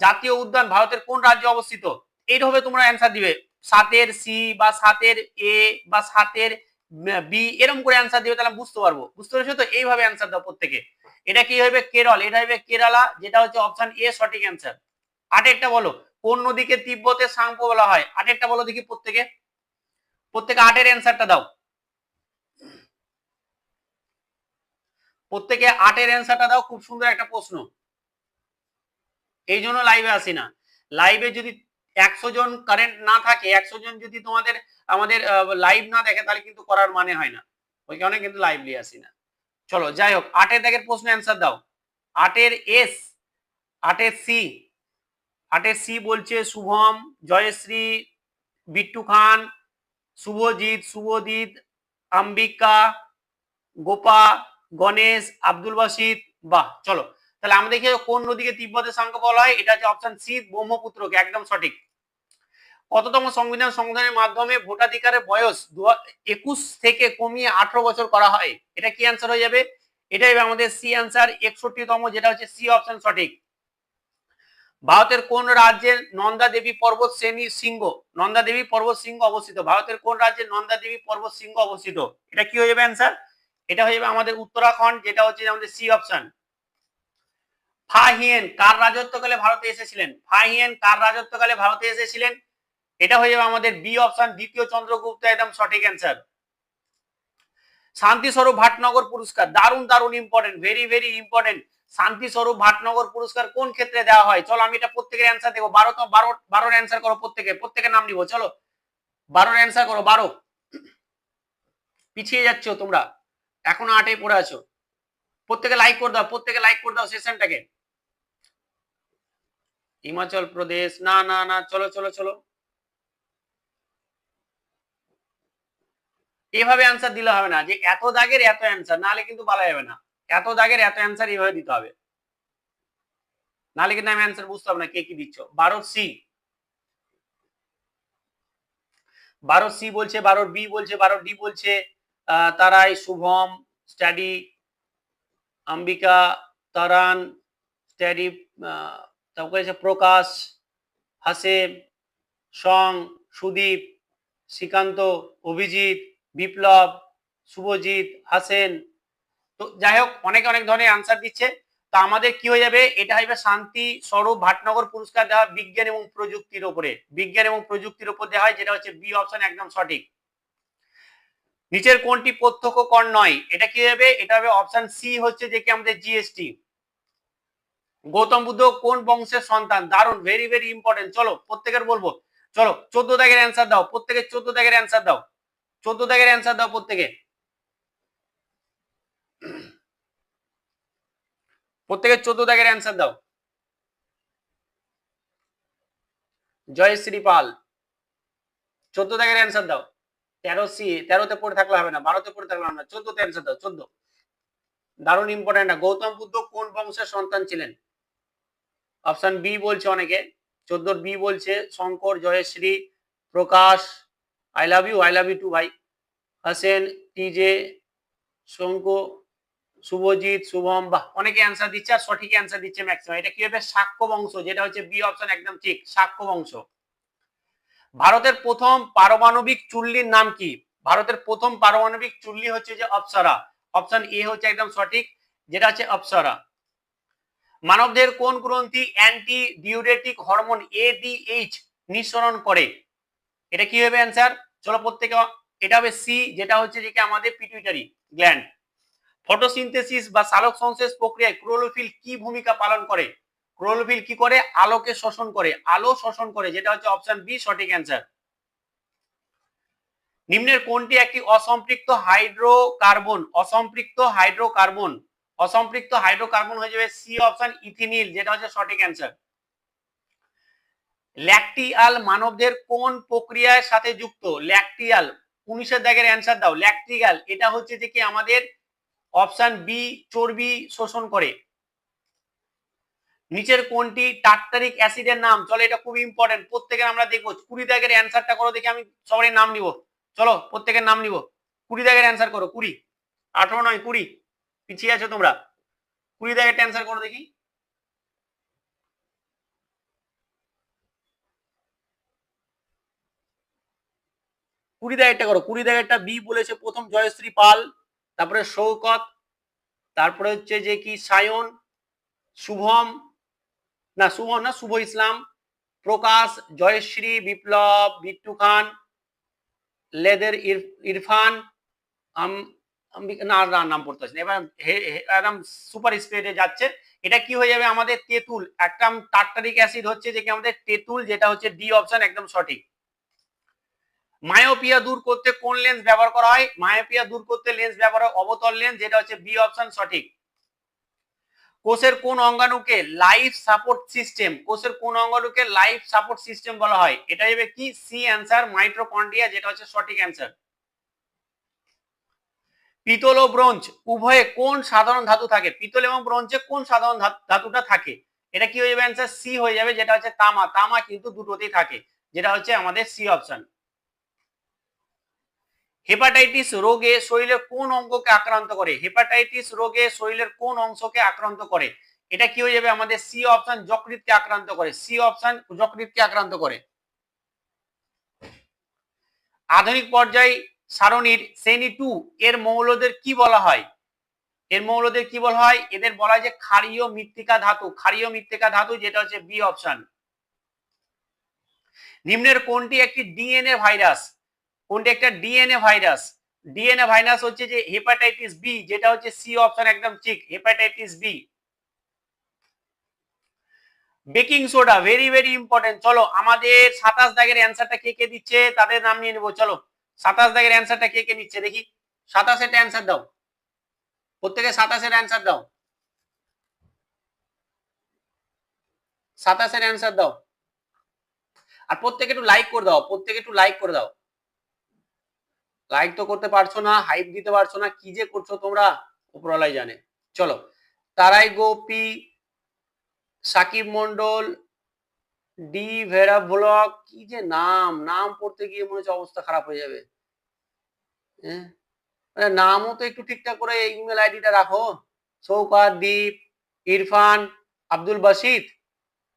জাতীয় উদ্যান ভারতের কোন রাজ্যে অবস্থিত? এইভাবে তোমরা অ্যান্সার দিবে, 7 সি বা 7 এ বা 7 বি, এরকম করে অ্যান্সার দিবে, তাহলে বুঝতে পারবো। বুঝতে পেরেছো তো? এইভাবে অ্যান্সার দাও প্রত্যেকে। এটা কি হবে? কেরল, এটা হবে কেরালা, যেটা হচ্ছে অপশন এ সঠিক অ্যান্সার। আটেরটা বলো, কোন নদীকে তিব্বতের সাংপো বলা হয়? আটেরটা বলো দেখি প্রত্যেকে, প্রত্যেকে আটের অ্যান্সারটা দাও, প্রত্যেকে আটের অ্যান্সারটা দাও। খুব সুন্দর একটা প্রশ্ন, এই জন্য লাইভে আসি না। লাইভে যদি 100 জন কারেন্ট না থাকে, 100 জন যদি তোমাদের আমাদের লাইভ না দেখে, তাহলে কিন্তু করার মানে হয় না, ওই কারণে কিন্তু লাইভলি আসি না। চলো যাই হোক, আটের দাগের প্রশ্ন অ্যান্সার দাও। আটের এস, আটের সি, আটের সি বলছে শুভম, জয়শ্রী, বিট্টু খান, শুভজিৎ, শুভজিৎ, অম্বিকা, গোপা, গণেশ, আব্দুল বাসিদ। বাহ, চলো তাহলে আমরা দেখি কোন নদীকে তিব্বতের সাংখ্য বলা হয়। এটা হচ্ছে অপশন সি, ব্রহ্মপুত্রকে, একদম সঠিক। কততম সংবিধান সংশোধনের মাধ্যমে ভোটাধিকারের বয়স 21 থেকে কমিয়ে 18 বছর করা হয়? এটা কি অ্যান্সার হয়ে যাবে? এটাই আমাদের সি অ্যান্সার, 61তম, যেটা হচ্ছে সি অপশন সঠিক। ভারতের কোন রাজ্যে নন্দা দেবী পর্বত শ্রেণী শৃঙ্গ, নন্দা দেবী পর্বত শৃঙ্গ অবস্থিত? ভারতের কোন রাজ্যে নন্দা দেবী পর্বত শৃঙ্গ অবস্থিত? এটা কি হয়ে যাবে অ্যান্সার? এটা হয়ে যাবে আমাদের উত্তরাখণ্ড, যেটা হচ্ছে আমাদের সি অপশন। ফাহিয়েন কার রাজত্বকালে ভারতে এসেছিলেন? ফাহিয়েন কার রাজত্বকালে ভারতে এসেছিলেন? এটা হয়ে যাবে আমাদের বি অপশন, দ্বিতীয় চন্দ্রগুপ্ত, একদম সঠিক অ্যান্সার। শান্তি স্বরূপ ভাটনগর পুরস্কার, দারুণ দারুণ ইম্পর্টেন্ট, ভেরি ভেরি ইম্পর্টেন্ট। শান্তি স্বরূপ ভাটনগর পুরস্কার কোন ক্ষেত্রে দেওয়া হয়? চলো আমি এটা প্রত্যেকের অ্যান্সার দেবো। 12 অ্যান্সার করো, প্রত্যেকে, প্রত্যেকের নাম নিব। চলো 12 অ্যান্সার করো, 12। পিছিয়ে যাচ্ছ তোমরা, এখনো 8-এ পড়ে আছো। প্রত্যেকে লাইক করে দাও, প্রত্যেকে লাইক করে দাও সেশনটাকে। হিমাচল প্রদেশ, না না না, চলো চলো চলো, এভাবে অ্যান্সার দিলে হবে না যে এত দাগের এত অ্যান্সার, নাহলে কিন্তু বলা যাবে না। এত দাগের এত অ্যান্সার এইভাবে দিতে হবে, নাহলে কিন্তু আমি অ্যান্সার বুঝতে হবে না কে কি দিচ্ছ। 12 সি, 12 সি বলছে, 12 বি বলছে, 12 ডি বলছে, তারাই, শুভম, স্টাডি, অম্বিকা, তারান, স্টাডি, তারপরে প্রকাশ, হাসেম, সং, সুদীপ, শ্রীকান্ত, অভিজিৎ, বিপ্লব, শুভজিৎ, হাসেন। তো যাই হোক, অনেকে অনেক ধরনের আনসার দিচ্ছে। তো আমাদের কি হয়ে যাবে? এটা হবে শান্তি স্বরূপ ভাটনগর পুরস্কার দেওয়া বিজ্ঞান এবং প্রযুক্তির উপরে, বিজ্ঞান এবং প্রযুক্তির উপর দেওয়া হয়, যেটা হচ্ছে বি অপশন, একদম সঠিক। নিচের কোনটি প্রত্যক্ষ কর নয়? এটা কি হবে? এটা হবে অপশন সি, হচ্ছে যে কি আমাদের জিএসটি। গৌতম বুদ্ধ কোন বংশের সন্তান? দারুণ, ভেরি ভেরি ইম্পর্টেন্ট। চলো প্রত্যেকের বলবো, চলো 14 দাগের অ্যান্সার দাও, প্রত্যেকে 14 দাগের অ্যান্সার দাও, 14 দাগের অ্যান্সার দাও প্রত্যেকে, প্রত্যেকে 14 দাগের অ্যান্সার দাও। জয়শ্রী পাল 14 দাগের অ্যান্সার দাও। 13C, 13তে পড়ে থাকলে হবে না, 12তে পড়ে থাকলে হবে না, 14তে অ্যান্সার দাও, 14। দারুণ ইম্পর্টেন্ট। গৌতম বুদ্ধ কোন বংশের সন্তান ছিলেন? অপশন বি বলছে অনেকে, 14 বি বলছে শঙ্কর, জয়শ্রী, প্রকাশ, আই লাভ ইউ টু ভাই, হাসেন, টিজে, শঙ্কু, শুভজিৎ, শুভম, বাহ অনেকে অ্যান্সার দিচ্ছে আর সঠিক অ্যান্সার দিচ্ছে ম্যাক্সিমাম। এটা কি হবে? শাক্য বংশ, যেটা হচ্ছে বি অপশন, একদম ঠিক, শাক্য বংশ। ভারতের প্রথম পারমাণবিক চুল্লির নাম কি? ভারতের প্রথম পারমাণবিক চুল্লি হচ্ছে যে অপ্সরা, অপশন এ হচ্ছে একদম সঠিক, যেটা হচ্ছে অপ্সরা। মানবদেহের কোন গ্রন্থি অ্যান্টি ডিউরেটিক হরমোন এডিএইচ নিঃসরণ করে? এটা কি হবে অ্যান্সার? চলো প্রত্যেকে, এটা হবে সি, যেটা হচ্ছে যে কি আমাদের পিটুইটারি গ্ল্যান্ড। ফটোসিনথেসিস বা সালোক সংশ্লেষ প্রক্রিয়ায় ক্লোরোফিল কি ভূমিকা পালন করে? ক্লোরোফিল কি করে? আলোকে শোষণ করে, আলো শোষণ করে, যেটা হচ্ছে অপশন বি সঠিক অ্যান্সার। নিম্নের কোনটি একটি অসম্পৃক্ত হাইড্রোকার্বন? অসম্পৃক্ত হাইড্রোকার্বন, অসম্পৃক্ত হাইড্রোকার্বন হয়ে যাবে সি অপশন ইথিনিল, যেটা হচ্ছে সঠিক অ্যান্সার। ল্যাকটিয়াল মানবদের কোন প্রক্রিয়ার সাথে যুক্ত? ল্যাকটিয়াল 19 দাগের অ্যান্সার দাও। ল্যাকটিয়াল এটা হচ্ছে যে কি আমাদের অপশন বি চর্বি শোষণ করে। নিচের কোনটি টার্টারিক অ্যাসিডের নাম? চলো এটা খুব ইম্পর্টেন্ট, প্রত্যেকের আমরা দেখবো। 20 দাগের অ্যান্সারটা করো দেখি, আমি সবারই নাম নিব, চলো প্রত্যেকের নাম নিব। 20 দাগের অ্যান্সার করো, 20, 18 নয় 20, পিছিয়ে আছো তোমরা। 20 দাগের অ্যান্সার করো দেখি। কুড়ি দাগেরটা করো, 20 দাগেরটা বি বলেছে প্রথম জয়শ্রী পাল, তারপরে শৌকত, তারপরে হচ্ছে যে কি সায়ন, শুভম, না শুভম না, শুভ ইসলাম, প্রকাশ, জয়শ্রী, বিপ্লব, বিট্টু খান, লেদের ইরফান, না নাম পড়তে পারছি না এবার, একদম সুপার স্পিডে যাচ্ছে। এটা কি হয়ে যাবে আমাদের? তেঁতুল, একটা টার্টারিক অ্যাসিড হচ্ছে যে কি আমাদের তেঁতুল, যেটা হচ্ছে ডি অপশন একদম সঠিক। মায়োপিয়া দূর করতে কোন লেন্স ব্যবহার করা হয়? মায়োপিয়া দূর করতে লেন্স ব্যবহার হয় অবতল লেন্স, যেটা হচ্ছে বি অপশন সঠিক। কোষের কোন অঙ্গাণুকে লাইফ সাপোর্ট সিস্টেম? কোষের কোন অঙ্গাণুকে লাইফ সাপোর্ট সিস্টেম বলা হয়? এটা হবে কি সি অ্যান্সার, মাইটোকন্ড্রিয়া, যেটা হচ্ছে সঠিক অ্যান্সার। পিতল ও ব্রোঞ্জ উভয়ে কোন সাধারণ ধাতু থাকে? পিতল এবং ব্রোঞ্জে কোন সাধারণ ধাতুটা থাকে? এটা কি হয়ে যাবে অ্যান্সার? সি হয়ে যাবে, যেটা হচ্ছে তামা, তামা কিন্তু দুটোতেই থাকে, যেটা হচ্ছে আমাদের সি অপশন। হেপাটাইটিস রোগে শরীরের কোন অঙ্গকে আক্রান্ত করে? হেপাটাইটিস রোগে শরীরের কোন অংশকে আক্রান্ত করে? এটা কি হয়ে যাবে আমাদের? সি অপশন, যকৃতকে আক্রান্ত করে, সি অপশন যকৃতকে আক্রান্ত করে। আধুনিক পর্যায় সারণীর শ্রেণী 2 এর মৌলদের কি বলা হয়? এর মৌলদের কি বলা হয়? এদের বলা হয় যে ক্ষারীয় মৃত্তিকা ধাতু, ক্ষারীয় মৃত্তিকা ধাতু, যেটা হচ্ছে বি অপশন। নিম্নের কোনটি একটি ডিএনএ ভাইরাস? কোনটি একটা ডিএনএ ভাইরাস? ডিএনএ ভাইরাস হচ্ছে যে হেপাটাইটিস বি, যেটা হচ্ছে সি অপশন একদম ঠিক, hepatitis B. Baking soda very very important. চলো আমাদের 27 দাগের অ্যান্সারটা কে কে দিচ্ছে তাদের নাম নিয়ে নেবো। চলো 27 দাগের অ্যান্সারটা কে কে নিচ্ছে দেখি, 27 এর অ্যান্সার দাও, প্রত্যেকে 27 এর অ্যান্সার দাও, 27 এর অ্যান্সার দাও। আর প্রত্যেকে একটু লাইক করে দাও, প্রত্যেকে একটু লাইক করে দাও। লাইক তো করতে পারছো না, হাইপ দিতে পারছো না, কি যে করছো তোমরা উপরওয়ালাই জানে। চলো তারাই গোপী, সাকিব মন্ডল, ডি ভেরা ব্লগ, কি যে নাম, নাম পড়তে গিয়ে মনে হচ্ছে অবস্থা খারাপ হয়ে যাবে। হ্যাঁ নামও তো একটু ঠিকঠাক করে ইমেল আইডিটা রাখো। সৌকাত, দীপ, ইরফান, আব্দুল বাসিদ,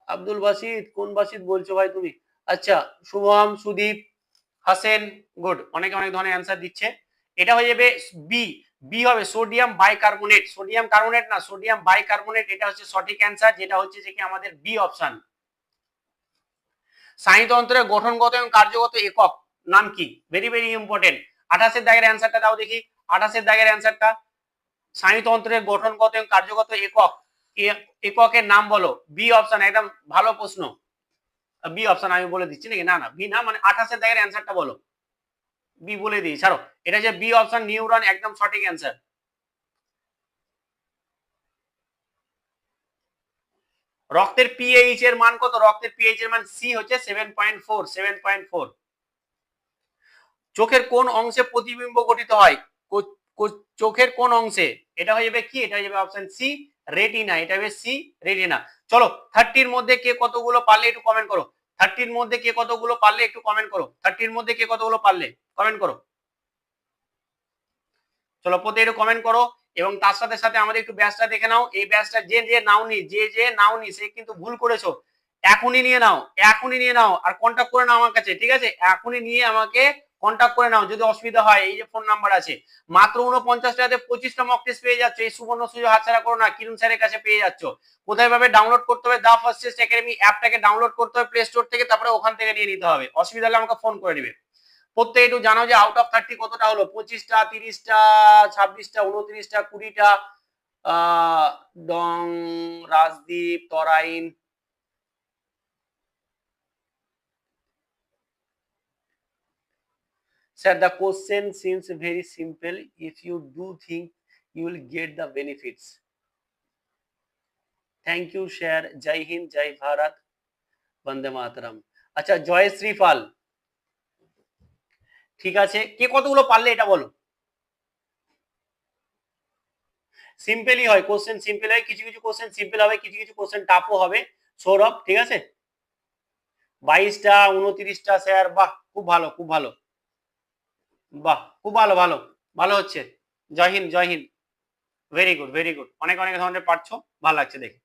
আব্দুল বাসিদ কোন বাসিদ বলছো ভাই তুমি? আচ্ছা শুভম, সুদীপ, হাসেন, গুড, অনেকে অনেক ধরনের অ্যান্সার দিচ্ছে। এটা হয়ে যাবে বি, বি হবে সোডিয়াম বাইকার্বনেট, সোডিয়াম কার্বনেট না, সোডিয়াম বাইকার্বনেট, এটা হচ্ছে সঠিক অ্যান্সার, যেটা হচ্ছে যে কি আমাদের বি অপশন। স্নায়ুতন্ত্রের গঠনগত এবং কার্যগত একক নাম কি? Very very important. 28 দাগের অ্যান্সারটা দাও দেখি। 28 দাগের অ্যান্সারটা, স্নায়ুতন্ত্রের গঠনগত এবং কার্যগত একক, এককের নাম বলো। বি অপশন, একদম ভালো প্রশ্ন। বি অপশন আমি বলে দিচ্ছি নাকি? না না, বি না, মানে 28 দাগের অ্যান্সারটা বলো। বি বলে দিই, ছাড়ো, এটা যে বি অপশন নিউরন, একদম সঠিক অ্যান্সার। রক্তের পিএইচ এর মান কত? রক্তের পিএইচ এর মান সি হচ্ছে 7.4, 7.4। চোখের কোন অংশে প্রতিবিম্ব গঠিত হয়? চোখের কোন অংশে? এটা হয়ে যাবে কি? এটা হয়ে যাবে অপশন সি, রেটিনা। এটা হবে সি, রেটিনা। চলো, 30 এর মধ্যে কে কতগুলো পারলে একটু কমেন্ট করো। 30 এর মধ্যে কে কতগুলো পারলে একটু কমেন্ট করো। 30 এর মধ্যে কে কতগুলো পারলে কমেন্ট করো। চলো, প্রত্যেকে একটু কমেন্ট করো। এবং তার সাথে সাথে আমাদের একটু ব্যাচটা দেখে নাও। এই ব্যাচটা যে যে নাওনি সে কিন্তু ভুল করেছো। এখনই নিয়ে নাও, এখনই নিয়ে নাও, আর কন্ট্যাক্ট করে নাও আমার কাছে, ঠিক আছে? এখনই নিয়ে আমাকে কন্ট্যাক্ট করে নাও। যদি অসুবিধা হয়, এই যে ফোন নাম্বার আছে, মাত্র 49 টাকাতে 25টা মক টেস্ট পেয়ে যাচ্ছ। এই সুবর্ণ সুযোগ হাতছাড়া করো না, কিরণ স্যারের কাছে পেয়ে যাচ্ছ। কোথায় ভাবে ডাউনলোড করতে হবে? দা ফার্স্ট টেস্ট একাডেমি অ্যাপটাকে ডাউনলোড করতে হবে প্লে স্টোর থেকে, তারপরে ওখান থেকে নিয়ে নিতে হবে। অসুবিধা হলে আমাকে ফোন করে নিবে। প্রত্যেকে একটু জানো যে আউট অফ 30 কতটা হলো? 25টা, 30টা, 26টা, 29টা, 20টা। Dong, Rajdeep, Tarain, sir, the question seems very simple. If you do think you will get the benefits. Thank you, sir. Jai Hind, Jai Bharat, Bande Mataram. আচ্ছা, জয়শ্রী পাল, ঠিক আছে, কে কতগুলো পারলে এটা বলো। সিম্পলই হয় কোশ্চেন, সিম্পল হয়। কিছু কিছু কোশ্চেন সিম্পল হবে, কিছু কিছু কোশ্চেন টাফও হবে। সৌরভ, ঠিক আছে। 22টা, 29টা স্যার, বাহ, খুব ভালো, খুব ভালো, বাহ, খুব ভালো, ভালো, ভালো হচ্ছে। Jai Hind, Jai Hind, very good, very good. অনেক অনেক ধরনের পারছো, ভালো লাগছে দেখে,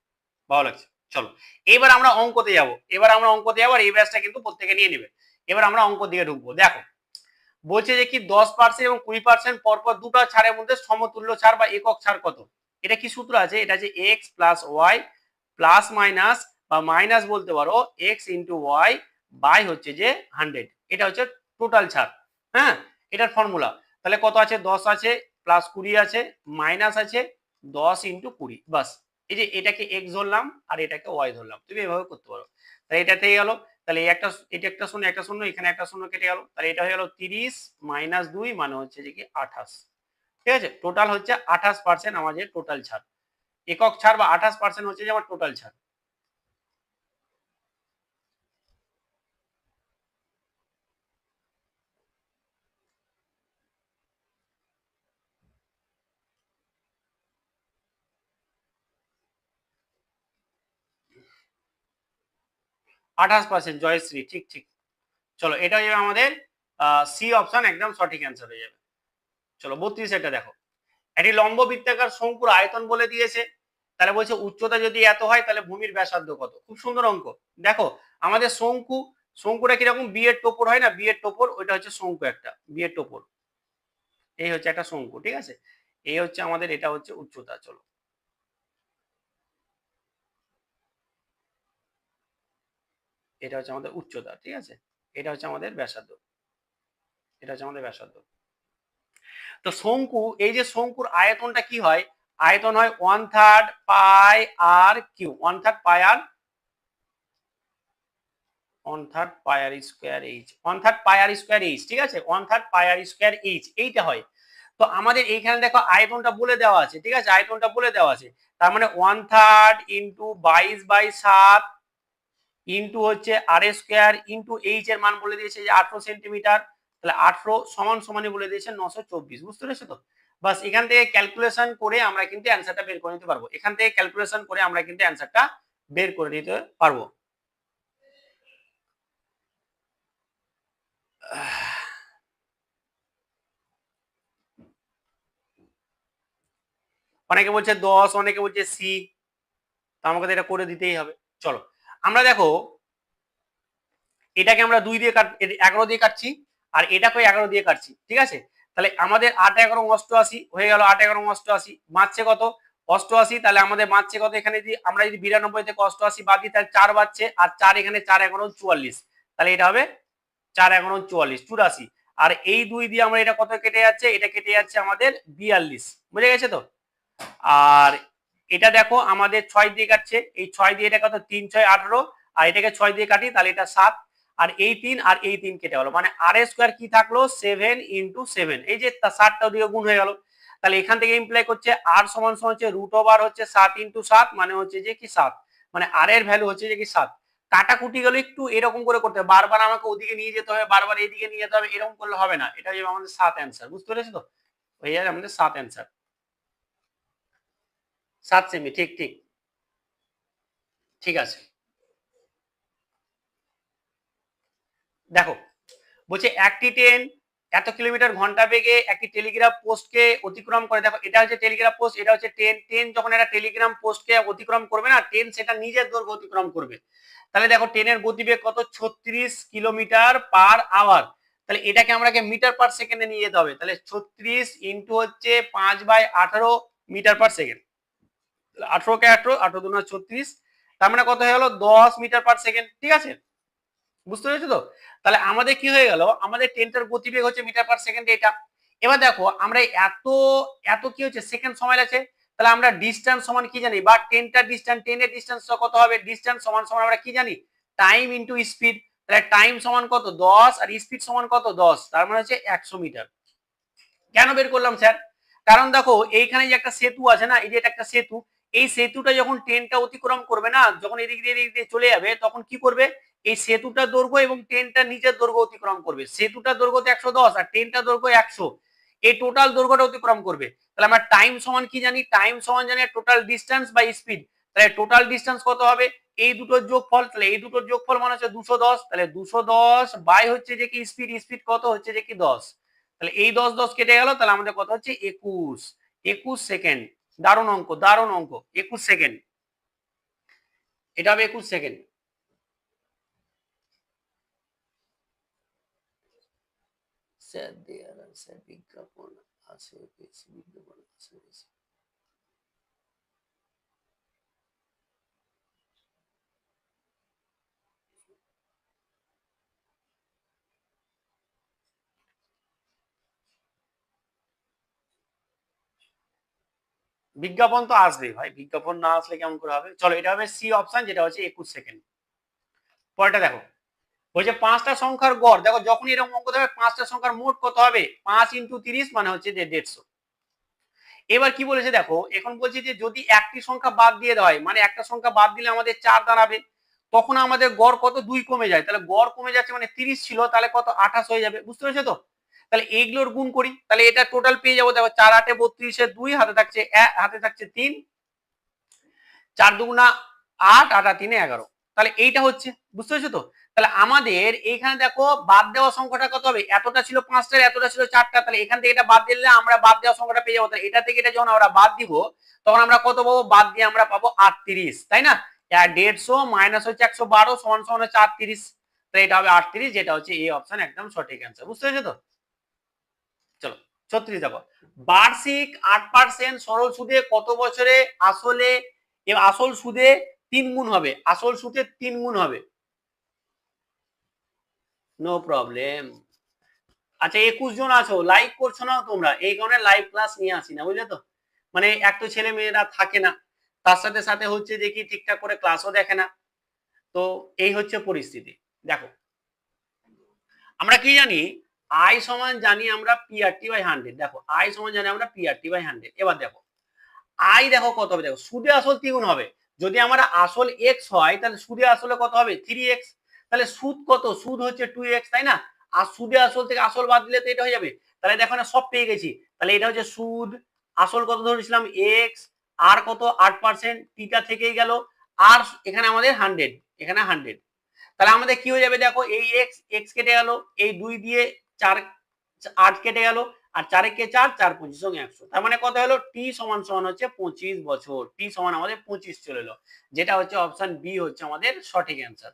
ভালো লাগছে। চলো, এবার আমরা অঙ্কতে যাব। এবার আমরা অঙ্কতে যাবো, আর এই ব্যাচটা কিন্তু প্রত্যেকে নিয়ে নেবে। এবার আমরা অঙ্ক দিকে ঢুকবো। দেখো, বলছে যে কি 10% এবং 20% পরপর দুটো ছাড়ের মধ্যে সমতুল্য ছাড় বা একক ছাড় কত? এটা কি সূত্র আছে? এটা যে X plus Y plus minus, বা মাইনাস বলতে পারো, এক্স ইন্টু ওয়াই বাই হচ্ছে যে 100। এটা হচ্ছে টোটাল ছাড়। হ্যাঁ, এটার ফর্মুলা। তাহলে কত আছে? 10 আছে, প্লাস 20 আছে, মাইনাস আছে 10 ইন্টু 20। বাস, এই যে এটাকে এক্স ধরলাম আর এটাকে ওয়াই ধরলাম। তুমি এভাবে করতে পারো। তাই এটা থেকে গেল। তাহলে একটা, এটা একটা শূন্য, একটা শূন্য, এখানে একটা শূন্য কেটে গেল। তাহলে এটা হয়ে গেল 30 মাইনাস 2 মানে হচ্ছে যে কি 28। ঠিক আছে, টোটাল হচ্ছে 28% আমাদের টোটাল ছাড়। একক ছাড় বা 28% হচ্ছে যে আমার টোটাল ছাড়। %, জয়শ্রী, ঠিক ঠিক। চলো, এটা হয়ে যাবে আমাদের সি অপশন, একদম সঠিক অ্যান্সার হয়ে যাবে। চলো, 32 এটা দেখো, একটি লম্ব বৃত্তাকার শঙ্কুর আয়তন বলে দিয়েছে। তাহলে বলছে উচ্চতা যদি এত হয় তাহলে ভূমির ব্যাসার্ধ কত? খুব সুন্দর অঙ্ক। দেখো, আমাদের শঙ্কু, শঙ্কুটা কিরকম? বিয়ের টোপর হয় না, বিয়ের টোপর, ওইটা হচ্ছে শঙ্কু, একটা বিয়ের টোপর। এই হচ্ছে একটা শঙ্কু, ঠিক আছে। এই হচ্ছে আমাদের, এটা হচ্ছে উচ্চতা। চলো, এটা হচ্ছে আমাদের উচ্চতা, ঠিক আছে। এটা হচ্ছে আমাদের ব্যাসার্ধ, এটা হচ্ছে আমাদের ব্যাসার্ধ। তো শঙ্কু, এই যে শঙ্কুর আয়তনটা কি হয়? আয়তন হয় 1/3 পাই আর কিউ, 1/3 পাই আর, 1/3 পাই আর স্কয়ার এইচ, 1/3 পাই আর স্কয়ার এইচ, ঠিক আছে। 1/3 পাই আর স্কয়ার এইচ, এইটা হয়। তো আমাদের এইখানে দেখো আয়তনটা বলে দেওয়া আছে, ঠিক আছে, আয়তনটা বলে দেওয়া আছে। তার মানে 1/3 ইন্টু 22/7 ইন্টু হচ্ছে আর স্কয়ার ইন্টু এইচ এর মান বলে দিয়েছে যে 18 সেন্টিমিটার। তাহলে 18 সমান সমানই বলে দিয়েছে 924। বুঝতে পেরেছো তো? বাস, এখান থেকে ক্যালকুলেশন করে আমরা কিন্তু অ্যান্সারটা বের করে নিতে পারবো। এখান থেকে ক্যালকুলেশন করে আমরা কিন্তু অ্যান্সারটা বের করে নিতে পারবো। অনেকে বলছে 10, অনেকে বলছে সি, তো আমাকে এটা করে দিতেই হবে। চলো, আমরা দেখো, এটাকে আমরা 2 দিয়ে 11 দিয়ে কাটছি, আর এটাকে 11 দিয়ে কাটছি, ঠিক আছে। তাহলে আমাদের 8 11 88 হয়ে গেল। 8 11 88 বাঁচছে কত? 88। তাহলে আমাদের বাঁচছে কত? এখানে যদি আমরা যদি 92 থেকে 88 বাদ দিই তাহলে 4 বাঁচছে, আর 4 এখানে 4 11 44। তাহলে এটা হবে 4 11 44, 84। আর এই 2 দিয়ে আমরা এটা কত কেটে যাচ্ছে, এটা কেটে যাচ্ছে আমাদের 42, বুঝে গেছে তো। আর এটা দেখো আমাদের 6 দিয়ে কাটছে, এই 6 দিয়ে এটা কত 3 6 18, আর এটাকে 6 দিয়ে কাটি তাহলে এটা 7, আর এই 3 আর এই 3 কেটে গেল, মানে আর স্কয়ার কি থাকলো 7 ইনটু 7, এই যে 7টা ওদিকে গুণ হয়ে গেল। তাহলে এখান থেকে ইমপ্লাই করছে আর সমান সমান হচ্ছে রুট ওভার হচ্ছে 7 ইনটু 7, মানে হচ্ছে যে কি 7, মানে আর এর ভ্যালু হচ্ছে যে কি 7। কাটাকুটি গেল একটু এরকম করে করতে হবে, বারবার আমাকে ওদিকে নিয়ে যেতে হবে, বারবার এইদিকে নিয়ে যেতে হবে, এরকম করলে হবে না। এটা হচ্ছে আমাদের 7 অ্যান্সার, বুঝতে পেরেছো তো, হয়ে যাবে আমাদের 7 অ্যান্সার, 7 সেমি, ঠিক ঠিক ঠিক আছে। দেখো বলছে একটি ট্রেন এত কিলোমিটার ঘন্টা বেগে একটি টেলিগ্রাফ পোস্টকে অতিক্রম করে। দেখো এটা হচ্ছে টেলিগ্রাফ পোস্ট, এটা হচ্ছে ট্রেন। ট্রেন যখন একটা টেলিগ্রাম পোস্টকে অতিক্রম করবে না, ট্রেন সেটা নিজের দৈর্ঘ্য অতিক্রম করবে। তাহলে দেখো ট্রেনের গতিবেগ কত 36 কিলোমিটার পার আওয়ার। তাহলে এটাকে আমাকে মিটার পার সেকেন্ডে নিয়ে যেতে হবে। তাহলে 36 ইন্টু হচ্ছে 5/18 মিটার পার সেকেন্ড, 18 কে 18, 18 দুগুণে 36, তার মানে কত হয়ে গেল 10 মিটার পার সেকেন্ড, ঠিক আছে, বুঝতে পেরেছো তো। তাহলে আমাদের কি হয়ে গেল, আমাদের ট্রেনটার গতিবেগ হচ্ছে মিটার পার সেকেন্ড এটা। এবার দেখো আমরা এত এত কি হচ্ছে সেকেন্ড সময় আছে, তাহলে আমরা ডিসটেন্স সমান কি জানি, বা ট্রেনটার ডিসটেন্স, ট্রেনের ডিসটেন্স কত হবে, ডিসটেন্স সমান সমান আমরা কি জানি টাইম ইনটু স্পিড। তাহলে টাইম সমান কত 10 আর স্পিড সমান কত 10, তার মানে হচ্ছে 100 মিটার। কেন বের করলাম স্যার, কারণ দেখো এইখানে যে একটা সেতু আছে না, এই যে এটা একটা সেতু, এই সেতুটা যখন ট্রেনটা অতিক্রম করবে না, যখন এদিক দিয়ে চলে যাবে, তখন কি করবে এই সেতুটার দৈর্ঘ্য এবং ট্রেনটা নিজের দৈর্ঘ্য অতিক্রম করবে। সেতুটার দৈর্ঘ্য তো 110 আর ট্রেনটার দৈর্ঘ্য 100, এই টোটাল দৈর্ঘ্যটা অতিক্রম করবে। তাহলে আমরা টাইম সমান কি জানি, টাইম সমান জানি টোটাল ডিস্টেন্স বাই স্পিড। তাহলে টোটাল ডিস্টেন্স কত হবে, এই দুটোর যোগফল, তাহলে এই দুটোর যোগফল মানে হচ্ছে 210, তাহলে 210 বাই হচ্ছে যে কি স্পিড, স্পিড কত হচ্ছে যে কি 10, তাহলে এই 10 10 কেটে গেল, তাহলে আমাদের কত হচ্ছে 21, 21 সেকেন্ড। দারুণ অঙ্ক, দারুণ অঙ্ক, 21 সেকেন্ড, এটা হবে 21 সেকেন্ড। স্যার দেয়ার আছে বিজ্ঞাপন আছে বেশি, বিজ্ঞাপন আছে বেশি। বিজ্ঞাপন তো আসবে ভাই, বিজ্ঞাপন না আসলে কেমন করে হবে। চলো এটা হবে সি অপশন, যেটা হচ্ছে 21 সেকেন্ড। পরেরটা দেখো, বলছে 5টা সংখ্যার গড়, দেখো যখন এরকম অঙ্ক দেবে 5টা সংখ্যার মোট কত হবে, 5 ইন্টু 30 মানে হচ্ছে যে 150। এবার কি বলেছে দেখো, এখন বলছে যে যদি একটি সংখ্যা বাদ দিয়ে দেওয়া হয়, মানে একটা সংখ্যা বাদ দিলে আমাদের 4 দাঁড়াবে, তখন আমাদের গড় কত 2 কমে যায়। তাহলে গড় কমে যাচ্ছে মানে 30 ছিল, তাহলে কত 28 হয়ে যাবে, বুঝতে পেরেছো তো। তাহলে এইগুলোর গুণ করি, তাহলে এটা টোটাল পেয়ে যাবো। দেখো 4 8 32 এর 2, হাতে থাকছে 1, হাতে থাকছে 3, 4 দুগুণা 8, 8 আর 3 11, তাহলে এইটা হচ্ছে, বুঝতে পেরেছো তো। তাহলে আমাদের এইখানে দেখো বাদ দেওয়া সংখ্যাটা কত হবে, এতটা ছিল 5টা, এতটা ছিল 4টা, তাহলে এখান থেকে এটা বাদ দিলে আমরা বাদ দেওয়া সংখ্যাটা পেয়ে যাবো। তাহলে এটা থেকে এটা যখন আমরা বাদ দিব, তখন আমরা কত পাবো, বাদ দিয়ে আমরা পাবো 38, তাই না। 150 মাইনাস হচ্ছে 112 সমান সমান হচ্ছে 38, তো এটা হবে 38, যেটা হচ্ছে এই অপশন একদম সঠিক অ্যান্সার, বুঝতে পেরেছো তো। চলো 36 দেখো, বার্ষিক 8% সরল সুদে কত বছরে আসলে আসল সুদে 3 গুণ হবে, আসল সুদে 3 গুণ হবে। No problem. আচ্ছা 21 জন আছো, লাইভ করছো না তোমরা, এই কারণে লাইভ ক্লাস নিয়ে আসি না, বুঝলে তো। মানে এক তো ছেলে মেয়েরা থাকে না, তার সাথে সাথে হচ্ছে যে কি ঠিকঠাক করে ক্লাসও দেখে না, তো এই হচ্ছে পরিস্থিতি। দেখো আমরা কি জানি, আই সমান জানি আমরা পিআরটি বাই 100, দেখো আই সমান জানি আমরা পিআরটি বাই 100। এবার দেখো আই দেখো কত হবে, দেখো সুদে আসল দ্বিগুণ হবে, যদি আমার আসল এক্স হয় তাহলে সুদে আসলে কত হবে 3x, তাহলে সুদ কত, সুদ হচ্ছে 2x, তাই না। আর সুদে আসল থেকে আসল বাদ দিলে তো এটা হয়ে যাবে। তাহলে দেখো না সব পেয়ে গেছি, তাহলে এটা হচ্ছে সুদ, আসল কত ধরেছিলাম এক্স, আর কত 8%, টিটা থেকেই গেল, আর এখানে আমাদের 100, এখানে 100, তাহলে আমাদের কি হয়ে যাবে দেখো, এই এক্স এক্স কেটে গেল, এই 2 দিয়ে 4 8 কেটে গেল, আর 4 কে 4, 4 25 সঙ্গে 100, তার মানে কত হলো টি সমান সমান হচ্ছে 25 বছর, টি সমান আমাদের 25 চলে এলো, যেটা হচ্ছে অপশন বি হচ্ছে আমাদের সঠিক অ্যান্সার।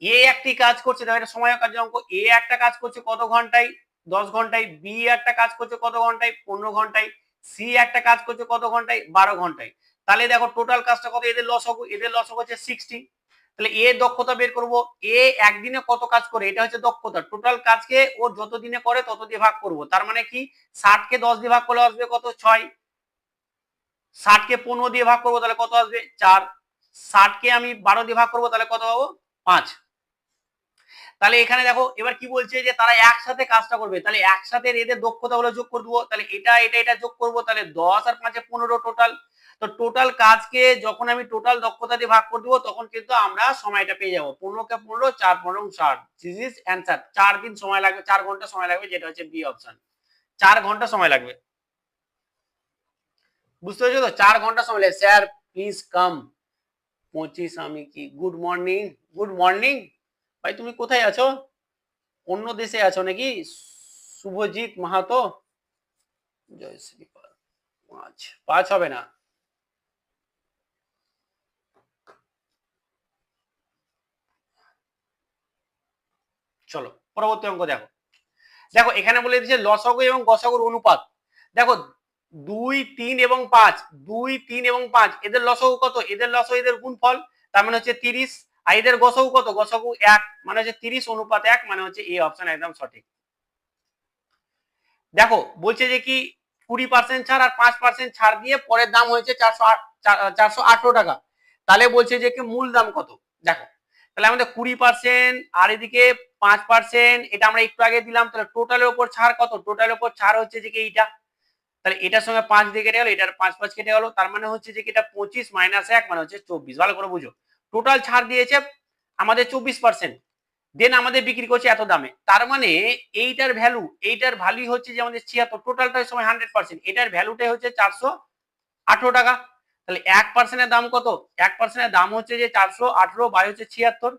এ একটি কাজ করছে, দেখো এটা সময় কাজের অঙ্ক, এ একটা কাজ করছে কত ঘন্টায় 10 ঘন্টায়, বি একটা কাজ করছে কত ঘন্টায় 15 ঘন্টায়, সি একটা কাজ করছে কত ঘন্টায় 12 ঘন্টায়। তাহলে দেখো টোটাল কাজটা কত, এদের লসগু হচ্ছে 60, তাহলে এ দক্ষতা বের করব। এ একদিনে কত কাজ করে, এটা হচ্ছে দক্ষতা। টোটাল কাজকে ও যত দিনে করে তত দিয়ে ভাগ করব। তার মানে কি 60 কে 10 দিয়ে ভাগ করলে আসবে কত 6, 60 কে 15 দিয়ে ভাগ করবো তাহলে কত আসবে 4, 60 কে আমি 12 দিয়ে ভাগ করবো তাহলে কত পাবো 5। তাহলে এখানে দেখো এবার কি বলছে যে তারা একসাথে কাজটা করবে, তাহলে একসাথে এদের দক্ষতা গুলো যোগ করে দেবো। তাহলে এটা এটা এটা যোগ করবো, তাহলে 10 আর 5 15 টোটাল। তো টোটাল কাজকে যখন আমি টোটাল দক্ষতা দিয়ে ভাগ করে দেবো তখন কিন্তু আমরা সময়টা পেয়ে যাবো 15 কে 15, 4 15 60। This is answer. 4 দিন সময় লাগবে, 4 ঘন্টা সময় লাগবে, যেটা হচ্ছে বি অপশন। 4 ঘন্টা সময় লাগবে, বুঝতে পেরেছো তো? 4 ঘন্টা সময় লাগবে। স্যার প্লিজ কাম 25 আমি কি গুড মর্নিং, গুড মর্নিং ভাই, তুমি কোথায় আছো? অন্য দেশে আছো নাকি? শুভজিৎ মাহাতো, জয়শ্রী পাল, 5 হবে না। চলো পরবর্তী অঙ্ক দেখো। দেখো এখানে বলে দিয়েছে লসাগু এবং গসাগুর অনুপাত। দেখো 2 3 এবং 5, 2 3 এবং 5 এদের লসাগু কত? এদের লসাগু এদের গুণফল, তার মানে হচ্ছে 30। আর এদের গসাগু কত? গসাগু 1, মানে হচ্ছে 30 অনুপাত 1, মানে হচ্ছে এ অপশন একদম সঠিক। দেখো বলছে যে কি 20% ছাড় আর 5% ছাড় দিয়ে পরের দাম হয়েছে 418 টাকা। তাহলে বলছে যে কি মূল দাম কত? দেখো তাহলে আমাদের 20% আর এদিকে 5%, এটা আমরা একটু আগে দিলাম। তাহলে টোটালের উপর ছাড় কত? টোটালের উপর ছাড় হচ্ছে যে কি এইটা, তাহলে এটার সঙ্গে 5 দিয়ে কেটে গেল, এটার 5 5 কেটে গেল, তার মানে হচ্ছে যে কি এটা 25 - 1 মানে হচ্ছে 24। ভালো করে বুঝো, টোটাল ছাড় দিয়েছে আমাদের 24%, দেন আমাদের বিক্রি করছে এত দামে। তার মানে এইটার ভ্যালু, এইটার ভ্যালু হচ্ছে যে আমাদের 76, টোটালটার সময় 100%, এটার ভ্যালুটাই হচ্ছে 418 টাকা। তাহলে 1%-এর দাম কত? 1%-এর দাম হচ্ছে যে 418 বাই হচ্ছে 76।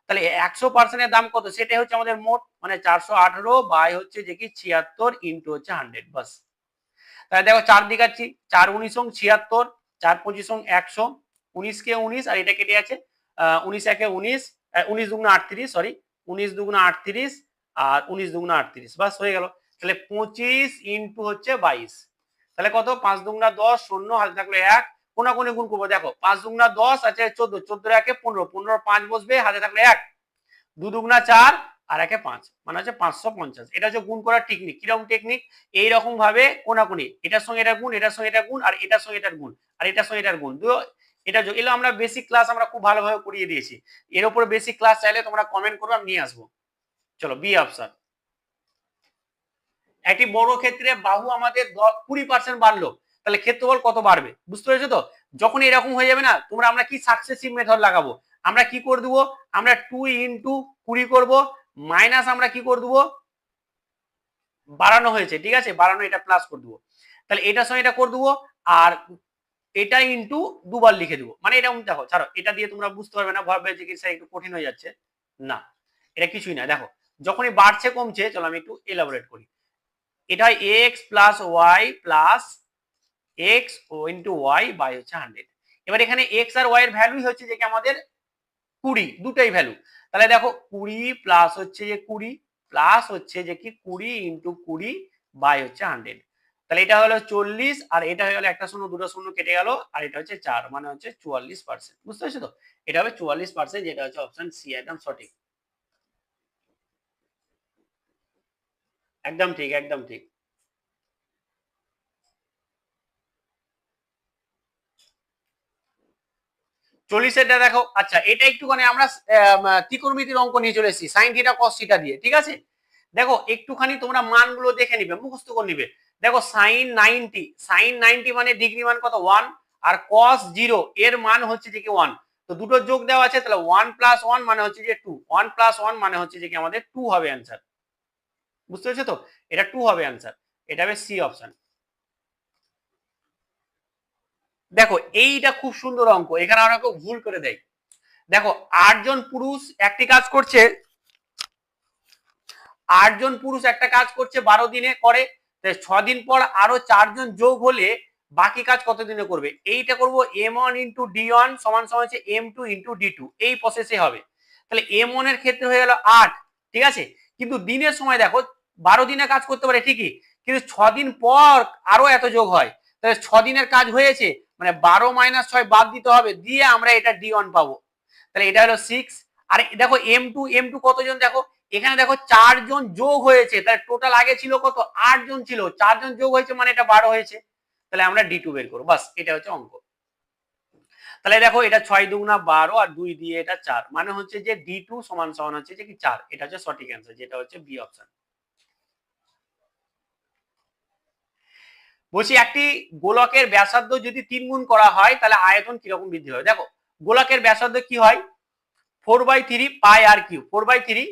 তাহলে 100%-এর দাম কত? সেটাই হচ্ছে আমাদের মোট, মানে 418 বাই হচ্ছে যে কি 76 ইন্টু হচ্ছে 100, বাস। তাহলে দেখো 4 দিকাচ্ছি, 4 19 76, 4 25 100, 19 কে 19 আর এটা কেটে আছে, 19 একে 19, 19 দুগুণ 38, সরি 19 দুগুণ 38 আর 19 দুগুণ 38, বাস হয়ে গেল। তাহলে 25 ইন্টু হচ্ছে 22, তাহলে কত? 5 দুগুণা 10, শূন্য হাতে থাকলো 1, কোনাকুনি গুণ করবো। দেখো 5 দুগুণা 10 আছে 14, 14 একে 15, 15 5 বসবে, হাতে থাকলো 1, 2 দুগুণা 4 আর একে 5, মানে হচ্ছে 550। এটা হচ্ছে গুণ করার টেকনিক। কিরকম টেকনিক? এইরকম ভাবে কোনাকুনি, এটার সঙ্গে এটা গুণ, এটার সঙ্গে এটা গুণ, আর এটার সঙ্গে এটার গুণ, আর এটার সঙ্গে এটার গুণ, এটা এগুলো আমরা বেসিক ক্লাস আমরা খুব ভালোভাবে করিয়ে দিয়েছি। এর উপরে বেসিক ক্লাস চাইলে তোমরা কমেন্ট করো, আমি নিয়ে আসবো। চলো বি অপশন। একটি বড় ক্ষেত্রে বাহু আমাদের 20% বাড়লো, তাহলে ক্ষেত্রফল কত বাড়বে? বুঝতে পেরেছো তো? যখন এরকম হয়ে যাবে না, তোমরা আমরা কি সাকসেসিভ মেথড লাগাবো, আমরা কি করে দেবো, আমরা 2 ইন্টু 20 করবো, মাইনাস আমরা কি করে দেবো, বাড়ানো হয়েছে, ঠিক আছে, বাড়ানো, এটা প্লাস করে দেবো। তাহলে এটার সঙ্গে এটা করে দেবো, আর এটা ইন্টু দুবার লিখে দেবো। মানে এটা দেখো, ছাড়ো, এটা দিয়ে তোমরা বুঝতে পারবে না, ভাববে যে কি স্যার একটু কঠিন হয়ে যাচ্ছে। না, এটা কিছুই না। দেখো যখনই বাড়ছে কমছে, চলো আমি একটু এলাবোরেট করি। এটা হয় X plus Y plus X ও ইন্টু ওয়াই বাই হচ্ছে 100। এবার এখানে এক্স আর ওয়াই এর ভ্যালুই হচ্ছে যে কি আমাদের 20, দুটাই ভ্যালু। তাহলে দেখো 20 প্লাস হচ্ছে যে 20 প্লাস হচ্ছে যে কি 20 ইন্টু 20 বাই হচ্ছে 100। তাহলে এটা হলো 40, আর এটা হয়ে গেল একটা শূন্য, দুটো শূন্য কেটে গেল, আর এটা হচ্ছে 4, মানে হচ্ছে 44%। বুঝতে পারছো তো? এটা হবে 44%, যেটা হচ্ছে অপশন সি একদম সঠিক। একদম ঠিক, একদম ঠিক। 40-এরটা দেখো। আচ্ছা, এটা একটুখানি আমরা ত্রিকোণমিতির অঙ্ক নিয়ে চলে এসেছি, সাইন থিটা কস থিটা দিয়ে, ঠিক আছে। দেখো একটুখানি তোমরা মানগুলো দেখে নিবে, মুখস্থ করে নিবে। দেখো সাইন 90, সাইন 90 মানে ডিগ্রি মান কত 1, আর কস 0 এর মান হচ্ছে যে কি 1। তো দুটো যোগ দেওয়া আছে, তাহলে 1 প্লাস 1 মানে হচ্ছে যে 2, 1 প্লাস 1 মানে হচ্ছে যে কি আমাদের 2 হবে অ্যান্সার। বুঝতে পেরেছো তো? এটা 2 হবে অ্যান্সার, এটা হবে সি অপশন। দেখো এইটা খুব সুন্দর অঙ্ক, এখানে অনেকে ভুল করে দেয়। দেখো 8 জন পুরুষ একটি কাজ করছে, 8 জন পুরুষ একটা কাজ করছে 12 দিনে করে, 6 দিন পর আরো 4 জন যোগ হলে বাকি কাজ কত দিনে করবে? এইটা করব m1 ইন্টু d1 সমান সমান হচ্ছে m2 ইন্টু d2, এই প্রসেসে হবে। তাহলে m1 এর ক্ষেত্রে হয়ে গেল 8, ঠিক আছে, কিন্তু দিনের সময় দেখো 12 দিনে কাজ করতে পারে ঠিকই, কিন্তু 6 দিন পর আরো এত যোগ হয়, তাহলে 6 দিনের কাজ হয়েছে, মানে 12 - 6 বাদ দিতে হবে, দিয়ে আমরা এটা d1 পাবো। তাহলে এটা হলো 6। আর দেখো M2 কতজন, দেখো এখানে দেখো 4 জন যোগ হয়েছে, তাহলে টোটাল আগে ছিল কত, 8 জন ছিল, 4 জন যোগ হয়েছে মানে এটা 12 হয়েছে। তাহলে আমরা D2 বের করবো, বাস এটা হচ্ছে অঙ্ক। তাহলে দেখো এটা 6 দুগুণা 12 আর 2 দিয়ে এটা 4, মানে হচ্ছে যে D2 সমান সমান হচ্ছে যে কি 4, এটা হচ্ছে সঠিক অ্যান্সার, যেটা হচ্ছে বি অপশন। বলছি একটি গোলকের ব্যাসার্ধ যদি 3 গুণ করা হয় তাহলে আয়তন কিরকম বৃদ্ধি হবে। দেখো গোলকের ব্যাসার্ধ কি হয়, 4/3 পাই আর কিউ, 4/3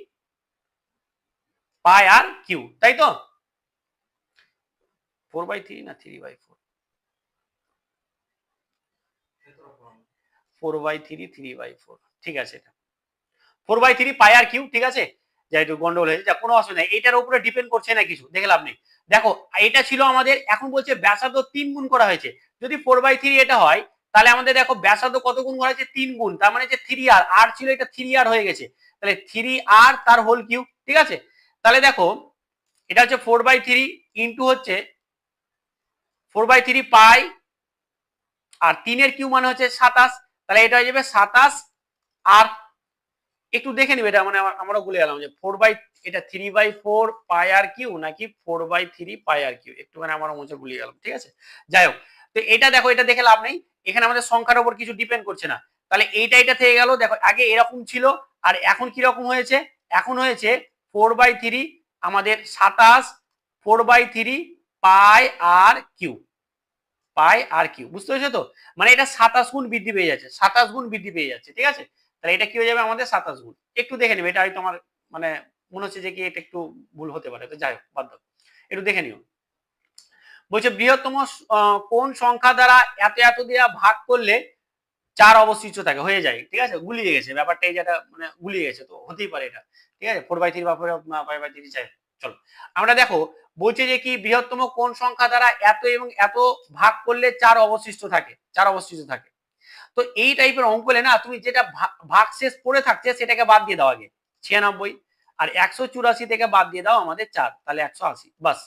পাই আর কিউ, তাই তো, 4/3 না 3/4, 4/3 3/4, ঠিক আছে, এটা 4/3 পাই আর কিউ, ঠিক আছে, যাই একটু গন্ডগোল হয়েছে, যা কোনো অসুবিধা নেই, এটার উপরে ডিপেন্ড করছে না কিছু, দেখে লাভ নেই। দেখো এটা ছিল আমাদের, এখন বলছে ব্যাসার্ধ 3 গুণ করা হয়েছে, যদি 4/3 এটা হয় তাহলে আমাদের দেখো ব্যাসার্ধ কত গুণ করা হয়েছে, 3 গুণ, তার মানে যে 3r, আর ছিল এটা 3r হয়ে গেছে, তাহলে 3r তার হোল কিউ, ঠিক আছে। তাহলে দেখো এটা হচ্ছে 4/3 ইন্টু হচ্ছে 4/3 পাই আর 3 এর কিউ মানে হচ্ছে 27, তাহলে এটা হয়ে যাবে 27 আর একটু দেখে নিবে, এটা মানে আমরা ভুলে গেলাম যে 4 এটা 3/4 পাই আর কিউ নাকি 4/3 পাই আর কিউ, একটুখানি আমরা মনে ভুলে গেলাম, ঠিক আছে, যাই হোক। তো এটা দেখো এটা দেখে লাভ নেই, এখানে আমাদের সংখ্যার উপর কিছু ডিপেন্ড করছে না, তাহলে এটা থেকে গেল। দেখো আগে এরকম ছিল আর এখন কি রকম হয়েছে, এখন হয়েছে 4/3 আমাদের 27, 4/3 পাই আর কিউ, পাই আর কিউ, বুঝতে পেরেছো তো, মানে এটা 27 গুণ বৃদ্ধি পেয়ে যাচ্ছে, 27 গুণ বৃদ্ধি পেয়ে যাচ্ছে, ঠিক আছে। তাহলে এটা কি হয়ে যাবে আমাদের 27 গুণ, একটু দেখে নিবে, এটা হয়তো আমার মানে মনে হচ্ছে যে কি এটা একটু ভুল হতে পারে, তো যাই হোক বাদ দাও, একটু দেখে নিও। বলছে বৃহত্তম কোন সংখ্যা দ্বারা এত এত দিয়ে ভাগ করলে 4 অবশিষ্ট থাকে, হয়ে যায়, ঠিক আছে, গুলিয়ে গেছে ব্যাপারটা, এই যেটা মানে গুলিয়ে গেছে, তো হতেই পারে এটা, ঠিক আছে, 4/3 বা 5/3 চাই। চলো আমরা দেখো বলছে যে কি বৃহত্তম কোন সংখ্যা দ্বারা এত এবং এত ভাগ করলে 4 অবশিষ্ট থাকে, 4 অবশিষ্ট থাকে। তো এই টাইপের অঙ্ক হলে না তুমি যেটা ভাগ শেষ পড়ে থাকছে সেটাকে বাদ দিয়ে দাও আগে, 96 আর 184 থেকে বাদ দিয়ে দাও আমাদের 4, তাহলে 180, বাস।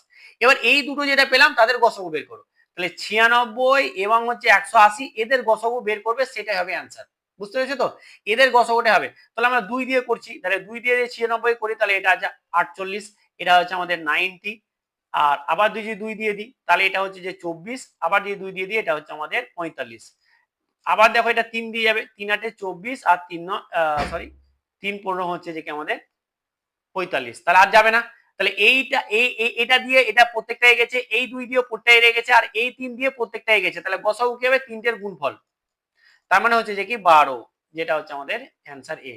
এবার এই দুটো যেটা পেলাম তাদের গসগু বের করো, তাহলে 96 এবং হচ্ছে 180 এদের গসগু বের করবে, সেটাই হবে অ্যান্সার, বুঝতে পেরেছো তো, এদের গসগুটা হবে। তাহলে আমরা 2 দিয়ে করছি, তাহলে 2 দিয়ে 96 করি তাহলে এটা আছে 48, এটা হচ্ছে আমাদের 90, আর আবার যদি 2 দিয়ে দিই তাহলে এটা হচ্ছে যে 24, আবার যদি 2 দিয়ে দিই এটা হচ্ছে আমাদের 45, আবার দেখো এটা 3 দিয়ে যাবে, 3 8 24 আর 3 3 15 হচ্ছে যে কি আমাদের 45, তাহলে আর যাবে না, তাহলে এইটা এটা দিয়ে এটা প্রত্যেকটাই গেছে, এই 2 দিয়ে প্রত্যেকটাই রয়ে গেছে, আর এই 3 দিয়ে প্রত্যেকটাই গেছে, তাহলে গসাগু কি হবে, 3টের গুণফল, তার মানে হচ্ছে যে কি 12, যেটা হচ্ছে আমাদের অ্যান্সার এ।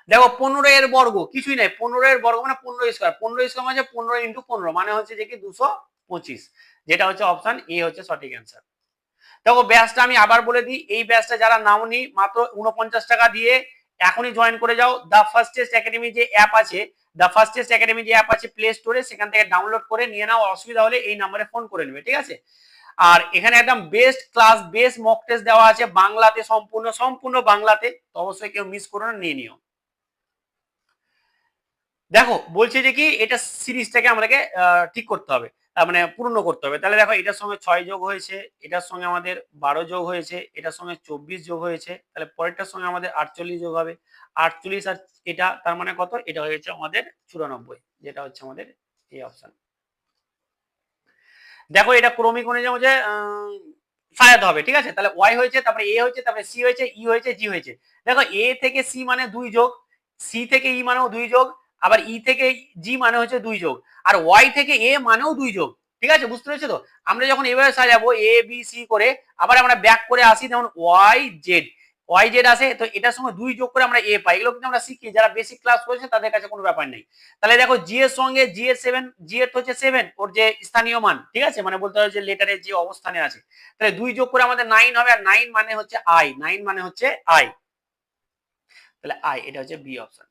দেখো 15 এর বর্গ কিছুই নাই, 15 এর বর্গ মানে 15 স্কয়ার, 15 স্কয়ার মানে 15 ইন্টু 15 মানে হচ্ছে যে কি 225, যেটা হচ্ছে অপশন এ হচ্ছে সঠিক অ্যান্সার। দেখো ব্যাচটা আমি আবার বলে দিই, এই ব্যাচটা যারা নাওনি মাত্র 49 টাকা দিয়ে এখনই জয়েন করে যাও। দা ফার্স্ট টেস্ট একাডেমি যে অ্যাপ আছে, দা ফার্স্ট টেস্ট একাডেমি যে অ্যাপ আছে প্লে স্টোরে, সেখান থেকে ডাউনলোড করে নিয়ে নাও, অসুবিধা হলে এই নম্বরে ফোন করে নেবে, ঠিক আছে। আর এখানে একদম best class, best mock test দেওয়া আছে বাংলাতে, সম্পূর্ণ বাংলাতে, তো অবশ্যই কেউ মিস করো না, নিয়ে নিও। দেখো বলছে যে কি এটা সিরিজটাকে আমাদেরকে ঠিক করতে হবে, মানে পূর্ণ করতে হবে, তাহলে দেখো এটার সঙ্গে 6 যোগ হয়েছে, এটার সঙ্গে আমাদের 12 যোগ হয়েছে, এটার সঙ্গে 24 যোগ হয়েছে, তাহলে পরেরটার সঙ্গে আমাদের 48 যোগ হবে, 48 আর এটা তার মানে কত, এটা হয়েছে আমাদের 94, যেটা হচ্ছে আমাদের এই অপশন। দেখো এটা ক্রমিক অনুযায়ী যে সাজাতে হবে, ঠিক আছে, তাহলে ওয়াই হয়েছে, তারপরে এ হয়েছে, তারপরে সি হয়েছে, ই হয়েছে, জি হয়েছে। দেখো এ থেকে সি মানে 2 যোগ, সি থেকে ই মানেও 2 যোগ, আবার ই থেকে জি মানে হচ্ছে 2 যোগ, আর ওয়াই থেকে এ মানেও 2 যোগ, ঠিক আছে, বুঝতে পেরেছো তো। আমরা যখন এভাবে সাজাবো এ বি সি করে, আবার আমরা ব্যাক করে আসি, যেমন ওয়াই জেড আসে, তো এটার সঙ্গে 2 যোগ করে আমরা এ পাই, এগুলো কিন্তু আমরা শিখি, যারা বেসিক ক্লাস করেছে তাদের কাছে কোনো ব্যাপার নেই। তাহলে দেখো জি এর সঙ্গে জি এর 7, জি এর হচ্ছে 7 ওর যে স্থানীয় মান, ঠিক আছে, মানে বলতে হবে যে লেটারের যে অবস্থানে আছে, তাহলে 2 যোগ করে আমাদের 9 হবে, আর 9 মানে হচ্ছে আই, 9 মানে হচ্ছে আই, তাহলে আই, এটা হচ্ছে বি অপশন।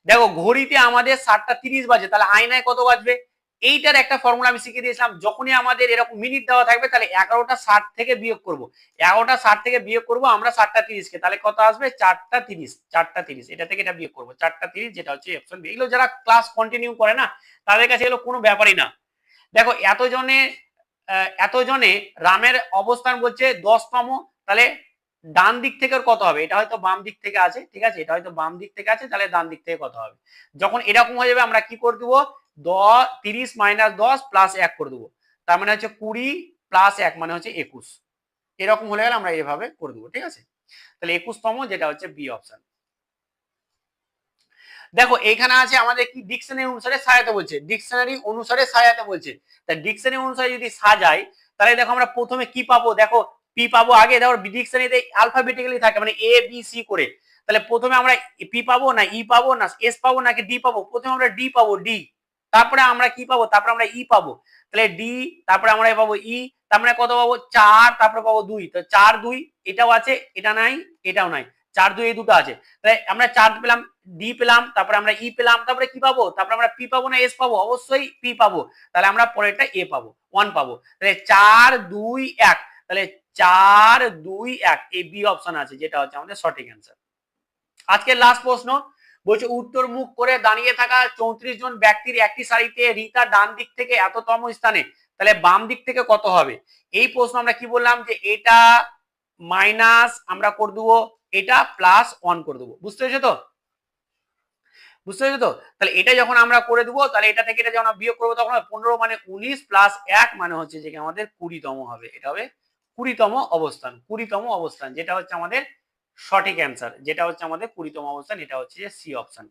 দেখো ঘড়িতে আমাদের 7:30 বাজে, তাহলে আয়নায় কত বাজবে, এইটার একটা ফর্মুলা আমি শিখিয়ে দিয়েছিলাম, যখনই আমাদের এরকম মিনিট দেওয়া থাকবে তাহলে 11টা 60 থেকে বিয়োগ করব, 11টা 60 থেকে বিয়োগ করব আমরা 7:30 কে, তাহলে কত আসবে 4:30, 4:30 এটা থেকে এটা বিয়োগ করব 4:30, যেটা হচ্ছে অপশন বি। এগুলো যারা ক্লাস কন্টিনিউ করে না তাদের কাছে এগুলো কোনো ব্যাপারই না। দেখো এতজনে রামের অবস্থান বলছে 10তম, তাহলে ডান দিক থেকে কত হবে, এটা হয়তো বাম দিক থেকে আছে, ঠিক আছে, এটা হয়তো বাম দিক থেকে আছে, তাহলে ডান দিক থেকে কত হবে। যখন এরকম হয়ে যাবে আমরা কি করে দেবো, 30 মাইনাস 10 প্লাস 1 করে দেবো, তার মানে হচ্ছে 20 প্লাস 1 মানে হচ্ছে 21। এরকম হলে গেলে আমরা এইভাবে করে দেবো, ঠিক আছে। তাহলে 21তম যেটা হচ্ছে বি অপশন। দেখো এখানে আছে আমাদের কি ডিকশনারি অনুসারে সাজাতে বলছে, ডিকশনারি অনুসারে সাজাতে বলছে। তা ডিকশনারি অনুসারে যদি সাজাই তাহলে দেখো আমরা প্রথমে কি পাবো, দেখো পি পাবো আগে, দেখো ডিকশনারিতে আলফাবেটিক্যালি থাকে মানে এ বি সি করে। তাহলে প্রথমে আমরা পি পাবো না ই পাবো না এস পাবো নাকি ডি পাবো, প্রথমে আমরা ডি পাবো, ডি। তারপরে আমরা কি পাবো, তারপরে আমরা ই পাবো, তাহলে ডি, তারপরে আমরা পাবো ই, তারপরে কত পাবো 4, তারপরে পাবো 2, তো 4 2 এটাও আছে, এটা নাই, এটাও নাই, 4 2 এই দুটো আছে। তাহলে আমরা 4 পেলাম, ডি পেলাম, তারপরে আমরা ই পেলাম, তারপরে কি পাবো, তারপরে আমরা পি পাবো না এস পাবো, অবশ্যই পি পাবো। তাহলে আমরা পরেরটা এ পাবো, 1 পাবো। তাহলে 4 2 1, তাহলে 4 2 1 এই বি অপশন আছে, যেটা হচ্ছে আমাদের সঠিক অ্যান্সার। আজকের লাস্ট প্রশ্ন বলছে উত্তর মুখ করে দাঁড়িয়ে থাকা 34 জন ব্যক্তির একটি সারিতে রিতা ডান দিক থেকে এততম স্থানে, তাহলে বাম দিক থেকে কত হবে। এই প্রশ্ন আমরা কি বললাম যে এটা মাইনাস আমরা করে দেবো, এটা প্লাস 1 করে দেবো, বুঝতে পেরেছো তো, বুঝতে পেরেছো তো। তাহলে এটা যখন আমরা করে দেবো তাহলে এটা থেকে এটা যখন বিয়োগ করবো তখন 15 মানে 19 প্লাস 1 মানে হচ্ছে যে আমাদের 20তম হবে, এটা হবে 20তম অবস্থান, 20তম অবস্থান, যেটা হচ্ছে আমাদের সঠিক অ্যান্সার, যেটা হচ্ছে আমাদের 20তম অবস্থান, এটা হচ্ছে যে সি অপশন।